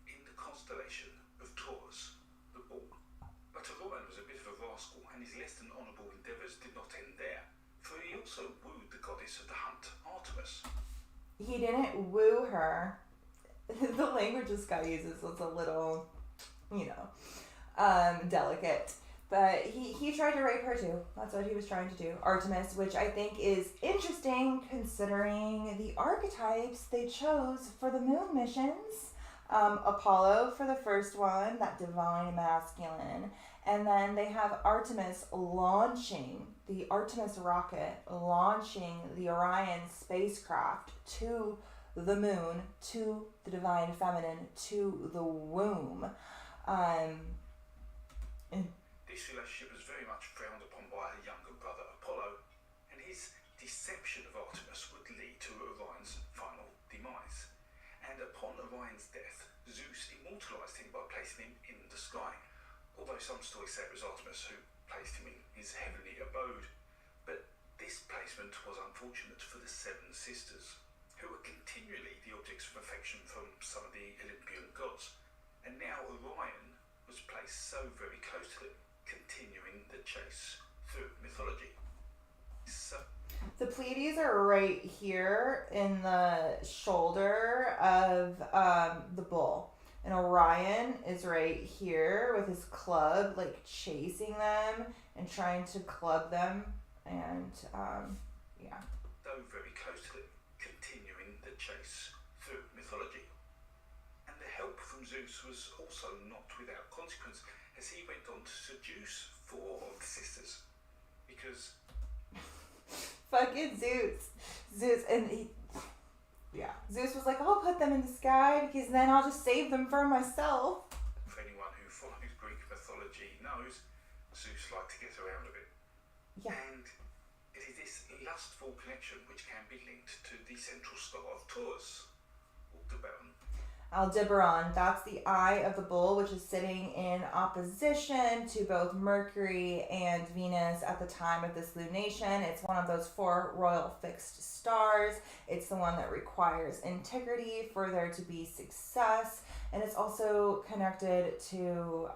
in the constellation of Taurus, the bull. But Orion was a bit of a rascal, and his less than honourable endeavours did not end there, for he also wooed the goddess of the hunt, Artemis. He didn't woo her. The language this guy uses was a little, delicate. But he tried to rape her too. That's what he was trying to do. Artemis, which I think is interesting considering the archetypes they chose for the moon missions. Apollo for the first one, that divine masculine. And then they have Artemis launching, the Artemis rocket, launching the Orion spacecraft to the moon, to the divine feminine, to the womb. This relationship was very much frowned upon by her younger brother Apollo, and his deception of Artemis would lead to Orion's final demise. And upon Orion's death, Zeus immortalised him by placing him in the sky, although some stories say it was Artemis who placed him in his heavenly abode. But this placement was unfortunate for the 7 sisters, who were continually the objects of affection from some of the Olympian gods. And now Orion was placed so very close to them, continuing the chase through mythology. So, the Pleiades are right here in the shoulder of the bull. And Orion is right here with his club, like chasing them and trying to club them. And, though very close to them, continuing the chase through mythology. And the help from Zeus was also not without consequence, as he went on to seduce 4 of the sisters. Because... fucking Zeus. Zeus was like, I'll put them in the sky because then I'll just save them for myself. For anyone who follows Greek mythology knows, Zeus liked to get around a bit. Yeah. And it is this lustful connection which can be linked to the central star of Taurus, Aldebaran, that's the eye of the bull, which is sitting in opposition to both Mercury and Venus at the time of this lunation. It's one of those 4 royal fixed stars. It's the one that requires integrity for there to be success. And it's also connected to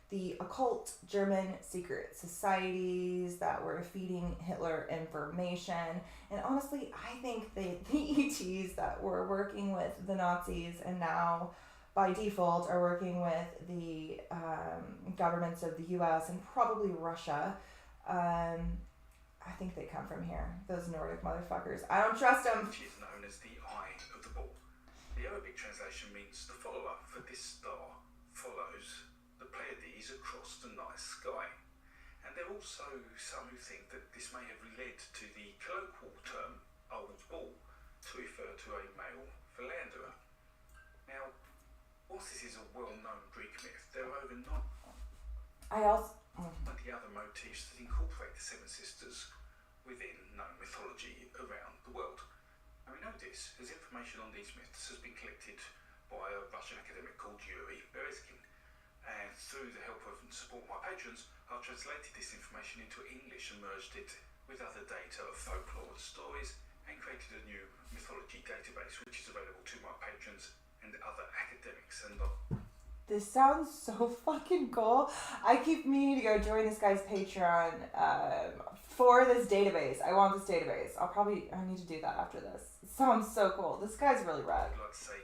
the occult German secret societies that were feeding Hitler information. And honestly, I think the ETs that were working with the Nazis and now by default are working with the governments of the US and probably Russia. I think they come from here, those Nordic motherfuckers. I don't trust them. Which is known as the Eye of the Bull. The Arabic translation means the follower, for this star follows the Pleiades across the night sky. And there are also some who think that this may have led to the colloquial term Old Bull to refer to a male philanderer. Now, whilst this is a well-known Greek myth, there are over 90 other motifs that incorporate the Seven Sisters within known mythology around the world. And we know this as information on these myths has been collected by a Russian academic called Yuri Berezkin. And through the help of and support of my patrons, I've translated this information into English and merged it with other data of folklore and stories and created a new mythology database which is available to my patrons and other academics and This sounds so fucking cool. I keep meaning to go join this guy's Patreon for this database. I want this database. I need to do that after this. It sounds so cool. This guy's really rad. I'd like to say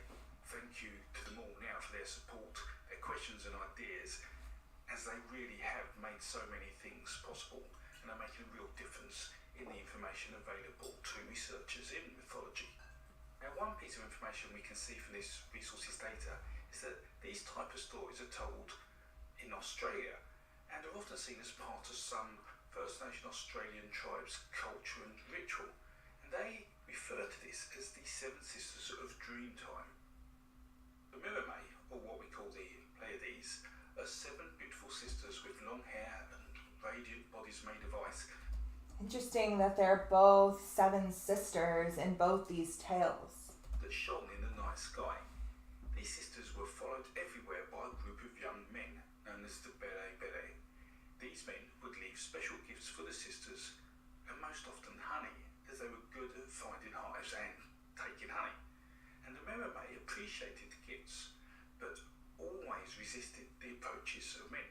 thank you to them all now for their support, their questions and ideas, as they really have made so many things possible and are making a real difference in the information available to researchers in mythology. Now, one piece of information we can see from this resources data is that these type of stories are told in Australia and are often seen as part of some First Nation Australian tribes' culture and ritual, and they refer to this as the Seven Sisters of Dreamtime. The Mirror-May, or what we call the Pleiades, are seven beautiful sisters with long hair and radiant bodies made of ice. Interesting that they're both seven sisters in both these tales. That shone in the night sky. These sisters were followed everywhere by a group of young men known as the Bere Bere. These men would leave special gifts for the sisters, and most often honey, as they were good at finding hives and taking honey. And the Mirror-May appreciated the gifts, but always resisted the approaches of men.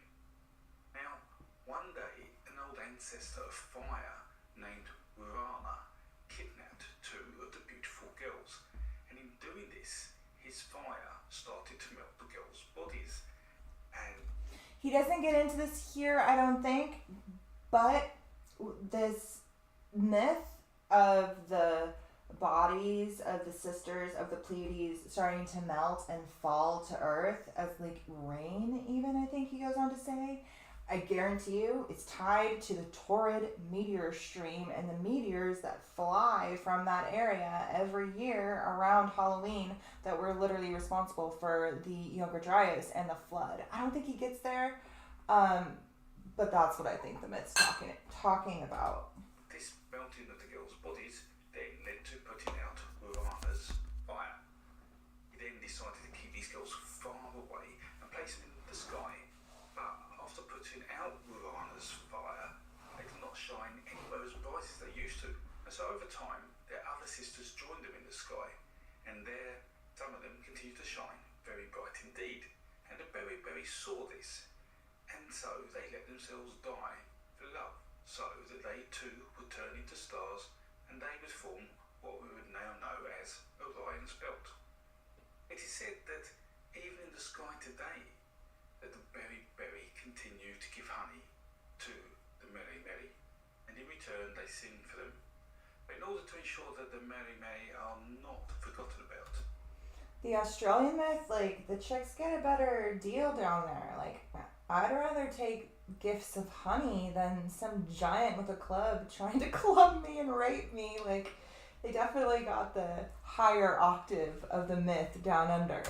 Now, one day, an old ancestor of fire named Urana kidnapped two of the beautiful girls, and in doing this, his fire started to melt the girls' bodies. And he doesn't get into this here, I don't think, but this myth of the bodies of the sisters of the Pleiades starting to melt and fall to earth as like rain, even, I think he goes on to say, I guarantee you it's tied to the torrid meteor stream and the meteors that fly from that area every year around Halloween that were literally responsible for the Younger Dryas and the flood. I don't think he gets there, but that's what I think the myth's talking about. This melting of the girls' bodies then led to putting out Urana's fire. He then decided to keep these girls far away and place them in the sky. But after putting out Urana's fire, they did not shine anywhere as bright as they used to. And so over time, their other sisters joined them in the sky. And there, some of them continued to shine very bright indeed. And the Bere Bere saw this. And so they let themselves die for love, so that they too would turn into stars and they would form what we would now know as Orion's belt. It is said that even in the sky today, that the Bere Bere continue to give honey to the Merry Merry, and in return they sing for them, in order to ensure that the Merry Merry are not forgotten about. The Australian myth, like, the chicks get a better deal down there. Like, I'd rather take gifts of honey than some giant with a club trying to club me and rape me. Like, they definitely got the higher octave of the myth down under.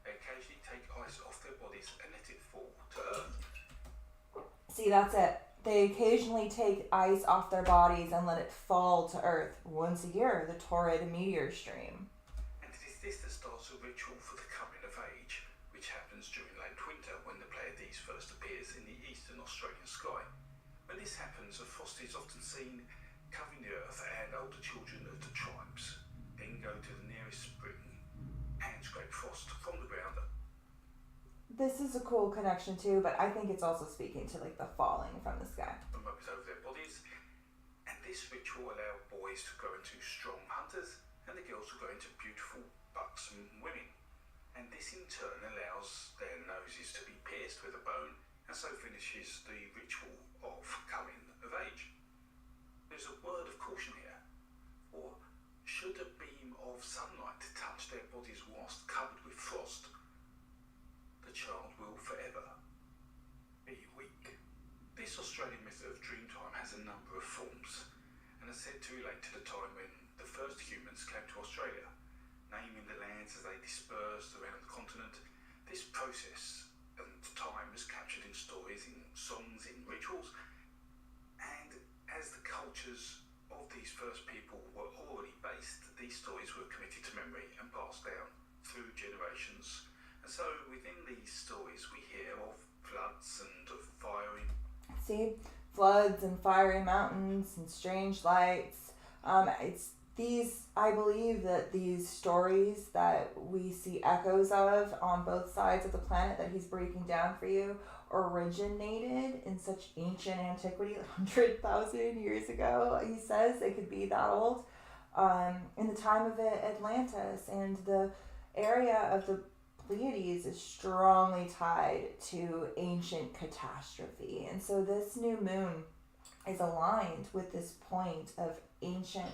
They occasionally take ice off their bodies and let it fall to earth. See, that's it. They occasionally take ice off their bodies and let it fall to earth once a year, the torrid meteor stream. And it is this that starts a ritual for the coming of age, which happens during late winter when the Pleiades first appears in the eastern Australian sky. When this happens, a frost is often seen covering the earth, and older children of the tribes then go to the nearest spring and scrape frost from the ground. This is a cool connection too, but I think it's also speaking to like the falling from the sky. And mows over their bodies, and this ritual allows boys to grow into strong hunters, and the girls to grow into beautiful, buxom women. And this in turn allows their noses to be pierced with a bone, and so finishes the ritual of coming of age. There's a word of caution here, or should a beam of sunlight touch their frost, the child will forever be weak. This Australian method of Dreamtime has a number of forms and is said to relate to the time when the first humans came to Australia, naming the lands as they dispersed around the continent. This process and time is captured in stories, in songs, in rituals, and as the cultures of these first people were already based, these stories were committed to memory and passed down through generations. And so within these stories we hear of floods and of firing. See, floods and fiery mountains and strange lights. I believe that these stories that we see echoes of on both sides of the planet that he's breaking down for you originated in such ancient antiquity, 100,000 years ago. He says they could be that old. In the time of Atlantis, and the area of the Pleiades is strongly tied to ancient catastrophe. And so this new moon is aligned with this point of ancient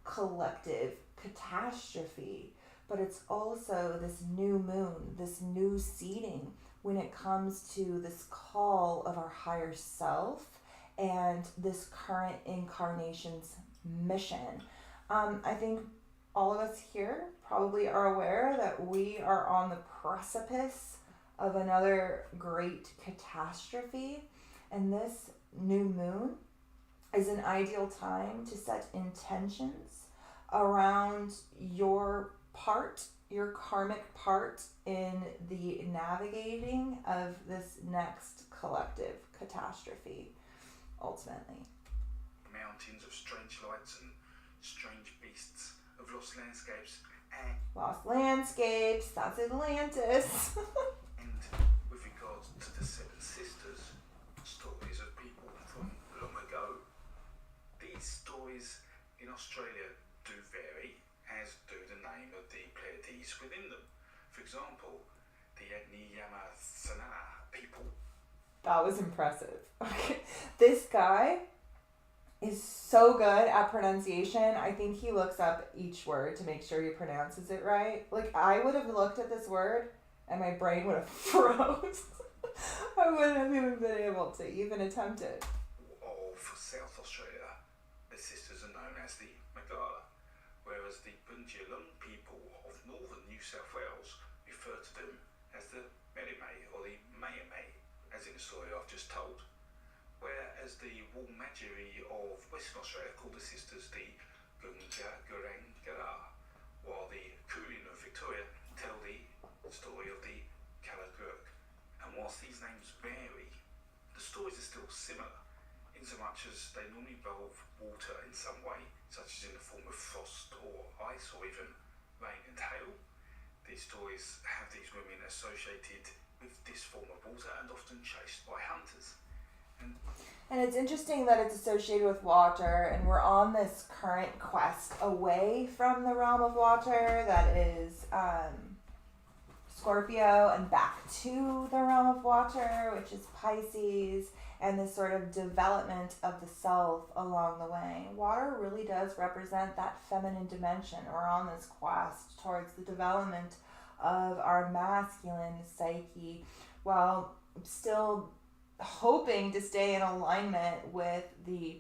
collective catastrophe, but it's also this new moon, this new seeding when it comes to this call of our higher self and this current incarnation's mission. I think all of us here probably are aware that we are on the precipice of another great catastrophe, and this new moon is an ideal time to set intentions around your karmic part in the navigating of this next collective catastrophe, ultimately. Mountains of strange lights and strange beasts, of lost landscapes and... Lost landscapes, that's Atlantis. And with regards to the Seven Sisters, stories of people from long ago, these stories in Australia do vary, as do the name of the Pleiades within them. For example, the Agni Yama Sanana people. That was impressive. Okay. This guy is so good at pronunciation. I think he looks up each word to make sure he pronounces it right. Like, I would have looked at this word and my brain would have froze. I wouldn't have even been able to even attempt it. Of South Australia, the sisters are known as the Magala, whereas the Bundjalung people of northern New South Wales refer to them as the Merimay or the Mayamay, as in the story I've just told. Whereas the Woolmadgeri of Western Australia call the sisters the Gunga Gurang Gara, while the Kurian of Victoria tell the story of the Kalagurk. And whilst these names vary, the stories are still similar, in so much as they normally involve water in some way, such as in the form of frost or ice or even rain and hail. These stories have these women associated with this form of water and often chased by hunters. And it's interesting that it's associated with water, and we're on this current quest away from the realm of water that is Scorpio, and back to the realm of water, which is Pisces, and this sort of development of the self along the way. Water really does represent that feminine dimension. We're on this quest towards the development of our masculine psyche, while still hoping to stay in alignment with the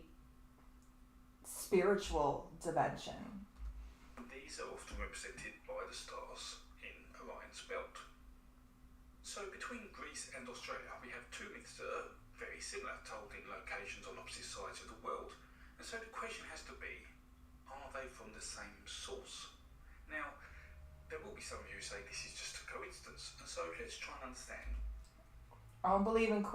spiritual dimension. These are often represented by the stars in Orion's belt. So between Greece and Australia, we have two myths that are very similar, told in locations on opposite sides of the world. And so the question has to be, are they from the same source? Now, there will be some of you who say this is just a coincidence, and so let's try and understand. I don't believe in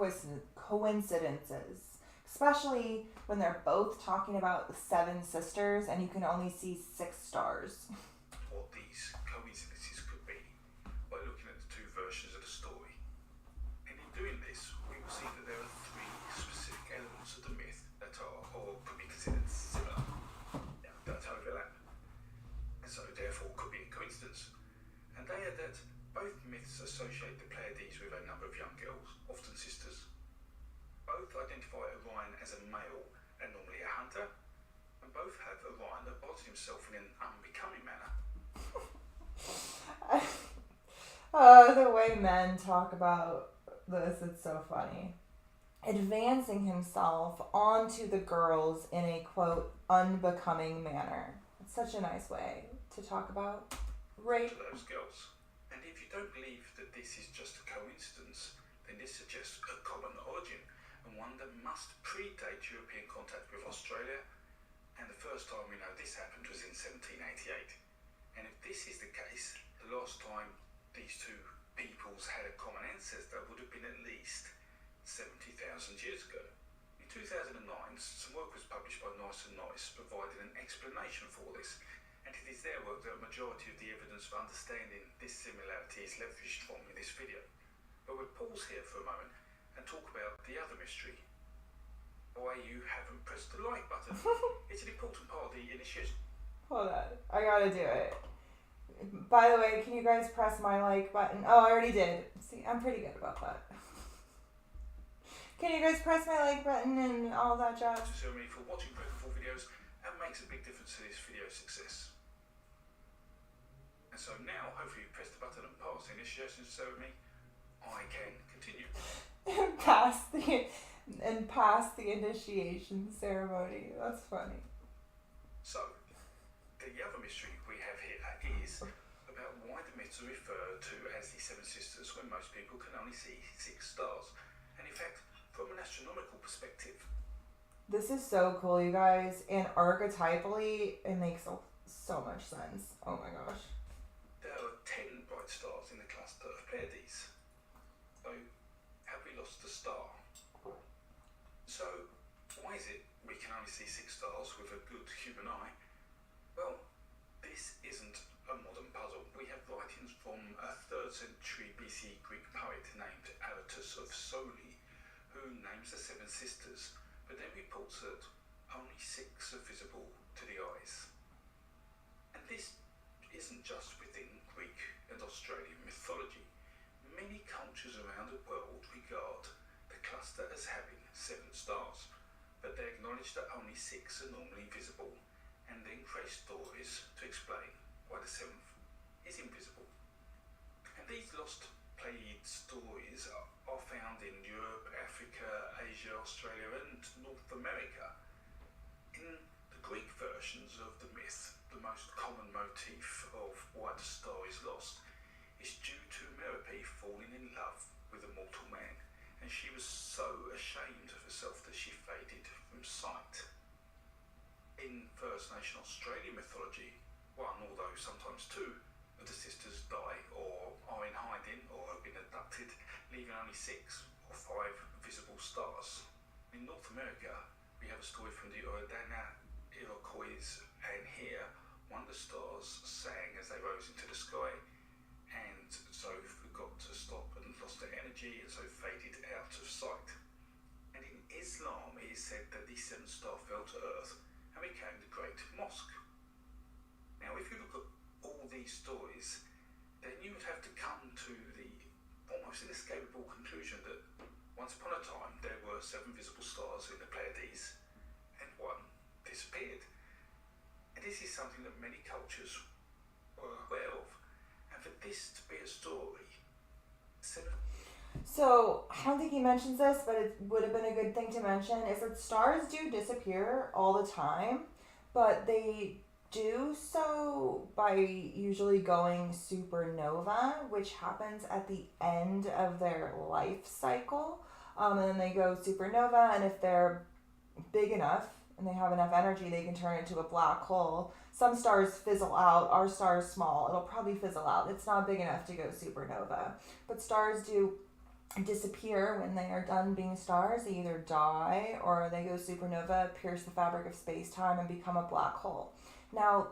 coincidences, especially when they're both talking about the seven sisters and you can only see 6 stars. What these coincidences could be by looking at the two versions of the story. And in doing this, we will see that there are 3 specific elements of the myth that are, or could be considered similar, that overlap, and so therefore could be a coincidence. And they are that both myths associate the Pleiades with a number of young girls, often sisters. Both identify Orion as a male and normally a hunter, and both have Orion that bods himself in an unbecoming manner. Oh, the way men talk about this, it's so funny. Advancing himself onto the girls in a quote unbecoming manner. It's such a nice way to talk about rape. To those girls. And if you don't believe that this is just a coincidence, then this suggests a common origin, and one that must predate European contact with Australia. And the first time we know this happened was in 1788. And if this is the case, the last time these two peoples had a common ancestor would have been at least 70,000 years ago. In 2009, some work was published by Nice and Nice providing an explanation for this, and it is their work that a majority of the evidence for understanding this similarity is leveraged from in this video. But we'll pause here for a moment and talk about the other mystery. Why you haven't pressed the like button. It's an important part of the initiation. Hold on, I gotta do it. By the way, can you guys press my like button? Oh, I already did. See, I'm pretty good about that. Can you guys press my like button and all that jazz? To me for watching Breakful videos and makes a big difference to this video's success. And so now, hopefully you press the button and pass the initiation ceremony, I can continue. Pass the initiation ceremony. That's funny. So, the other mystery we have here is about why the myths are referred to as the Seven Sisters when most people can only see 6 stars. And in fact, from an astronomical perspective, this is so cool, you guys. And archetypally, it makes so much sense. Oh my gosh. there are 10 bright stars in the cluster of Pleiades. So, have we lost a star? So, why is it we can only see 6 stars with a good human eye? Well, this isn't a modern puzzle. We have writings from a 3rd century BC Greek poet named Aratus of Soli, who names the 7 sisters, but then reports that only 6 are visible to the eyes. And this isn't just within Greek and Australian mythology. Many cultures around the world regard the cluster as having 7 stars, but they acknowledge that only 6 are normally visible, and then create stories to explain why the 7th is invisible. And these lost Pleiade stories are found in Europe, Africa, Asia, Australia and North America. In the Greek versions of the myth, the most common motif of why the star is lost is due to Merope falling in love with a mortal man, and she was so ashamed of herself that she faded from sight. In First Nation Australian mythology, one, although sometimes 2, of the sisters die or are in hiding or have been abducted, leaving only 6 or 5 visible stars. In North America, we have a story from the Oradana Iroquois, and here one of the stars sang as they rose into the sky, and so forgot to stop and lost their energy, and so faded out of sight. And in Islam, it is said that the 7th star fell to earth and became the Great Mosque. Now, if you look at all these stories, then you would have to come to the almost inescapable conclusion that once upon a time there were 7 visible stars in the Pleiades, and one disappeared. And this is something that many cultures were aware of. And for this to be a story, 7... So, I don't think he mentions this, but it would have been a good thing to mention, is that stars do disappear all the time, but they do so by usually going supernova, which happens at the end of their life cycle. And then they go supernova, and if they're big enough and they have enough energy, they can turn into a black hole. Some stars fizzle out. Our star is small. It'll probably fizzle out. It's not big enough to go supernova. But stars do disappear when they are done being stars. They either die or they go supernova, pierce the fabric of space-time, and become a black hole. Now,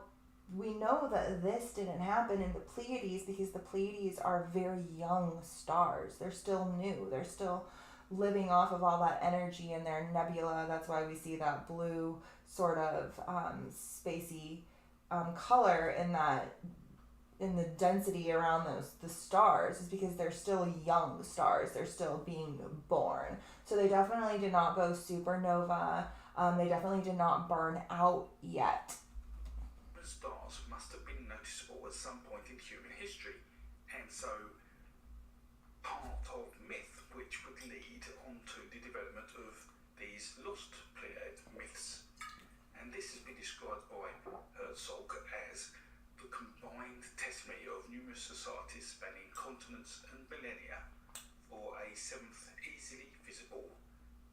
we know that this didn't happen in the Pleiades because the Pleiades are very young stars. They're still new. They're still living off of all that energy in their nebula. That's why we see that blue sort of spacey color in the density around the stars, is because they're still young stars. They're still being born. So they definitely did not go supernova. They definitely did not burn out yet. Stars must have been noticeable at some point in human history, and so which would lead on to the development of these lost Pleiad myths. And this has been described by Herzog as the combined testimony of numerous societies spanning continents and millennia for a seventh easily visible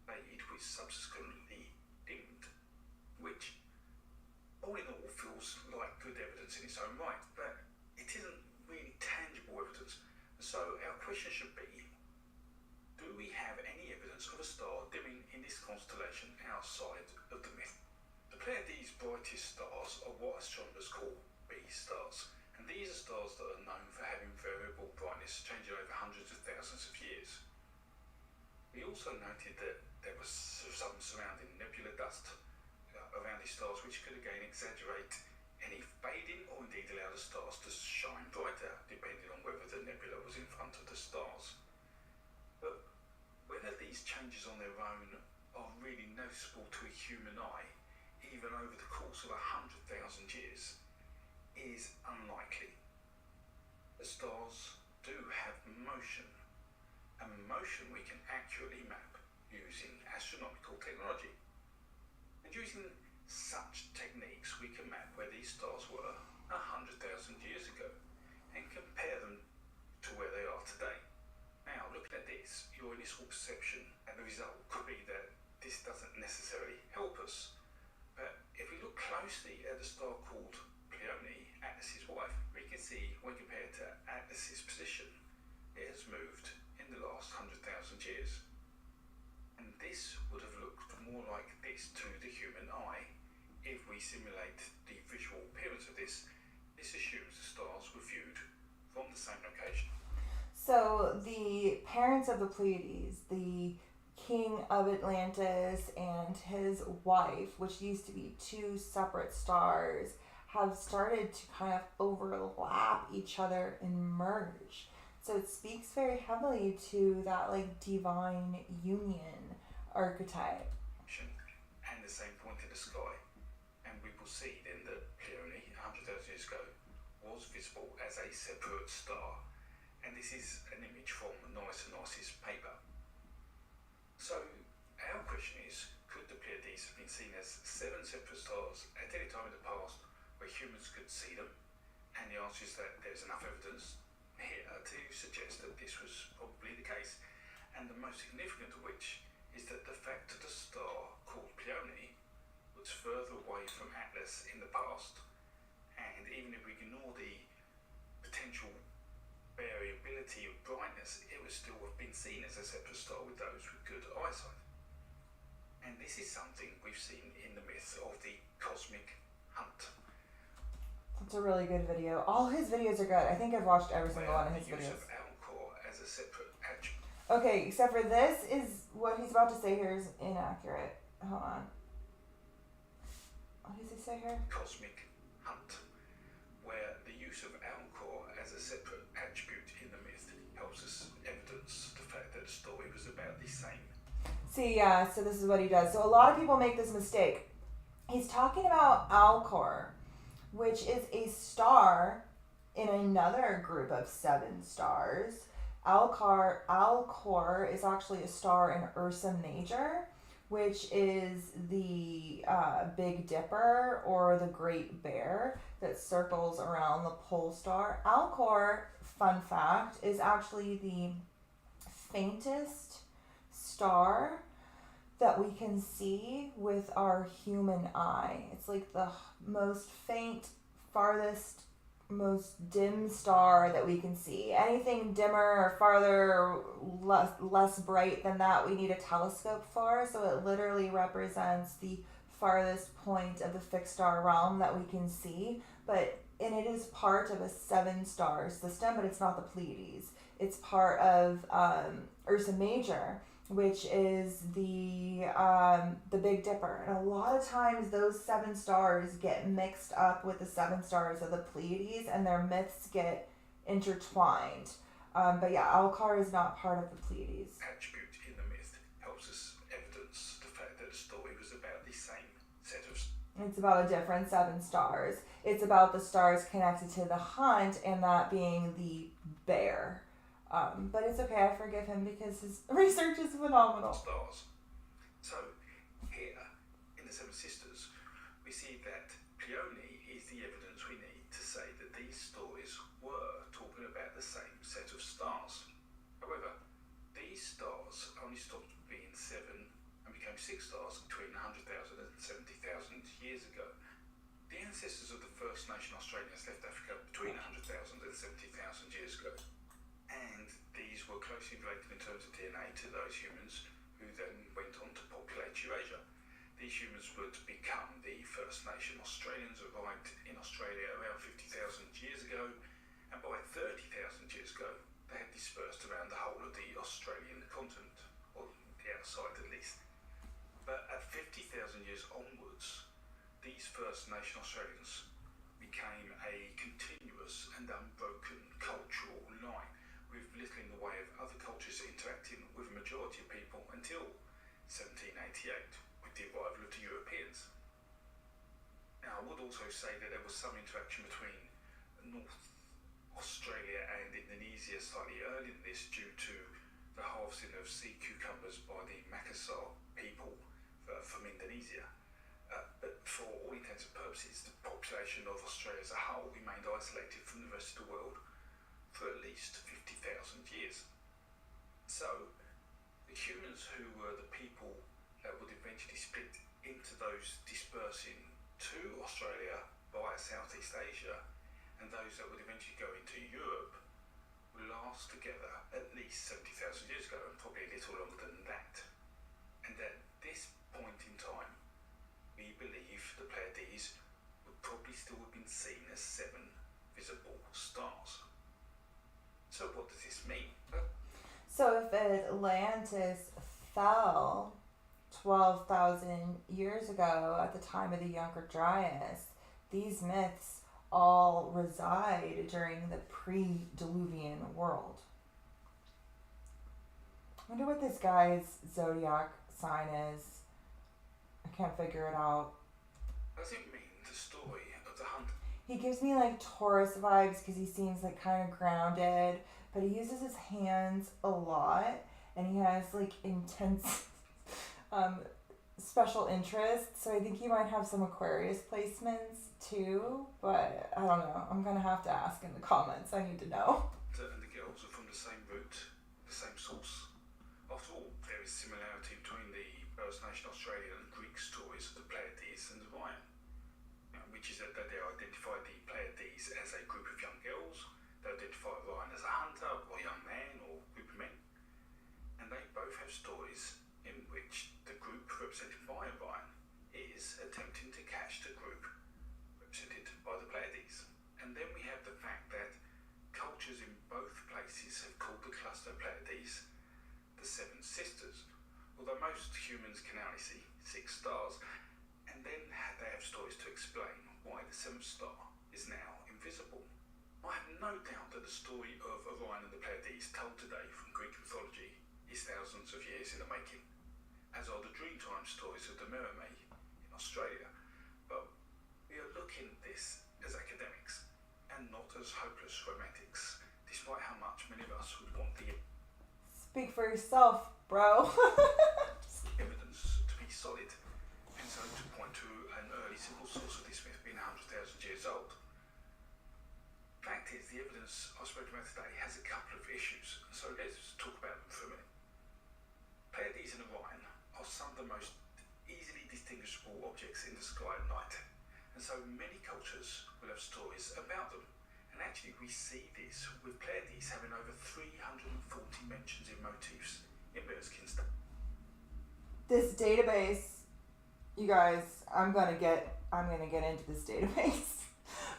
Pleiad which subsequently dimmed, which all in all feels like good evidence in its own right, but it isn't really tangible evidence. So our question should be, do we have any evidence of a star dimming in this constellation outside of the myth? The Pleiades' brightest stars are what astronomers call B stars, and these are stars that are known for having variable brightness changing over hundreds of thousands of years. We also noted that there was some surrounding nebula dust around these stars which could again exaggerate any fading or indeed allow the stars to shine brighter depending on whether the nebula was in front of the stars. But whether these changes on their own are really noticeable to a human eye, even over the course of 100,000 years, is unlikely. The stars do have motion, and motion we can accurately map using astronomical technology. And using such techniques we can map where these stars were 100,000 years ago and compare them to where they are today. Now, looking at this, your initial perception and the result could be that this doesn't necessarily help us. But if we look closely at the star called Pleione, Atlas's wife, we can see when compared to Atlas's position, it has moved in the last 100,000 years. And this would have looked more like this to the human eye. If we simulate the visual appearance of this assumes the stars were viewed from the same location. So the parents of the Pleiades, the king of Atlantis and his wife, which used to be two separate stars, have started to kind of overlap each other and merge. So it speaks very heavily to that like divine union archetype. And the same point in the sky. And we will see then that Pleione, 100,000 years ago, was visible as a separate star. And this is an image from Nice's paper. So our question is, could the Pleiades have been seen as 7 separate stars at any time in the past where humans could see them? And the answer is that there's enough evidence here to suggest that this was probably the case. And the most significant of which is that the fact that the star called Pleione was further away from Atlas in the past, and even if we ignore the potential variability of brightness, it would still have been seen as a separate star with those with good eyesight. And this is something we've seen in the myth of the cosmic hunt. It's a really good video. All his videos are good. I think I've watched every single one of his videos. The use videos. of Alcor as a separate attribute. Okay, except for this is what he's about to say here is inaccurate. Hold on. What does he say here? Cosmic hunt, where the use of Alcor as a separate attribute in the myth helps us evidence the fact that the story was about the same. See, yeah, so this is what he does. So a lot of people make this mistake. He's talking about Alcor, which is a star in another group of 7 stars. Alcor is actually a star in Ursa Major, which is the Big Dipper or the Great Bear that circles around the pole star. Alcor, fun fact, is actually the faintest star that we can see with our human eye. It's like the most faint, farthest, most dim star that we can see. Anything dimmer or farther or less bright than that, we need a telescope for. So it literally represents the farthest point of the fixed star realm that we can see. And it is part of a 7-star system, but it's not the Pleiades. It's part of Ursa Major, which is the Big Dipper. And a lot of times those 7 stars get mixed up with the 7 stars of the Pleiades and their myths get intertwined. But yeah, Alcor is not part of the Pleiades. Attribute in the myth helps us evidence the fact that the story was about the same set of... It's about a different 7 stars. It's about the stars connected to the hunt, and that being the bear. But it's okay, I forgive him because his research is phenomenal. Stars. So, here, in the Seven Sisters, we see that Peony is the evidence we need to say that these stories were talking about the same set of stars. However, these stars only stopped being seven and became six stars between 100,000 and 70,000 years ago. The ancestors of the First Nation Australians left Africa between 100,000 and 70,000 years ago. And these were closely related in terms of DNA to those humans who then went on to populate Eurasia. These humans would become the First Nation Australians, arrived in Australia around 50,000 years ago, and by 30,000 years ago, they had dispersed around the whole of the Australian continent, or the outside at least. But at 50,000 years onwards, these First Nation Australians became a continuous and unbroken cultural line, with little in the way of other cultures interacting with a majority of people until 1788, with the arrival of the Europeans. Now, I would also say that there was some interaction between North Australia and Indonesia slightly earlier than this due to the harvesting of sea cucumbers by the Makassar people from Indonesia. But for all intents and purposes, the population of Australia as a whole remained isolated from the rest of the world for at least 50,000 years. So, the humans who were the people that would eventually split into those dispersing to Australia via Southeast Asia, and those that would eventually go into Europe, will last together at least 70,000 years ago, and probably a little longer than that. And at this point in time, we believe the Pleiades would probably still have been seen as seven visible stars. So what does this mean? So if Atlantis fell 12,000 years ago at the time of the Younger Dryas, these myths all reside during the pre-Diluvian world. I wonder what this guy's zodiac sign is. I can't figure it out. Does it mean the story of the hunt? He gives me like Taurus vibes because he seems like kind of grounded, but he uses his hands a lot, and he has like intense special interests. So I think he might have some Aquarius placements too, but I don't know. I'm gonna have to ask in the comments. I need to know. And the girls are from the same root, the same source. After all, there is similarity between the First Nation Australian and Greek stories of the Pleiades and Orion, which is that they identify the Pleiades as a group of young girls, they identify Orion as a hunter or young man or group of men, and they both have stories in which the group represented by Orion is attempting to catch the group represented by the Pleiades. And then we have the fact that cultures in both places have called the cluster Pleiades the Seven Sisters, although most humans can only see six stars, and then they have stories to explain why the seventh star is now invisible. I have no doubt that the story of Orion and the Pleiades told today from Greek mythology is thousands of years in the making, as are the Dreamtime stories of the Mermaid in Australia. But we are looking at this as academics and not as hopeless romantics, despite how much many of us would want the Speak for yourself, bro. evidence to be solid, and so to point to an early simple source of this myth being 100,000 years old. Fact is, the evidence I've spoken about today has a couple of issues, so let's talk about them for a minute. Pleiades and Orion are some of the most easily distinguishable objects in the sky at night, and so many cultures will have stories about them. And actually we see this with Pleiades having over 340 mentions in motifs in bearskin stuff. This database, you guys, I'm gonna get into this database.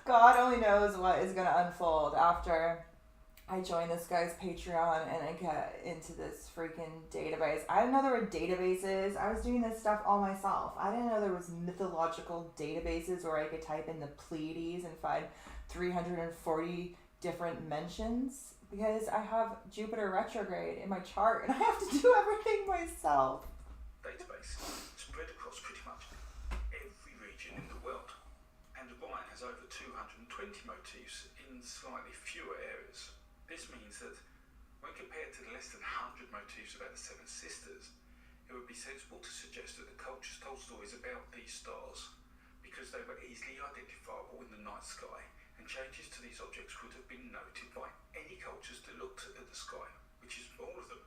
God only knows what is gonna unfold after I join this guy's Patreon and I get into this freaking database. I didn't know there were databases. I was doing this stuff all myself. I didn't know there was mythological databases where I could type in the Pleiades and find 340 different mentions, because I have Jupiter retrograde in my chart and I have to do everything myself. Database spread across pretty much every region in the world, and Orion has over 220 motifs in slightly fewer areas. This means that When compared to the less than 100 motifs about the Seven Sisters, it would be sensible to suggest that the cultures told stories about these stars because they were easily identifiable in the night sky, and changes to these objects would have been noted by any cultures that looked at the sky, which is all of them.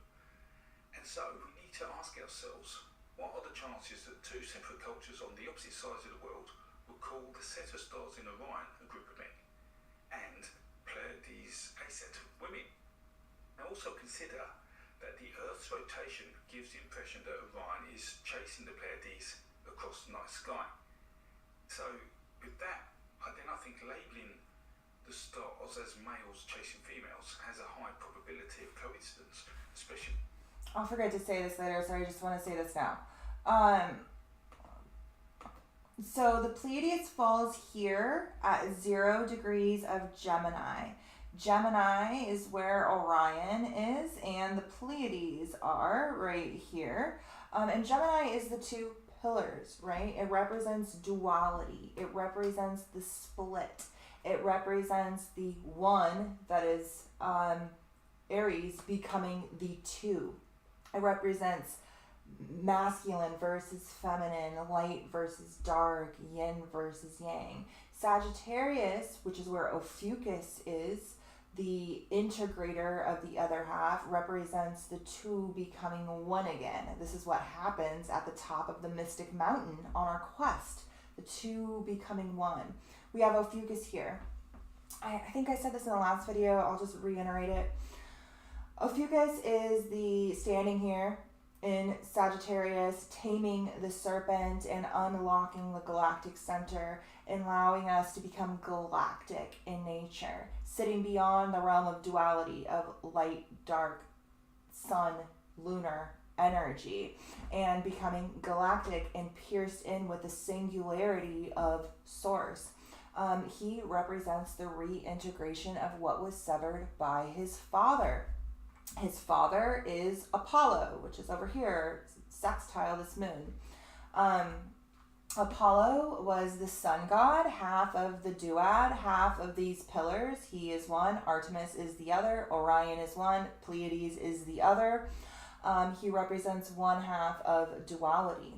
And so we need to ask ourselves, what are the chances that two separate cultures on the opposite sides of the world would call the set of stars in Orion a group of men, and Pleiades a set of women? Now also consider that the Earth's rotation gives the impression that Orion is chasing the Pleiades across the night sky. So with that, I think labelling the stars as males chasing females has a high probability of coincidence, especially... I'll forget to say this later, so I just want to say this now. So the Pleiades falls here at 0 degrees of Gemini. Gemini is where Orion is, and the Pleiades are right here. And Gemini is the two pillars, right? It represents duality. It represents the split. It represents the one that is Aries becoming the two. It represents masculine versus feminine, light versus dark, yin versus yang. Sagittarius, which is where Ophiuchus is, the integrator of the other half, represents the two becoming one again. This is what happens at the top of the Mystic Mountain on our quest, the two becoming one. We have Ophiuchus here. I think I said this in the last video, I'll just reiterate it. Ophiuchus is the standing here in Sagittarius, taming the serpent and unlocking the galactic center, and allowing us to become galactic in nature, sitting beyond the realm of duality of light, dark, sun, lunar energy, and becoming galactic and pierced in with the singularity of source. He represents the reintegration of what was severed by his father. His father is Apollo, which is over here, sextile this moon. Apollo was the sun god, half of the duad, half of these pillars. He is one, Artemis is the other, Orion is one, Pleiades is the other. He represents one half of duality.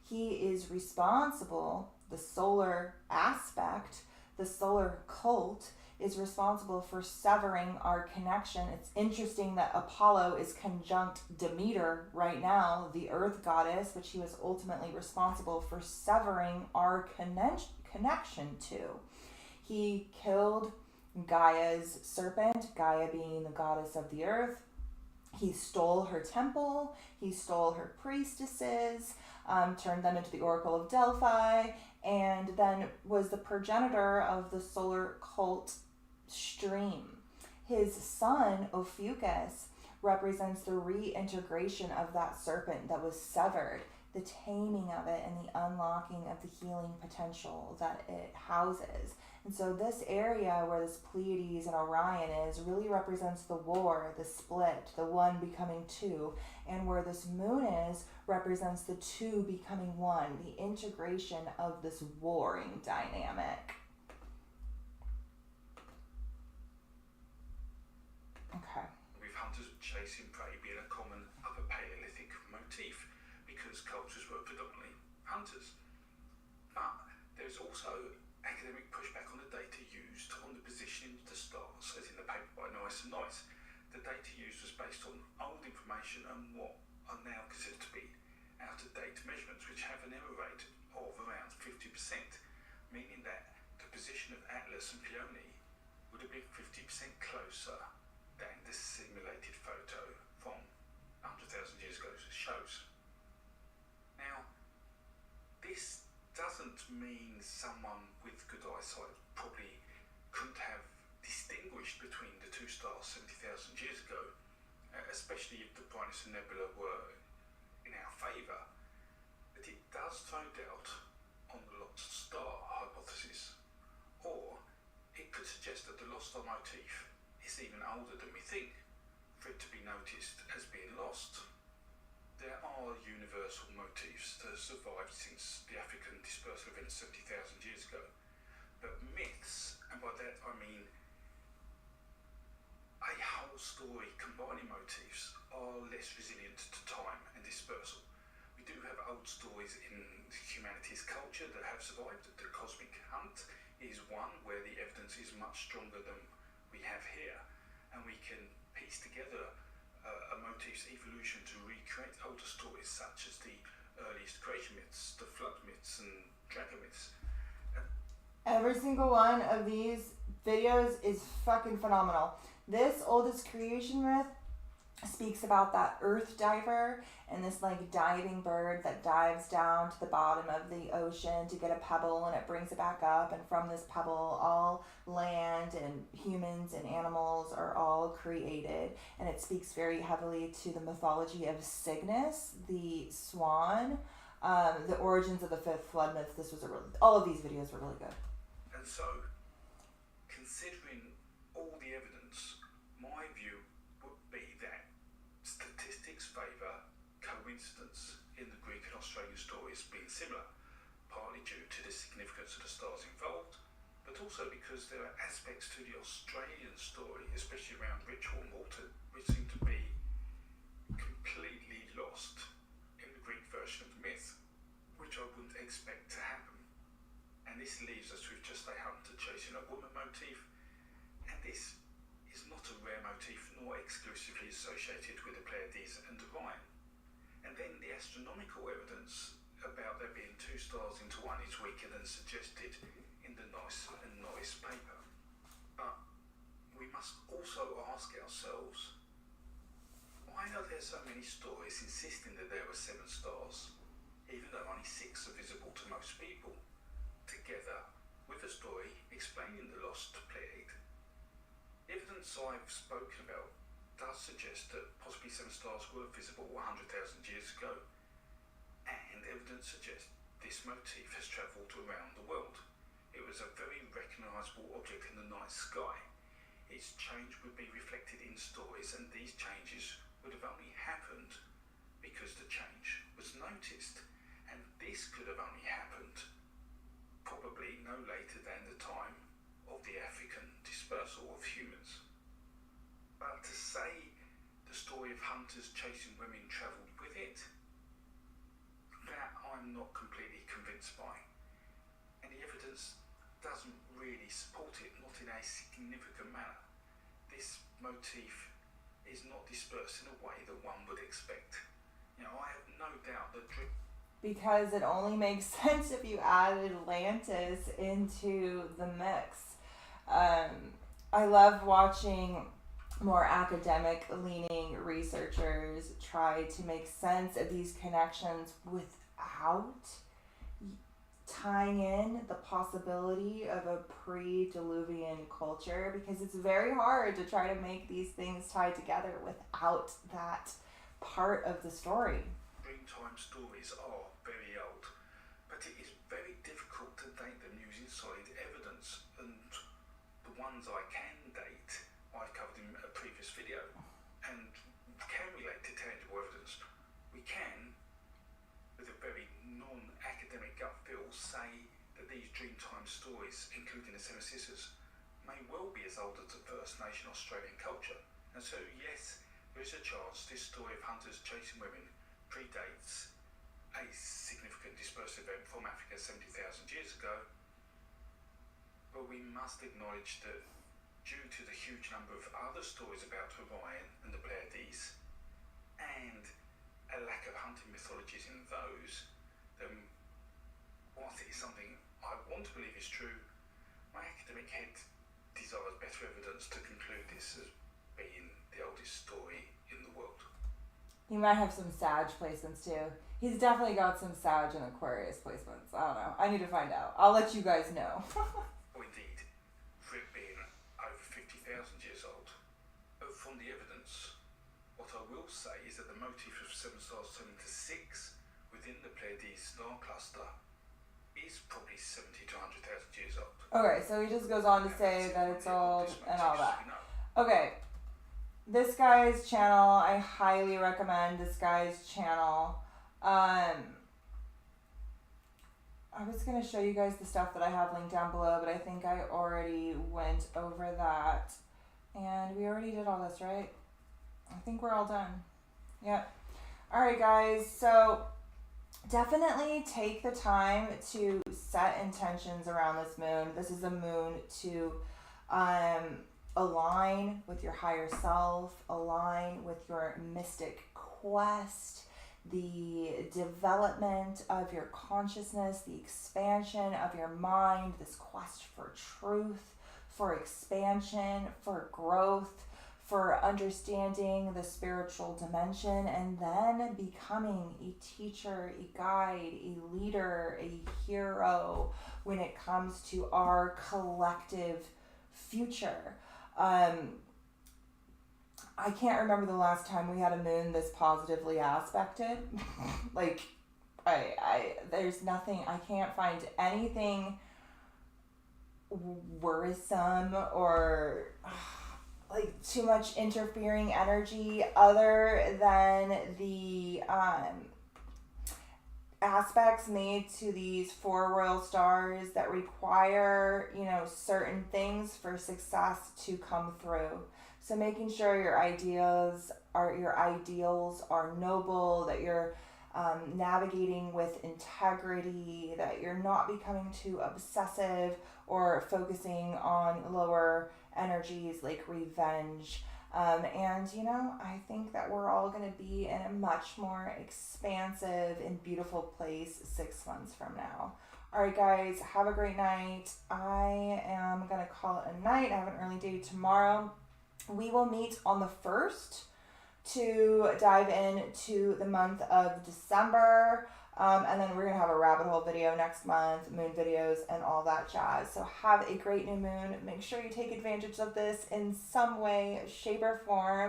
He is responsible, the solar aspect, the solar cult, is responsible for severing our connection. It's interesting that Apollo is conjunct Demeter right now, the earth goddess, which he was ultimately responsible for severing our connection to. He killed Gaia's serpent, Gaia being the goddess of the earth. He stole her temple, he stole her priestesses, turned them into the Oracle of Delphi, and then was the progenitor of the solar cult stream. His son, Ophiuchus, represents the reintegration of that serpent that was severed, the taming of it and the unlocking of the healing potential that it houses. And so this area where this Pleiades and Orion is really represents the war, the split, the one becoming two. And where this moon is represents the two becoming one, the integration of this warring dynamic. Okay. With hunters chasing prey being a common Upper Paleolithic motif because cultures were predominantly hunters. But there's also academic pushback on the data used on the positioning of the stars, as in the paper by Nice and Nice. The data used was based on old information and what are now considered to be out-of-date measurements, which have an error rate of around 50%, meaning that the position of Atlas and Peony would have been 50% closer than the simulated photo from 100,000 years ago shows. Now, this doesn't mean someone with good eyesight probably couldn't have distinguished between the two stars 70,000 years ago, especially if the brightness of nebula were in our favour. But it does throw doubt on the lost star hypothesis, or it could suggest that the lost star motif is even older than we think for it to be noticed as being lost. There are universal motifs that have survived since the African dispersal event 70,000 years ago, but myths, and by that I mean a whole story combining motifs are less resilient to time and dispersal. We do have old stories in humanity's culture that have survived. The cosmic hunt is one where the evidence is much stronger than we have here, and we can piece together a motif's evolution to recreate older stories such as the earliest creation myths, the flood myths and dragon myths. Every single one of these videos is fucking phenomenal. This oldest creation myth speaks about that earth diver and this like diving bird that dives down to the bottom of the ocean to get a pebble, and it brings it back up, and from this pebble all land and humans and animals are all created. And it speaks very heavily to the mythology of Cygnus, the swan, the origins of the fifth flood myth. All of these videos were really good. And so, considering all the evidence, my view would be that statistics favour coincidence in the Greek and Australian stories being similar, partly due to the significance of the stars involved, but also because there are aspects to the Australian story, especially around ritual and water, which seem to be completely lost in the Greek version of the myth, which I wouldn't expect to happen. And this leaves us with just a hunter chasing a woman motif, and this is not a rare motif nor exclusively associated with the Pleiades and Orion. And then the astronomical evidence about there being two stars into one is weaker than suggested in the Nice and Norris paper. But we must also ask ourselves, why are there so many stories insisting that there were 7 stars, even though only 6 are visible to most people, together with a story explaining the lost Pleiade? The evidence I've spoken about does suggest that possibly 7 stars were visible 100,000 years ago, and evidence suggests this motif has travelled around the world. It was a very recognisable object in the night sky. Its change would be reflected in stories, and these changes would have only happened because the change was noticed, and this could have only happened probably no later than the time of the African dispersal of humans. But to say the story of hunters chasing women travelled with it, that I'm not completely convinced by. And the evidence doesn't really support it, not in a significant manner. This motif is not dispersed in a way that one would expect. I have no doubt that because it only makes sense if you add Atlantis into the mix. I love watching more academic leaning researchers try to make sense of these connections without tying in the possibility of a pre-Diluvian culture, because it's very hard to try to make these things tie together without that part of the story. Dreamtime stories are very old, but it is very difficult to date them using solid evidence, and the ones I can date I've covered in a previous video and can relate to tangible evidence. We can, with a very non-academic gut feel, say that these Dreamtime stories, including the Seven Sisters, may well be as old as the First Nation Australian culture. And so yes, there is a chance this story of hunters chasing women predates a significant dispersed event from Africa 70,000 years ago, but we must acknowledge that due to the huge number of other stories about Orion and the Pleiades, and a lack of hunting mythologies in those, then whilst it is something I want to believe is true, my academic head desires better evidence to conclude this as being the oldest story in the world. He might have some Sag placements too. He's definitely got some Sag and Aquarius placements. I don't know. I need to find out. I'll let you guys know. Or indeed, for it being over 50,000 years old. But from the evidence, what I will say is that the motif of 7 stars turning to 6 within the Pleiades star cluster is probably 70 to 100,000 years old. Okay, so he just goes on to say that it's old and all that. Okay. This guy's channel, I highly recommend this guy's channel. I was going to show you guys the stuff that I have linked down below, but I think I already went over that And we already did all this, right? I think we're all done. Yep. All right, guys. So definitely take the time to set intentions around this moon. This is a moon to align with your higher self, align with your mystic quest, the development of your consciousness, the expansion of your mind, this quest for truth, for expansion, for growth, for understanding the spiritual dimension, and then becoming a teacher, a guide, a leader, a hero when it comes to our collective future. I can't remember the last time we had a moon this positively aspected. Like, there's nothing, I can't find anything worrisome or like too much interfering energy other than the aspects made to these 4 royal stars that require, certain things for success to come through. So making sure your ideals are noble, that you're navigating with integrity, that you're not becoming too obsessive or focusing on lower energies like revenge. I think that we're all going to be in a much more expansive and beautiful place 6 months from now. All right, guys, have a great night. I am going to call it a night. I have an early day tomorrow. We will meet on the 1st to dive into the month of December. And then we're going to have a rabbit hole video next month, moon videos, and all that jazz. So have a great new moon. Make sure you take advantage of this in some way, shape, or form.